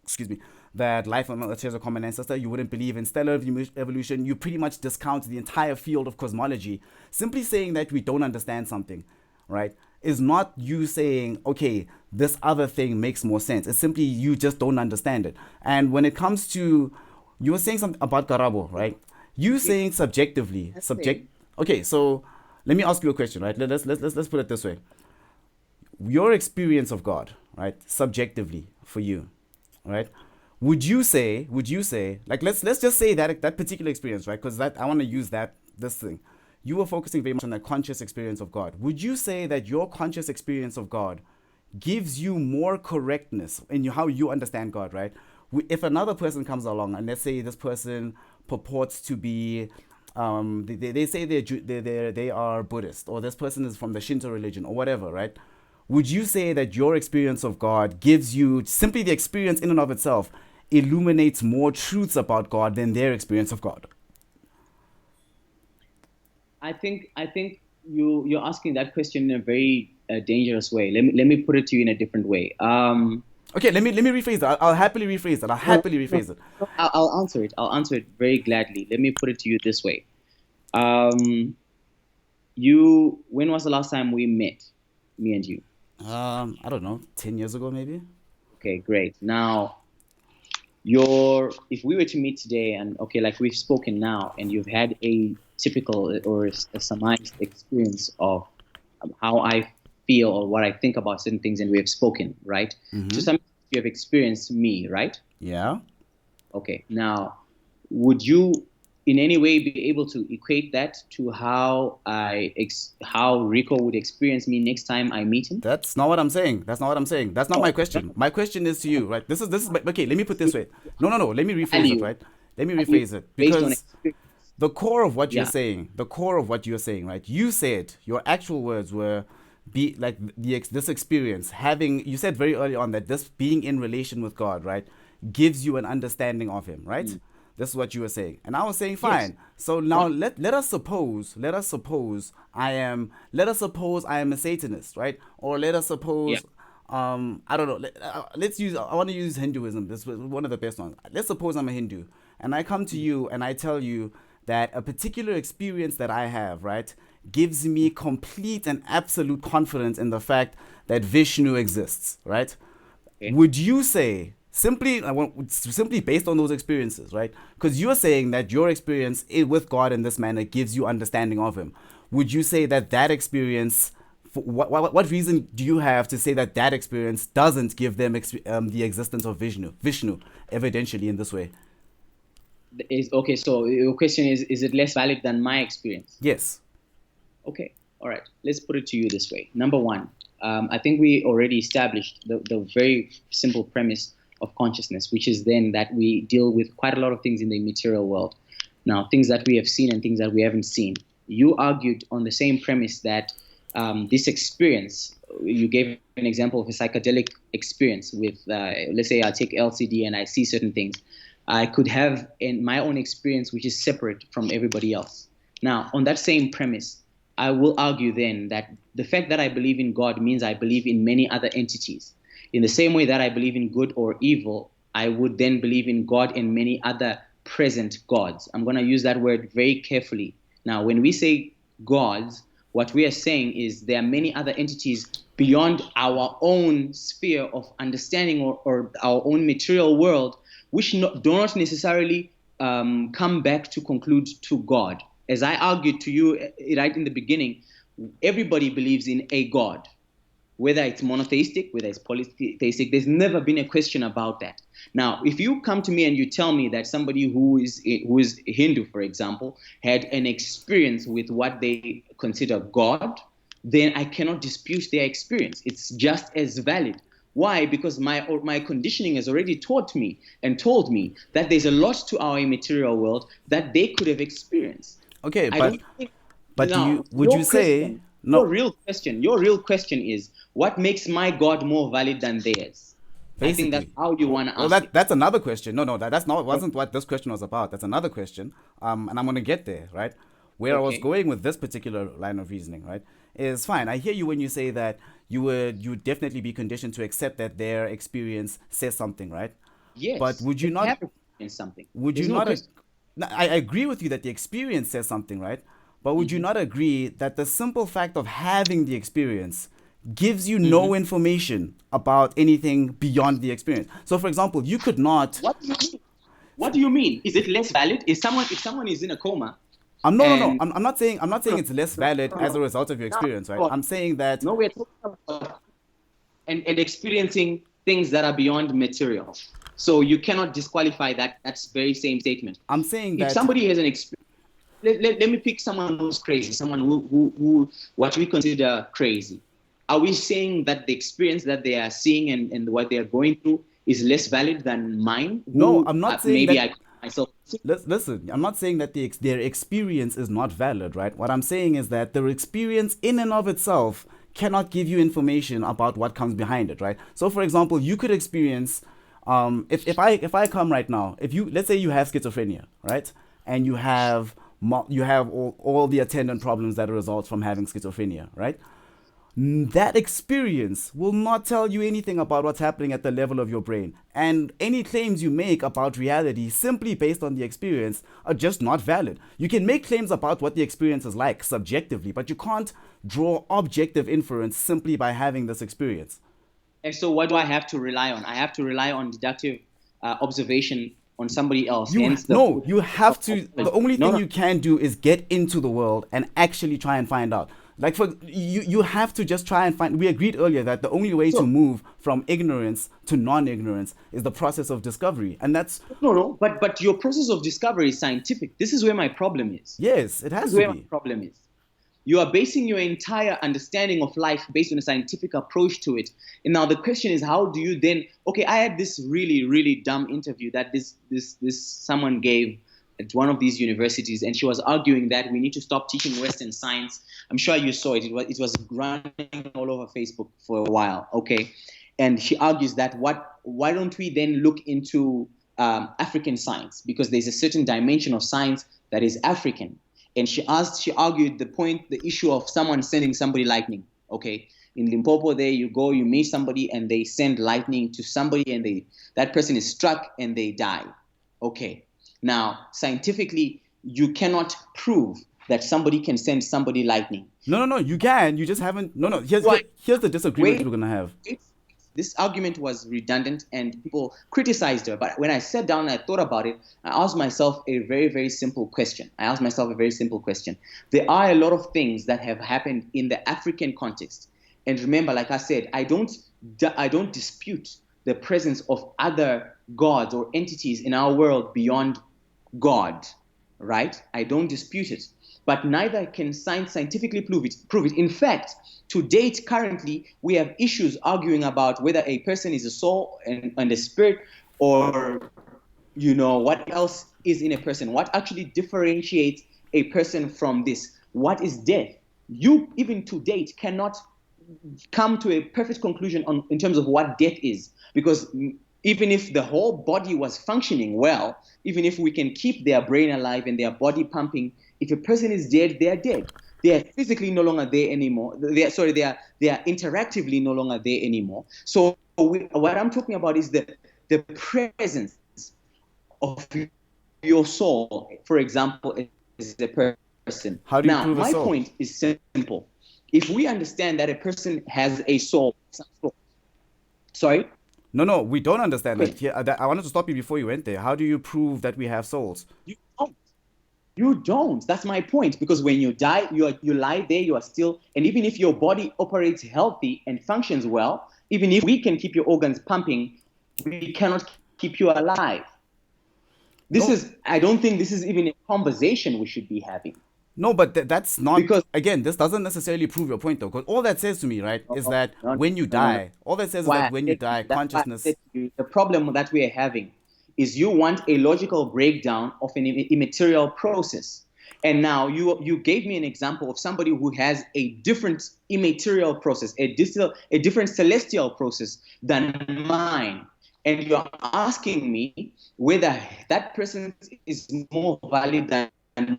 Speaker 1: excuse me, that life on Earth shares a common ancestor. You wouldn't believe in stellar evolution. You pretty much discount the entire field of cosmology. Simply saying that we don't understand something, right, is not you saying, okay, this other thing makes more sense. It's simply you just don't understand it. And when it comes to, you were saying something about Karabo, right? You saying subjectively, Okay, so let me ask you a question, right? Let's put it this way. Your experience of God, right, subjectively for you, right? Would you say, like let's just say that particular experience, right? Because that I want to use this thing. You were focusing very much on the conscious experience of God. Would you say that your conscious experience of God gives you more correctness in how you understand God, right? If another person comes along and let's say this person purports to be, they say they are Buddhist, or this person is from the Shinto religion or whatever, right? Would you say that your experience of God gives you simply the experience in and of itself illuminates more truths about God than their experience of God?
Speaker 2: I think you're asking that question in a very dangerous way. Let me put it to you in a different way.
Speaker 1: Okay, let me rephrase that. I'll happily rephrase that. I'll
Speaker 2: No,
Speaker 1: happily
Speaker 2: no,
Speaker 1: rephrase it.
Speaker 2: no, I'll answer it. I'll answer it very gladly. Let me put it to you this way. Um, when was the last time we met, me and you?
Speaker 1: I don't know, 10 years ago maybe.
Speaker 2: Okay, great. Now, if we were to meet today and okay, like we've spoken now, and you've had a typical or a surmised experience of how I feel or what I think about certain things, and we have spoken, right? To
Speaker 1: Mm-hmm.
Speaker 2: some extent, you have experienced me, right?
Speaker 1: Yeah.
Speaker 2: Okay. Now, would you in any way be able to equate that to how Rico would experience me next time I meet him?
Speaker 1: That's not what I'm saying. That's not what I'm saying. That's not
Speaker 2: Oh,
Speaker 1: my question. My question is to you, right? Okay. Let me put it this way. No, no, no. Let me rephrase it,
Speaker 2: value
Speaker 1: right? Let me
Speaker 2: value
Speaker 1: rephrase it
Speaker 2: based on
Speaker 1: because
Speaker 2: experience.
Speaker 1: the core of what you're
Speaker 2: Yeah.
Speaker 1: saying, right? You said your actual words were be like this experience having. You said very early on that this being in relation with God, right, gives you an understanding of Him, right?
Speaker 2: Mm.
Speaker 1: This is what you were saying, and I was saying
Speaker 2: Yes.
Speaker 1: fine. So now
Speaker 2: Right.
Speaker 1: let us suppose I am a Satanist, right? Or let us
Speaker 2: Yeah.
Speaker 1: suppose I don't know. Let's use. I want to use Hinduism. This was one of the best ones. Let's suppose I'm a Hindu, and I come to
Speaker 2: Mhm.
Speaker 1: you and I tell you that a particular experience that I have, right, gives me complete and absolute confidence in the fact that Vishnu exists, right?
Speaker 2: Okay.
Speaker 1: Would you say simply based on those experiences, right? Because you're saying that your experience with God in this manner gives you understanding of Him. Would you say that that experience? What reason do you have to say that that experience doesn't give them the existence of Vishnu, evidentially in this way?
Speaker 2: Is okay. So your question is it less valid than my experience?
Speaker 1: Yes.
Speaker 2: Okay. All right. Let's put it to you this way. Number one, I think we already established the very simple premise of consciousness, which is then that we deal with quite a lot of things in the material world. Now, things that we have seen and things that we haven't seen. You argued on the same premise that this experience, you gave an example of a psychedelic experience with, let's say I take LCD and I see certain things. I could have in my own experience, which is separate from everybody else. Now, on that same premise, I will argue then that the fact that I believe in God means I believe in many other entities. In the same way that I believe in good or evil, I would then believe in God and many other present gods. I'm going to use that word very carefully. Now, when we say gods, what we are saying is there are many other entities beyond our own sphere of understanding or our own material world, which do not necessarily come back to conclude to God. As I argued to you right in the beginning, everybody believes in a God, whether it's monotheistic, whether it's polytheistic. There's never been a question about that. Now, if you come to me and you tell me that somebody who is Hindu, for example, had an experience with what they consider God, then I cannot dispute their experience. It's just as valid. Why? Because my conditioning has already taught me and told me that there's a lot to our immaterial world that they could have experienced.
Speaker 1: Okay,
Speaker 2: I don't think
Speaker 1: but do
Speaker 2: now
Speaker 1: you would you say no?
Speaker 2: your real question is what makes my God more valid than theirs? I think that's
Speaker 1: Basically.
Speaker 2: how you want to
Speaker 1: Well,
Speaker 2: ask it.
Speaker 1: that's another question. No, no, that's not
Speaker 2: Okay.
Speaker 1: wasn't what this question was about. That's another question. And I'm gonna get there, right? Where I was
Speaker 2: Okay.
Speaker 1: going with this particular line of reasoning, right, is fine. I hear you when you say that you would definitely be conditioned to accept that their experience says something, right? But
Speaker 2: Yes,
Speaker 1: would you
Speaker 2: they
Speaker 1: not
Speaker 2: have experienced something.
Speaker 1: would you
Speaker 2: There's no
Speaker 1: not
Speaker 2: question.
Speaker 1: no, I agree with you that the experience says something, right? But would you
Speaker 2: Hmm.
Speaker 1: not agree that the simple fact of having the experience gives you
Speaker 2: Hmm.
Speaker 1: no information about anything beyond the experience? So for example, you could not
Speaker 2: What do you mean? What do you mean? Is it less valid? If someone is in a coma
Speaker 1: no, no, no.
Speaker 2: and
Speaker 1: I'm not saying
Speaker 2: no,
Speaker 1: it's less
Speaker 2: no,
Speaker 1: valid
Speaker 2: no,
Speaker 1: as a
Speaker 2: no.
Speaker 1: result of your
Speaker 2: Now,
Speaker 1: experience, right? I'm saying that
Speaker 2: no, we're talking about and experiencing things that are beyond material. So you cannot disqualify that. That's very same statement.
Speaker 1: I'm saying
Speaker 2: If
Speaker 1: that
Speaker 2: somebody has an experience, let me pick someone who's crazy, someone who what we consider crazy. Are we saying that the experience that they are seeing and what they are going through is less valid than mine,
Speaker 1: no,
Speaker 2: who
Speaker 1: I'm not saying
Speaker 2: maybe
Speaker 1: that.
Speaker 2: I myself?
Speaker 1: Listen, I'm not saying that their experience is not valid, right? What I'm saying is that their experience in and of itself cannot give you information about what comes behind it, right? So, for example, you could experience, If I come right now, if you let's say you have schizophrenia, right, and you have all the attendant problems that result from having schizophrenia, right? That experience will not tell you anything about what's happening at the level of your brain. And any claims you make about reality simply based on the experience are just not valid. You can make claims about what the experience is like subjectively, but you can't draw objective inference simply by having this experience.
Speaker 2: And so, what do I have to rely on? I have to rely on deductive observation on somebody else.
Speaker 1: You
Speaker 2: Hence, the
Speaker 1: no, you have to. The only
Speaker 2: no,
Speaker 1: thing
Speaker 2: no,
Speaker 1: you can do is get into the world and actually try and find out. Like for you have to just try and find. We agreed earlier that the only way to
Speaker 2: so,
Speaker 1: move from ignorance to non-ignorance is the process of discovery, and that's
Speaker 2: no, no. But your process of discovery is scientific. This is where my problem is.
Speaker 1: yes, it
Speaker 2: This
Speaker 1: has
Speaker 2: is
Speaker 1: to
Speaker 2: where my
Speaker 1: be.
Speaker 2: problem is. You are basing your entire understanding of life based on a scientific approach to it. And now the question is, how do you then? Okay, I had this really, really dumb interview that this someone gave at one of these universities, and she was arguing that we need to stop teaching Western science. I'm sure you saw it. It was running all over Facebook for a while. Okay, and she argues that why don't we then look into African science, because there's a certain dimension of science that is African. And she argued the issue of someone sending somebody lightning. Okay, in Limpopo, there you go, you meet somebody and they send lightning to somebody, and that person is struck and they die. Okay, now scientifically, you cannot prove that somebody can send somebody lightning.
Speaker 1: No, no, no. You can. You just haven't. No, no.
Speaker 2: Why?
Speaker 1: Here's the disagreement
Speaker 2: Wait,
Speaker 1: we're gonna have.
Speaker 2: this argument was redundant and people criticized her. But when I sat down and I thought about it, I asked myself a very, very simple question. There are a lot of things that have happened in the African context. And remember, like I said, I don't dispute the presence of other gods or entities in our world beyond God, right? I don't dispute it. But neither can science scientifically prove it. In fact, to date, currently, we have issues arguing about whether a person is a soul and a spirit, or what else is in a person. What actually differentiates a person from this? What is death? You, even to date, cannot come to a perfect conclusion in terms of what death is, because even if the whole body was functioning well, even if we can keep their brain alive and their body pumping, if a person is dead, they are dead. They are physically no longer there anymore. They are interactively no longer there anymore. So what I'm talking about is the presence of your soul, for example, as a person.
Speaker 1: How do you
Speaker 2: Now,
Speaker 1: prove a
Speaker 2: my
Speaker 1: soul?
Speaker 2: point is simple. If we understand that a person has a soul, sorry?
Speaker 1: No, no, we don't understand that.
Speaker 2: Wait,
Speaker 1: Here, I wanted to stop you before you went there. How do you prove that we have souls?
Speaker 2: you don't. You don't. That's my point. Because when you die, you lie there, you are still, and even if your body operates healthy and functions well, even if we can keep your organs pumping, we cannot keep you alive.
Speaker 1: No,
Speaker 2: I don't think this is even a conversation we should be having.
Speaker 1: no, but that's not.
Speaker 2: Because
Speaker 1: Again, this doesn't necessarily prove your point, though. Because all that says to me, right, is
Speaker 2: no,
Speaker 1: that
Speaker 2: no,
Speaker 1: when you
Speaker 2: no, no, no.
Speaker 1: die, all that says is
Speaker 2: Why
Speaker 1: that
Speaker 2: I
Speaker 1: when you
Speaker 2: said to
Speaker 1: die,
Speaker 2: you, that's why I said
Speaker 1: consciousness.
Speaker 2: to you, the problem that we are having is you want a logical breakdown of an immaterial process. And now you gave me an example of somebody who has a different immaterial process, a different celestial process than mine. And you're asking me whether that person is more valid than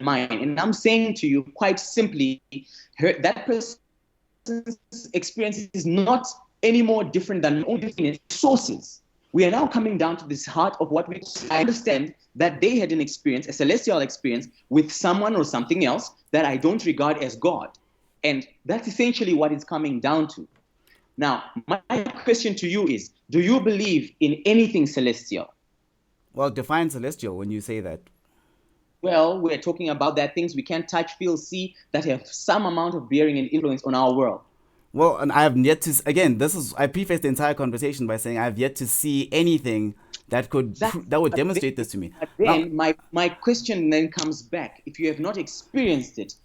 Speaker 2: mine. And I'm saying to you quite simply, that person's experience is not any more different than only sources. We are now coming down to this heart of what I understand that they had an experience, a celestial experience with someone or something else that I don't regard as God. And that's essentially what it's coming down to. Now, my question to you is, do you believe in anything celestial?
Speaker 1: Well, define celestial when you say that.
Speaker 2: Well, we're talking about that things we can't touch, feel, see, that have some amount of bearing and influence on our world.
Speaker 1: Well, and I have yet to. Again, I prefaced the entire conversation by saying I have yet to see anything
Speaker 2: Exactly.
Speaker 1: that would
Speaker 2: But
Speaker 1: demonstrate this to me. Now,
Speaker 2: then my question then comes back. If you have not experienced it,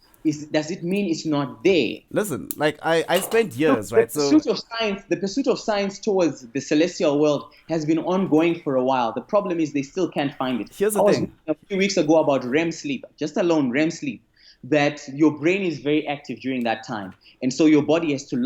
Speaker 2: does it mean it's not there?
Speaker 1: listen, like I spent
Speaker 2: No,
Speaker 1: years, right? So
Speaker 2: the pursuit of science towards the celestial world has been ongoing for a while. The problem is they still can't find it.
Speaker 1: here's
Speaker 2: I
Speaker 1: the
Speaker 2: was
Speaker 1: thing.
Speaker 2: reading a few weeks ago about REM sleep, just alone REM sleep, that your brain is very active during that time, and so your body has to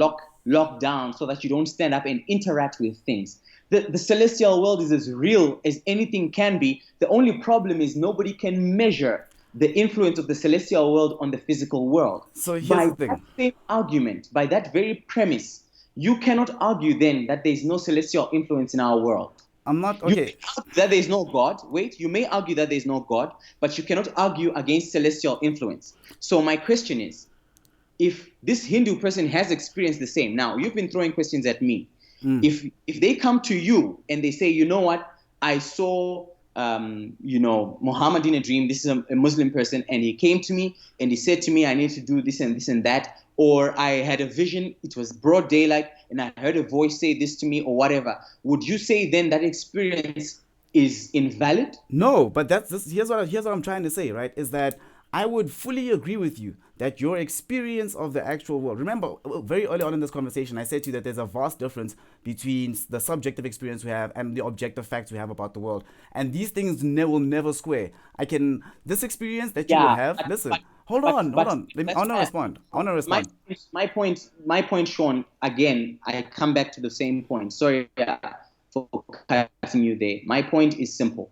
Speaker 2: lock down so that you don't stand up and interact with things. The celestial world is as real as anything can be. The only problem is nobody can measure the influence of the celestial world on the physical world.
Speaker 1: So here's
Speaker 2: By
Speaker 1: the
Speaker 2: that
Speaker 1: thing.
Speaker 2: same argument, by that very premise, you cannot argue then that there is no celestial influence in our world.
Speaker 1: I'm not
Speaker 2: You may
Speaker 1: okay.
Speaker 2: argue that there is no God. Wait, you may argue that there is no God, but you cannot argue against celestial influence. So my question is, if this Hindu person has experienced the same, now you've been throwing questions at me. If they come to you and they say, you know what, I saw Muhammad in a dream. This is a Muslim person, and he came to me and he said to me, I need to do this and this and that. Or I had a vision, it was broad daylight, and I heard a voice say this to me, or whatever. Would you say then that experience is invalid?
Speaker 1: No, but here's what I'm trying to say, right? Is that I would fully agree with you that your experience of the actual world. Remember, very early on in this conversation, I said to you that there's a vast difference between the subjective experience we have and the objective facts we have about the world, and these things will never square. This experience that you would
Speaker 2: Yeah,
Speaker 1: have. Listen, hold
Speaker 2: but,
Speaker 1: on, hold
Speaker 2: but
Speaker 1: on. I
Speaker 2: that's
Speaker 1: want to
Speaker 2: why
Speaker 1: respond. I want to
Speaker 2: my
Speaker 1: respond.
Speaker 2: my point, Sean. Again, I come back to the same point. Sorry for cutting you there. My point is simple: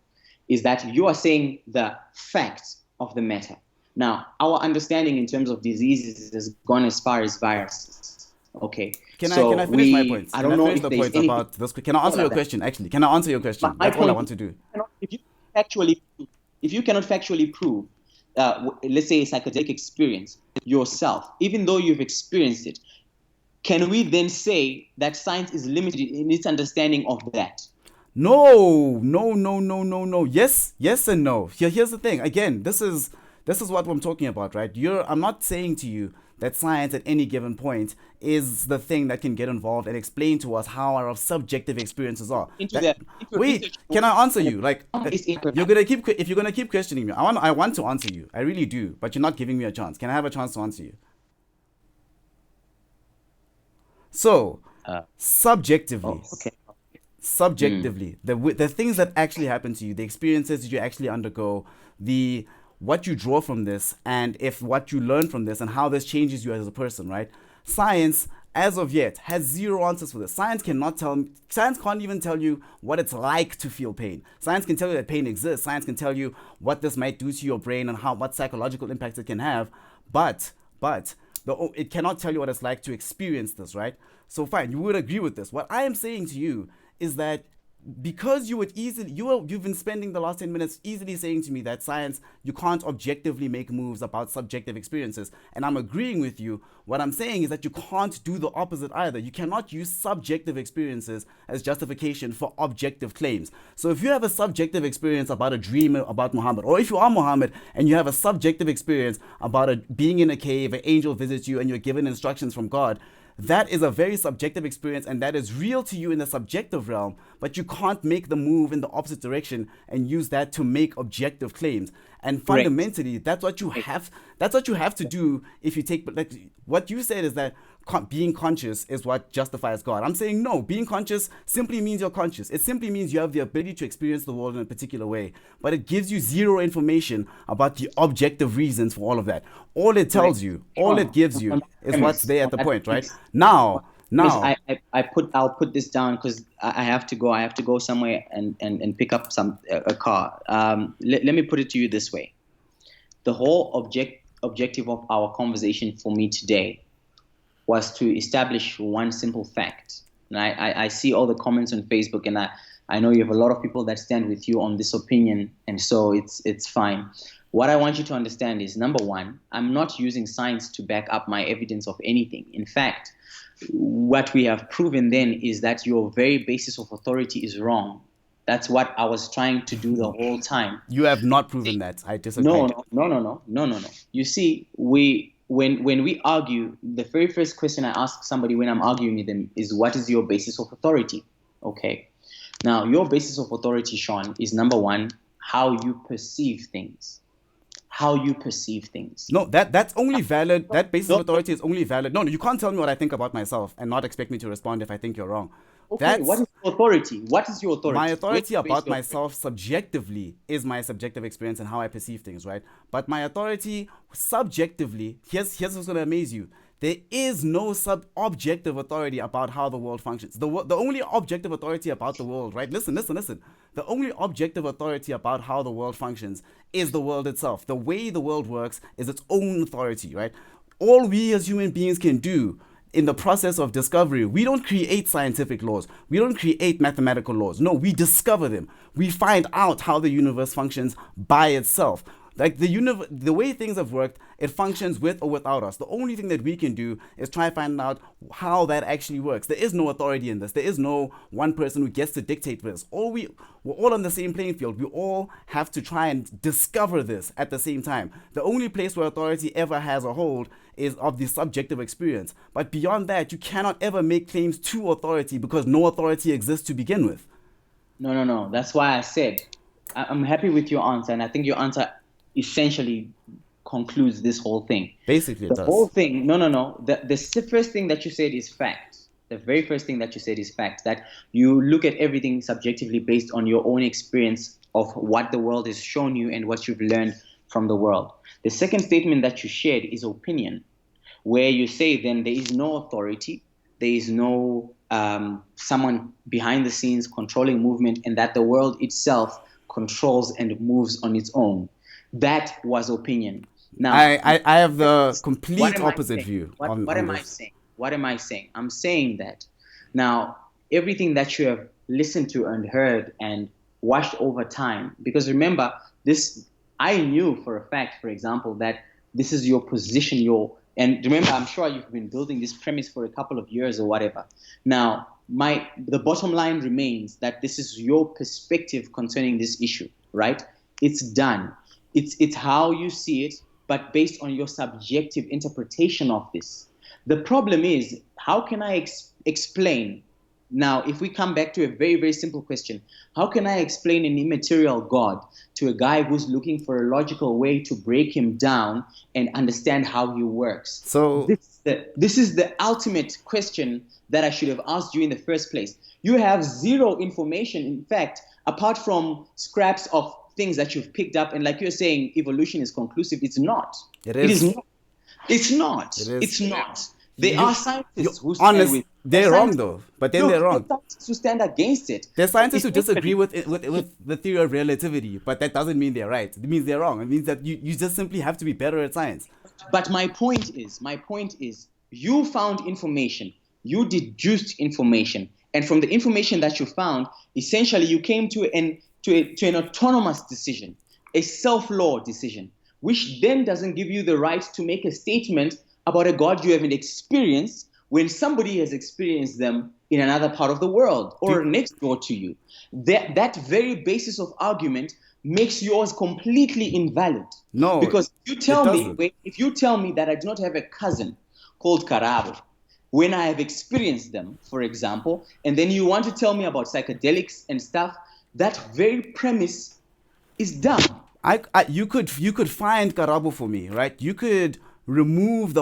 Speaker 2: is that you are saying the facts of the matter. Now, our understanding in terms of diseases has gone as far as viruses. Okay,
Speaker 1: Can
Speaker 2: so
Speaker 1: I finish my points?
Speaker 2: I
Speaker 1: Can
Speaker 2: don't
Speaker 1: I
Speaker 2: know
Speaker 1: finish
Speaker 2: if
Speaker 1: the
Speaker 2: there's
Speaker 1: points
Speaker 2: anything
Speaker 1: about this? Can I answer
Speaker 2: all
Speaker 1: your
Speaker 2: of that.
Speaker 1: question? Actually, can I answer your question?
Speaker 2: My
Speaker 1: That's all I
Speaker 2: point
Speaker 1: want to do.
Speaker 2: if you if you cannot factually prove, let's say a psychedelic experience yourself, even though you've experienced it, can we then say that science is limited in its understanding of that?
Speaker 1: No, no, no, no, no, no. Yes, yes, and no. Here's the thing. Again, this is what I'm talking about, right? I'm not saying to you that science at any given point is the thing that can get involved and explain to us how our subjective experiences are.
Speaker 2: Into
Speaker 1: That
Speaker 2: the into
Speaker 1: wait,
Speaker 2: research
Speaker 1: can I answer you? Like
Speaker 2: based
Speaker 1: if you're gonna keep questioning me, I want to answer you. I really do, but you're not giving me a chance. Can I have a chance to answer you? So, subjectively,
Speaker 2: okay.
Speaker 1: subjectively the things that actually happen to you, the experiences that you actually undergo, the what you draw from this, and if what you learn from this and how this changes you as a person, right? Science as of yet has zero answers for this. Science can't even tell you what it's like to feel pain. Science can tell you that pain exists. Science can tell you what this might do to your brain and what psychological impacts it can have, but it cannot tell you what it's like to experience this, right? So fine, you would agree with this. What I am saying to you is that because you've been spending the last 10 minutes easily saying to me that science, you can't objectively make moves about subjective experiences, and I'm agreeing with you. What I'm saying is that you can't do the opposite either. You cannot use subjective experiences as justification for objective claims. So if you have a subjective experience about a dream about Muhammad, or if you are Muhammad and you have a subjective experience about being in a cave, an angel visits you and you're given instructions from God, that is a very subjective experience, and that is real to you in the subjective realm, but you can't make the move in the opposite direction and use that to make objective claims. And fundamentally, that's what you have to do. If you take, like, what you said is that being conscious is what justifies God. I'm saying no. Being conscious simply means you're conscious. It simply means you have the ability to experience the world in a particular way, but it gives you zero information about the objective reasons for all of that. All it tells you, all it gives you, is what's there at the point, right? Now,
Speaker 2: I'll put this down because I have to go. I have to go somewhere and pick up a car. Let me put it to you this way: the whole objective of our conversation for me today was to establish one simple fact. And I see all the comments on Facebook, and I know you have a lot of people that stand with you on this opinion, and so it's fine. What I want you to understand is, number one, I'm not using science to back up my evidence of anything. In fact, what we have proven then is that your very basis of authority is wrong. That's what I was trying to do the whole time.
Speaker 1: You have not proven that. I disagree.
Speaker 2: No. You see, when we argue, the very first question I ask somebody when I'm arguing with them is, what is your basis of authority? Okay. Now, your basis of authority, Sean, is number one, how you perceive things. How you perceive things.
Speaker 1: No, that's only valid. That basis of authority is only valid. No, you can't tell me what I think about myself and not expect me to respond if I think you're wrong.
Speaker 2: Okay, what is your authority? What is your authority?
Speaker 1: My authority about myself subjectively is my subjective experience and how I perceive things, right? But my authority subjectively, here's what's going to amaze you. There is no objective authority about how the world functions. The only objective authority about the world, right? Listen, listen, listen. The only objective authority about how the world functions is the world itself. The way the world works is its own authority, right? All we as human beings can do in the process of discovery, we don't create scientific laws. We don't create mathematical laws. No, we discover them. We find out how the universe functions by itself. Like the way things have worked, it functions with or without us. The only thing that we can do is try to find out how that actually works. There is no authority in this. There is no one person who gets to dictate this. We're all on the same playing field. We all have to try and discover this at the same time. The only place where authority ever has a hold is of the subjective experience. But beyond that, you cannot ever make claims to authority because no authority exists to begin with.
Speaker 2: No. That's why I said I'm happy with your answer, and I think your answer essentially concludes this whole thing.
Speaker 1: Basically, it does.
Speaker 2: The whole thing, no. The first thing that you said is fact. The very first thing that you said is fact, that you look at everything subjectively based on your own experience of what the world has shown you and what you've learned from the world. The second statement that you shared is opinion, where you say then there is no authority, there is no someone behind the scenes controlling movement, and that the world itself controls and moves on its own. That was opinion. Now,
Speaker 1: I have the complete opposite view.
Speaker 2: What am I saying? What am I saying? I'm saying that now everything that you have listened to and heard and watched over time, because remember this, I knew for a fact, for example, that this is your position, and remember, I'm sure you've been building this premise for a couple of years or whatever. Now, the bottom line remains that this is your perspective concerning this issue, right? It's done. It's how you see it, but based on your subjective interpretation of this. The problem is, how can I explain? Now, if we come back to a very, very simple question, how can I explain an immaterial God to a guy who's looking for a logical way to break him down and understand how he works?
Speaker 1: So
Speaker 2: this is the ultimate question that I should have asked you in the first place. You have zero information, in fact, apart from scraps of things that you've picked up, and like you're saying, evolution is conclusive. It's not.
Speaker 1: It is.
Speaker 2: It is not. It's not.
Speaker 1: It is.
Speaker 2: It's not. There are scientists who
Speaker 1: honest,
Speaker 2: stand with.
Speaker 1: they're wrong though, but then they're wrong.
Speaker 2: Scientists who stand against it.
Speaker 1: There's scientists who disagree with the theory of relativity, but that doesn't mean they're right. It means they're wrong. It means that you just simply have to be better at science.
Speaker 2: But my point is, you found information, you deduced information, and from the information that you found, essentially you came to an autonomous decision, a self-law decision, which then doesn't give you the right to make a statement about a God you haven't experienced when somebody has experienced them in another part of the world or next door to you. That very basis of argument makes yours completely invalid.
Speaker 1: No,
Speaker 2: because if you tell me that I do not have a cousin called Karabo, when I have experienced them, for example, and then you want to tell me about psychedelics and stuff, that very premise is dumb.
Speaker 1: You could find Karabo for me, right? You could remove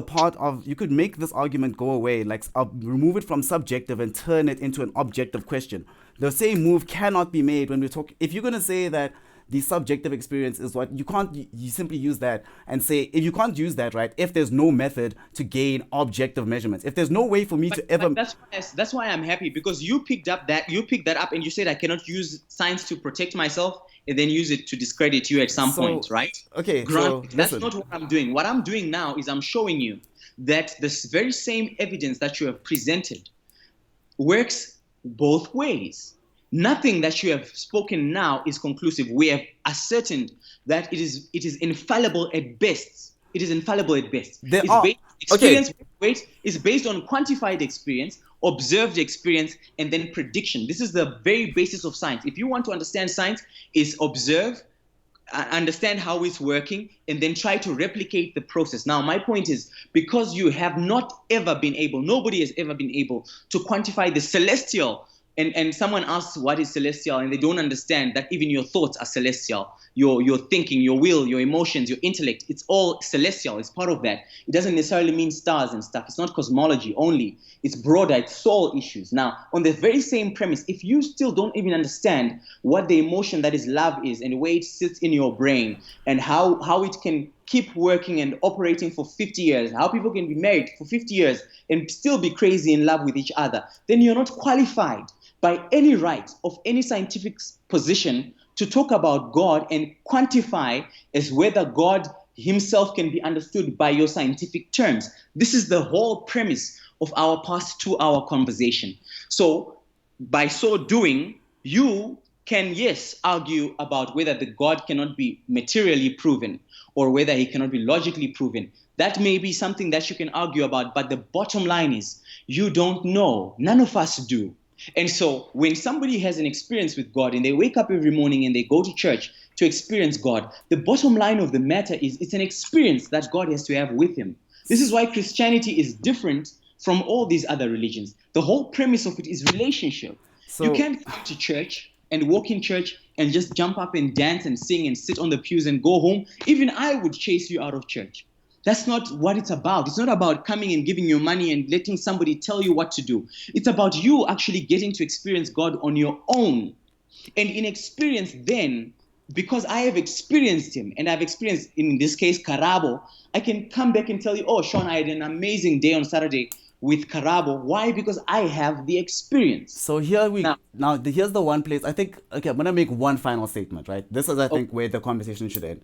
Speaker 1: you could make this argument go away, like remove it from subjective and turn it into an objective question. The same move cannot be made when we talk. If you're going to say that the subjective experience is what, you simply use that and say, if you can't use that, right, if there's no method to gain objective measurements, if there's no way for me to ever...
Speaker 2: That's why I'm happy, because you picked that up and you said I cannot use science to protect myself and then use it to discredit you at some point, right?
Speaker 1: Okay,
Speaker 2: that's not what I'm doing. What I'm doing now is I'm showing you that this very same evidence that you have presented works both ways. Nothing that you have spoken now is conclusive. We have ascertained that it is infallible at best. It is infallible at best. Experience is based on quantified experience, observed experience, and then prediction. This is the very basis of science. If you want to understand science, is observe, understand how it's working, and then try to replicate the process. Now, my point is, because you have not ever been able, nobody has ever been able to quantify the celestial. And someone asks what is celestial, and they don't understand that even your thoughts are celestial. Your thinking, your will, your emotions, your intellect, it's all celestial. It's part of that. It doesn't necessarily mean stars and stuff. It's not cosmology only. It's broader. It's soul issues. Now, on the very same premise, if you still don't even understand what the emotion that is love is and the way it sits in your brain and how it can keep working and operating for 50 years, how people can be married for 50 years and still be crazy in love with each other, then you're not qualified by any right of any scientific position to talk about God and quantify as whether God himself can be understood by your scientific terms. This is the whole premise of our past 2-hour conversation. So by so doing, you can, yes, argue about whether the God cannot be materially proven or whether he cannot be logically proven. That may be something that you can argue about, but the bottom line is you don't know. None of us do. And so when somebody has an experience with God and they wake up every morning and they go to church to experience God, the bottom line of the matter is it's an experience that God has to have with him. This is why Christianity is different from all these other religions. The whole premise of it is relationship. You can't come to church and walk in church and just jump up and dance and sing and sit on the pews and go home. Even I would chase you out of church. That's not what it's about. It's not about coming and giving your money and letting somebody tell you what to do. It's about you actually getting to experience God on your own. And in experience then, because I have experienced him and I've experienced, in this case, Karabo, I can come back and tell you, oh, Sean, I had an amazing day on Saturday with Karabo. Why? Because I have the experience.
Speaker 1: So here here's the one place I think. Okay, I'm gonna make one final statement. Right, this is I think where the conversation should end.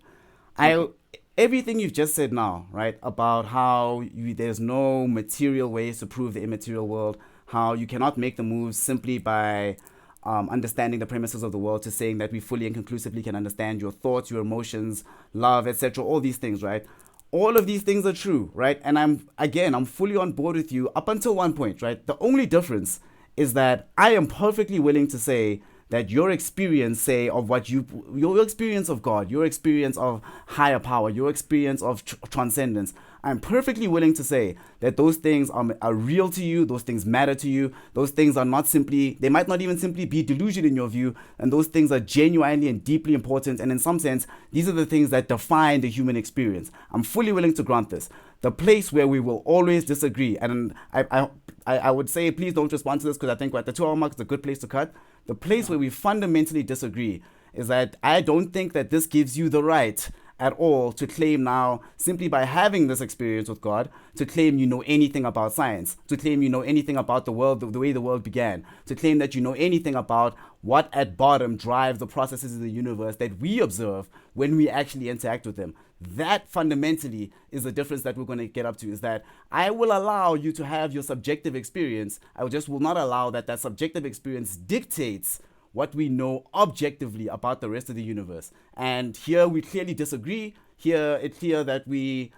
Speaker 1: Everything you've just said now, right, about how there's no material ways to prove the immaterial world, how you cannot make the moves simply by understanding the premises of the world, to saying that we fully and conclusively can understand your thoughts, your emotions, love, etc. All these things, right? All of these things are true, right? And I'm fully on board with you up until one point, right? The only difference is that I am perfectly willing to say that your experience, say, of your experience of God, your experience of higher power, your experience of transcendence, I'm perfectly willing to say that those things are real to you, those things matter to you, those things are not simply, they might not even simply be delusion in your view, and those things are genuinely and deeply important, and in some sense, these are the things that define the human experience. I'm fully willing to grant this. The place where we will always disagree, and I would say, please don't respond to this because I think we're at the 2-hour mark, it's a good place to cut. The place where we fundamentally disagree is that I don't think that this gives you the right at all to claim now, simply by having this experience with God, to claim you know anything about science, to claim you know anything about the world, the way the world began, to claim that you know anything about what at bottom drives the processes of the universe that we observe when we actually interact with them. That fundamentally is the difference that we're going to get up to, is that I will allow you to have your subjective experience. I just will not allow that subjective experience dictates what we know objectively about the rest of the universe. And here we clearly disagree. Here it's clear that we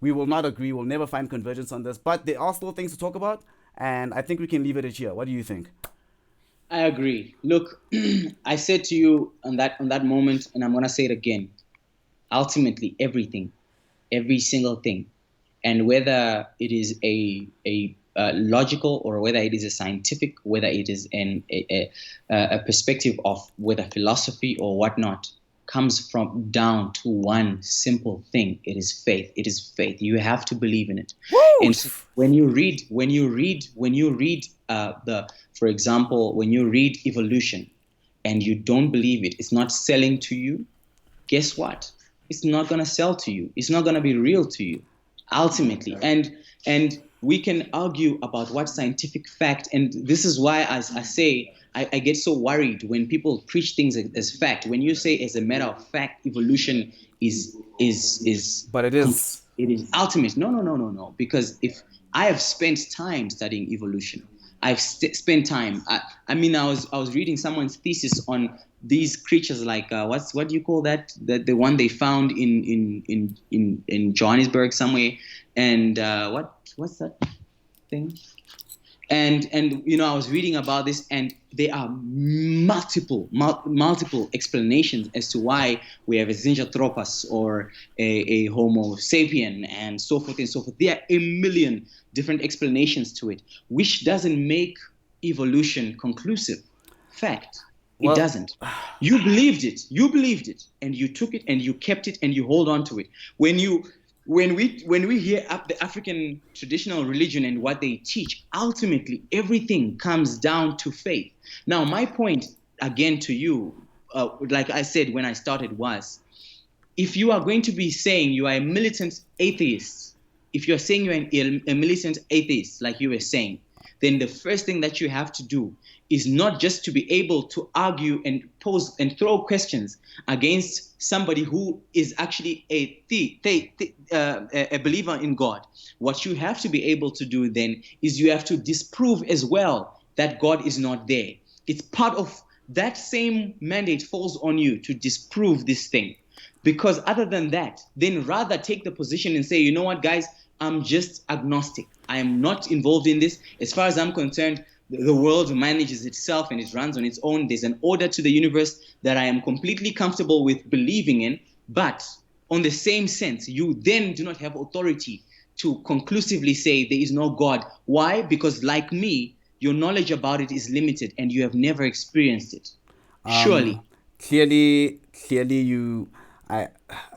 Speaker 1: will not agree. We'll never find convergence on this. But there are still things to talk about, and I think we can leave it at here. What do you think?
Speaker 2: I agree. Look, I said to you on that moment, and I'm going to say it again. Ultimately, everything, every single thing, and whether it is a logical or whether it is a scientific, whether it is a perspective of whether philosophy or whatnot, comes from down to one simple thing. It is faith. It is faith. You have to believe in it.
Speaker 1: Woo!
Speaker 2: And so when you read for example, when you read evolution and you don't believe it, it's not selling to you. Guess what? It's not going to sell to you. It's not going to be real to you, ultimately. And we can argue about what scientific fact, and this is why, as I say, I get so worried when people preach things as fact. When you say, as a matter of fact, evolution is
Speaker 1: but it is
Speaker 2: ultimate. No. Because if I have spent time studying evolution, I've spent time. I was reading someone's thesis on these creatures like what do you call that? The one they found in Johannesburg somewhere, and what's that thing? And I was reading about this, and there are multiple explanations as to why we have a Zinjanthropus or a Homo sapien and so forth and so forth. There are a million different explanations to it, which doesn't make evolution conclusive. Fact. It doesn't. You believed it, and you took it, and you kept it, and you hold on to it. When we hear up the African traditional religion and what they teach, ultimately everything comes down to faith. Now, my point again to you, like I said when I started, was if you are going to be saying you are a militant atheist, if you're saying you're a militant atheist, like you were saying, then the first thing that you have to do is not just to be able to argue and pose and throw questions against somebody who is actually a believer in God. What you have to be able to do then is you have to disprove as well that God is not there. It's part of that same mandate falls on you to disprove this thing. Because other than that, then rather take the position and say, you know what, guys, I'm just agnostic. I am not involved in this. As far as I'm concerned, the world manages itself and it runs on its own. There's an order to the universe that I am completely comfortable with believing in. But on the same sense, you then do not have authority to conclusively say there is no God. Why? Because like me, your knowledge about it is limited and you have never experienced it. Surely.
Speaker 1: Clearly, I,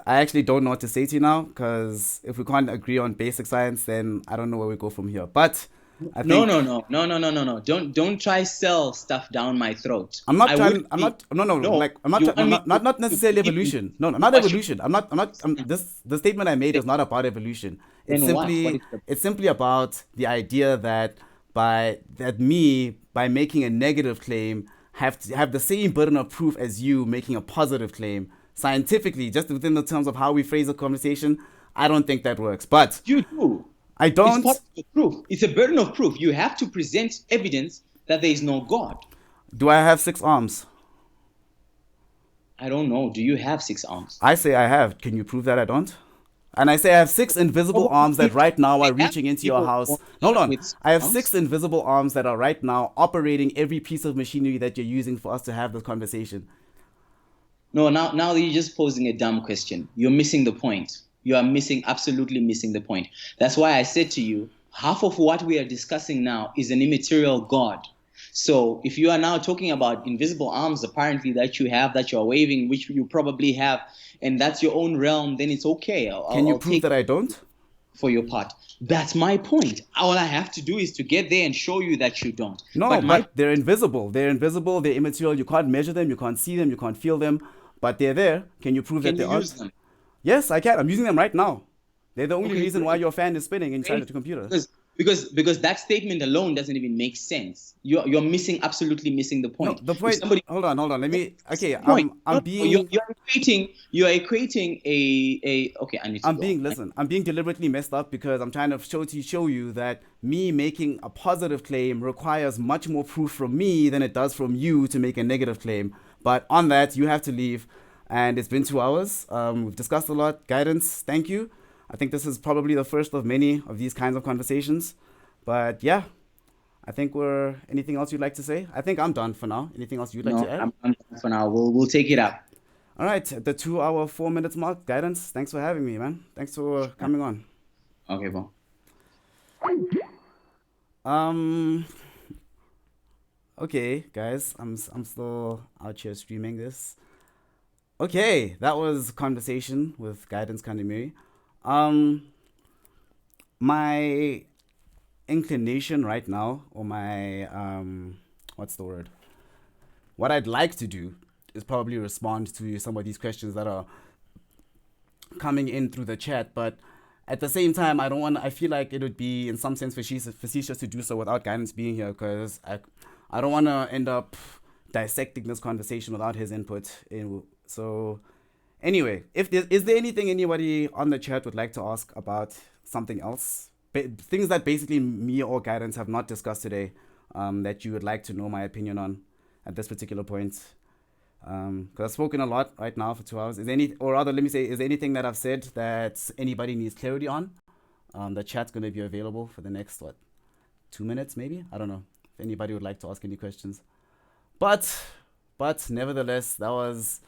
Speaker 1: I actually don't know what to say to you now because if we can't agree on basic science, then I don't know where we go from here. But I
Speaker 2: No,
Speaker 1: think
Speaker 2: no, no, no, no, no, no, no. Don't try sell stuff down my throat.
Speaker 1: I'm not
Speaker 2: I would
Speaker 1: trying. I'm
Speaker 2: be
Speaker 1: not. No, no.
Speaker 2: no.
Speaker 1: Like I'm not.
Speaker 2: You want me
Speaker 1: Not
Speaker 2: to
Speaker 1: necessarily
Speaker 2: believe in
Speaker 1: evolution. No, no, not
Speaker 2: what you
Speaker 1: evolution. I'm not. I'm not. This the statement I made is not about evolution. It's
Speaker 2: then what? What
Speaker 1: simply.
Speaker 2: is the
Speaker 1: It's simply about the idea that by making a negative claim have to have the same burden of proof as you making a positive claim scientifically, just within the terms of how we phrase a conversation. I don't think that works. But
Speaker 2: you do?
Speaker 1: I
Speaker 2: It's
Speaker 1: don't.
Speaker 2: part of the proof. It's a burden of proof. You have to present evidence that there is no God.
Speaker 1: Do I have 6 arms?
Speaker 2: I don't know. Do you have 6 arms?
Speaker 1: I say I have. Can you prove that I don't? And I say I have 6 invisible
Speaker 2: Probably
Speaker 1: arms that right now are
Speaker 2: they have
Speaker 1: reaching into your
Speaker 2: people
Speaker 1: house.
Speaker 2: born
Speaker 1: Hold on.
Speaker 2: with
Speaker 1: I have
Speaker 2: arms.
Speaker 1: 6 invisible arms that are right now operating every piece of machinery that you're using for us to have this conversation.
Speaker 2: No, now you're just posing a dumb question. You're missing the point. You are absolutely missing the point. That's why I said to you, half of what we are discussing now is an immaterial God. So if you are now talking about invisible arms, apparently that you have, that you are waving, which you probably have, and that's your own realm, then it's okay.
Speaker 1: Can you
Speaker 2: I'll
Speaker 1: prove
Speaker 2: take
Speaker 1: that I don't?
Speaker 2: for your part. That's my point. All I have to do is to get there and show you that you don't.
Speaker 1: No,
Speaker 2: But my
Speaker 1: but they're invisible. They're invisible. They're immaterial. You can't measure them. You can't see them. You can't feel them. But they're there. Can you prove that
Speaker 2: can
Speaker 1: they
Speaker 2: you use
Speaker 1: aren't?
Speaker 2: them?
Speaker 1: Yes, I can. I'm using them right now. They're the only
Speaker 2: Okay,
Speaker 1: reason why
Speaker 2: great.
Speaker 1: your fan is spinning inside
Speaker 2: Great.
Speaker 1: of the computer.
Speaker 2: Because that statement alone doesn't even make sense. You're missing absolutely missing the
Speaker 1: No,
Speaker 2: point.
Speaker 1: the
Speaker 2: If
Speaker 1: point.
Speaker 2: somebody
Speaker 1: Hold on. Let me.
Speaker 2: that's
Speaker 1: Okay,
Speaker 2: the point.
Speaker 1: I'm
Speaker 2: No, no, you're,
Speaker 1: being
Speaker 2: you're equating a okay, I need to go.
Speaker 1: listen, I'm being deliberately messed up because I'm trying to show you that me making a positive claim requires much more proof from me than it does from you to make a negative claim. But on that, you have to leave, and it's been 2 hours. We've discussed a lot. Guidance, thank you. I think this is probably the first of many of these kinds of conversations. But yeah, I think we're. Anything else you'd like to say? I think I'm done for now. Anything else you'd like to
Speaker 2: No,
Speaker 1: add?
Speaker 2: I'm done for now. We'll take it up.
Speaker 1: All right, at the 2 hour, 4 minutes mark. Guidance, thanks for having me, man. Thanks for coming on.
Speaker 2: Okay, well.
Speaker 1: Um. Okay, guys, I'm still out here streaming this. Okay, that was conversation with Guidance Kandemiri. Um, my inclination right now, or my what's the word? What I'd like to do is probably respond to some of these questions that are coming in through the chat, but at the same time, I don't want. I feel like it would be in some sense facetious to do so without Guidance being here, because I don't want to end up dissecting this conversation without his input. So, anyway, if is there anything anybody on the chat would like to ask about something else, things that basically me or Guidance have not discussed today, that you would like to know my opinion on at this particular point? Because I've spoken a lot right now for 2 hours. Is there anything that I've said that anybody needs clarity on? The chat's going to be available for the next 2 minutes maybe. I don't know if anybody would like to ask any questions. But nevertheless, that was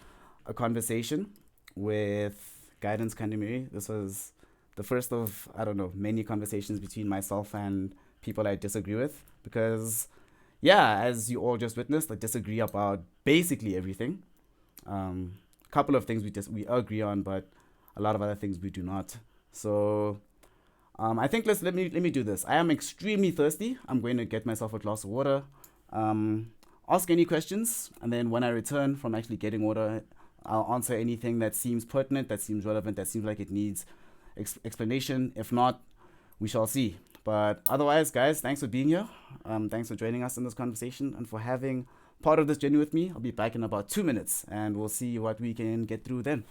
Speaker 1: a conversation with Guidance Kandemiri. This was the first of, I don't know, many conversations between myself and people I disagree with, because yeah, as you all just witnessed, I disagree about basically everything. A couple of things we agree on, but a lot of other things we do not. So I think let me do this. I am extremely thirsty. I'm going to get myself a glass of water. Ask any questions, and then when I return from actually getting water, I'll answer anything that seems pertinent, that seems relevant, that seems like it needs explanation. If not, we shall see. But otherwise, guys, thanks for being here. Thanks for joining us in this conversation and for having part of this journey with me. I'll be back in about 2 minutes and we'll see what we can get through then.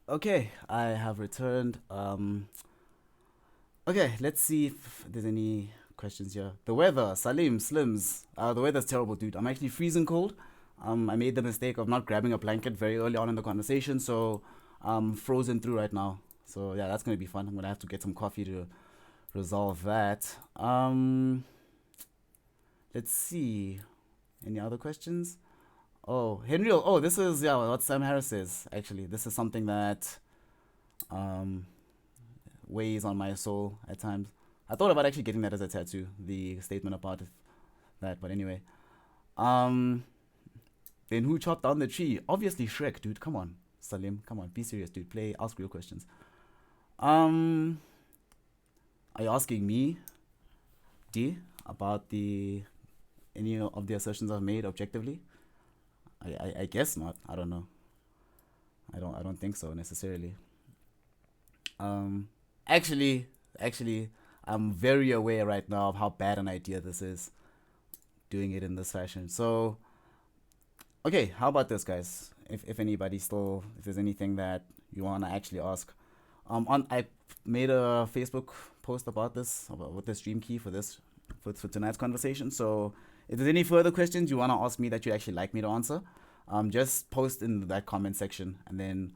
Speaker 1: Okay, I have returned. Okay, let's see if there's any questions here. The weather, Salim, Slims. The weather's terrible, dude. I'm actually freezing cold. I made the mistake of not grabbing a blanket very early on in the conversation, so I'm frozen through right now. So yeah, that's gonna be fun. I'm gonna have to get some coffee to resolve that. Let's see. Any other questions? Oh, Henry. Oh, this is yeah. What Sam Harris says. Actually, this is something that um weighs on my soul at times. I thought about actually getting that as a tattoo. The statement about that, but anyway. Um, then who chopped down the tree? Obviously Shrek, dude. Come on, Salim. Come on, be serious, dude. Play. Ask real questions. Um, are you asking me, D, about the any of the assertions I've made objectively? I guess not. I don't know. I don't think so necessarily. Um, actually, actually, I'm very aware right now of how bad an idea this is. Doing it in this fashion. So, okay, how about this, guys? If anybody still, if there's anything that you wanna actually ask, on I made a Facebook post about this, about with the stream key for this, for tonight's conversation. So, if there's any further questions you wanna ask me that you actually like me to answer, just post in that comment section, and then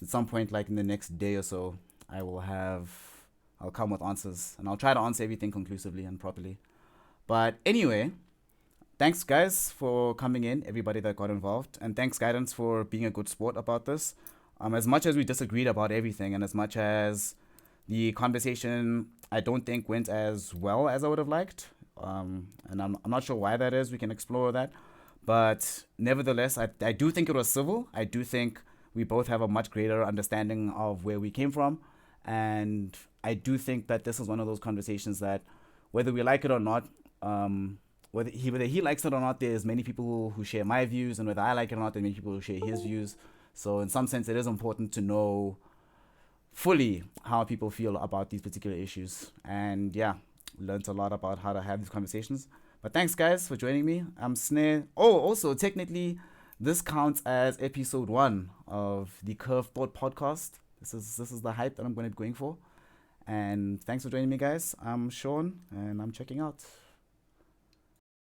Speaker 1: at some point, like in the next day or so, I will have, I'll come with answers, and I'll try to answer everything conclusively and properly. But anyway, thanks guys for coming in, everybody that got involved, and thanks Guidance for being a good sport about this. As much as we disagreed about everything, and as much as the conversation I don't think went as well as I would have liked, and I'm not sure why that is. We can explore that, but nevertheless, I do think it was civil. I do think we both have a much greater understanding of where we came from, and I do think that this is one of those conversations that, whether we like it or not, whether he likes it or not, there's many people who share my views, and whether I like it or not, there's many people who share his views. So in some sense, it is important to know fully how people feel about these particular issues. And yeah, learned a lot about how to have these conversations. But thanks, guys, for joining me. I'm Snare. Oh, also, technically, this counts as episode 1 of the Curveboard podcast. This is the hype that I'm going to be going for. And thanks for joining me, guys. I'm Sean, and I'm checking out.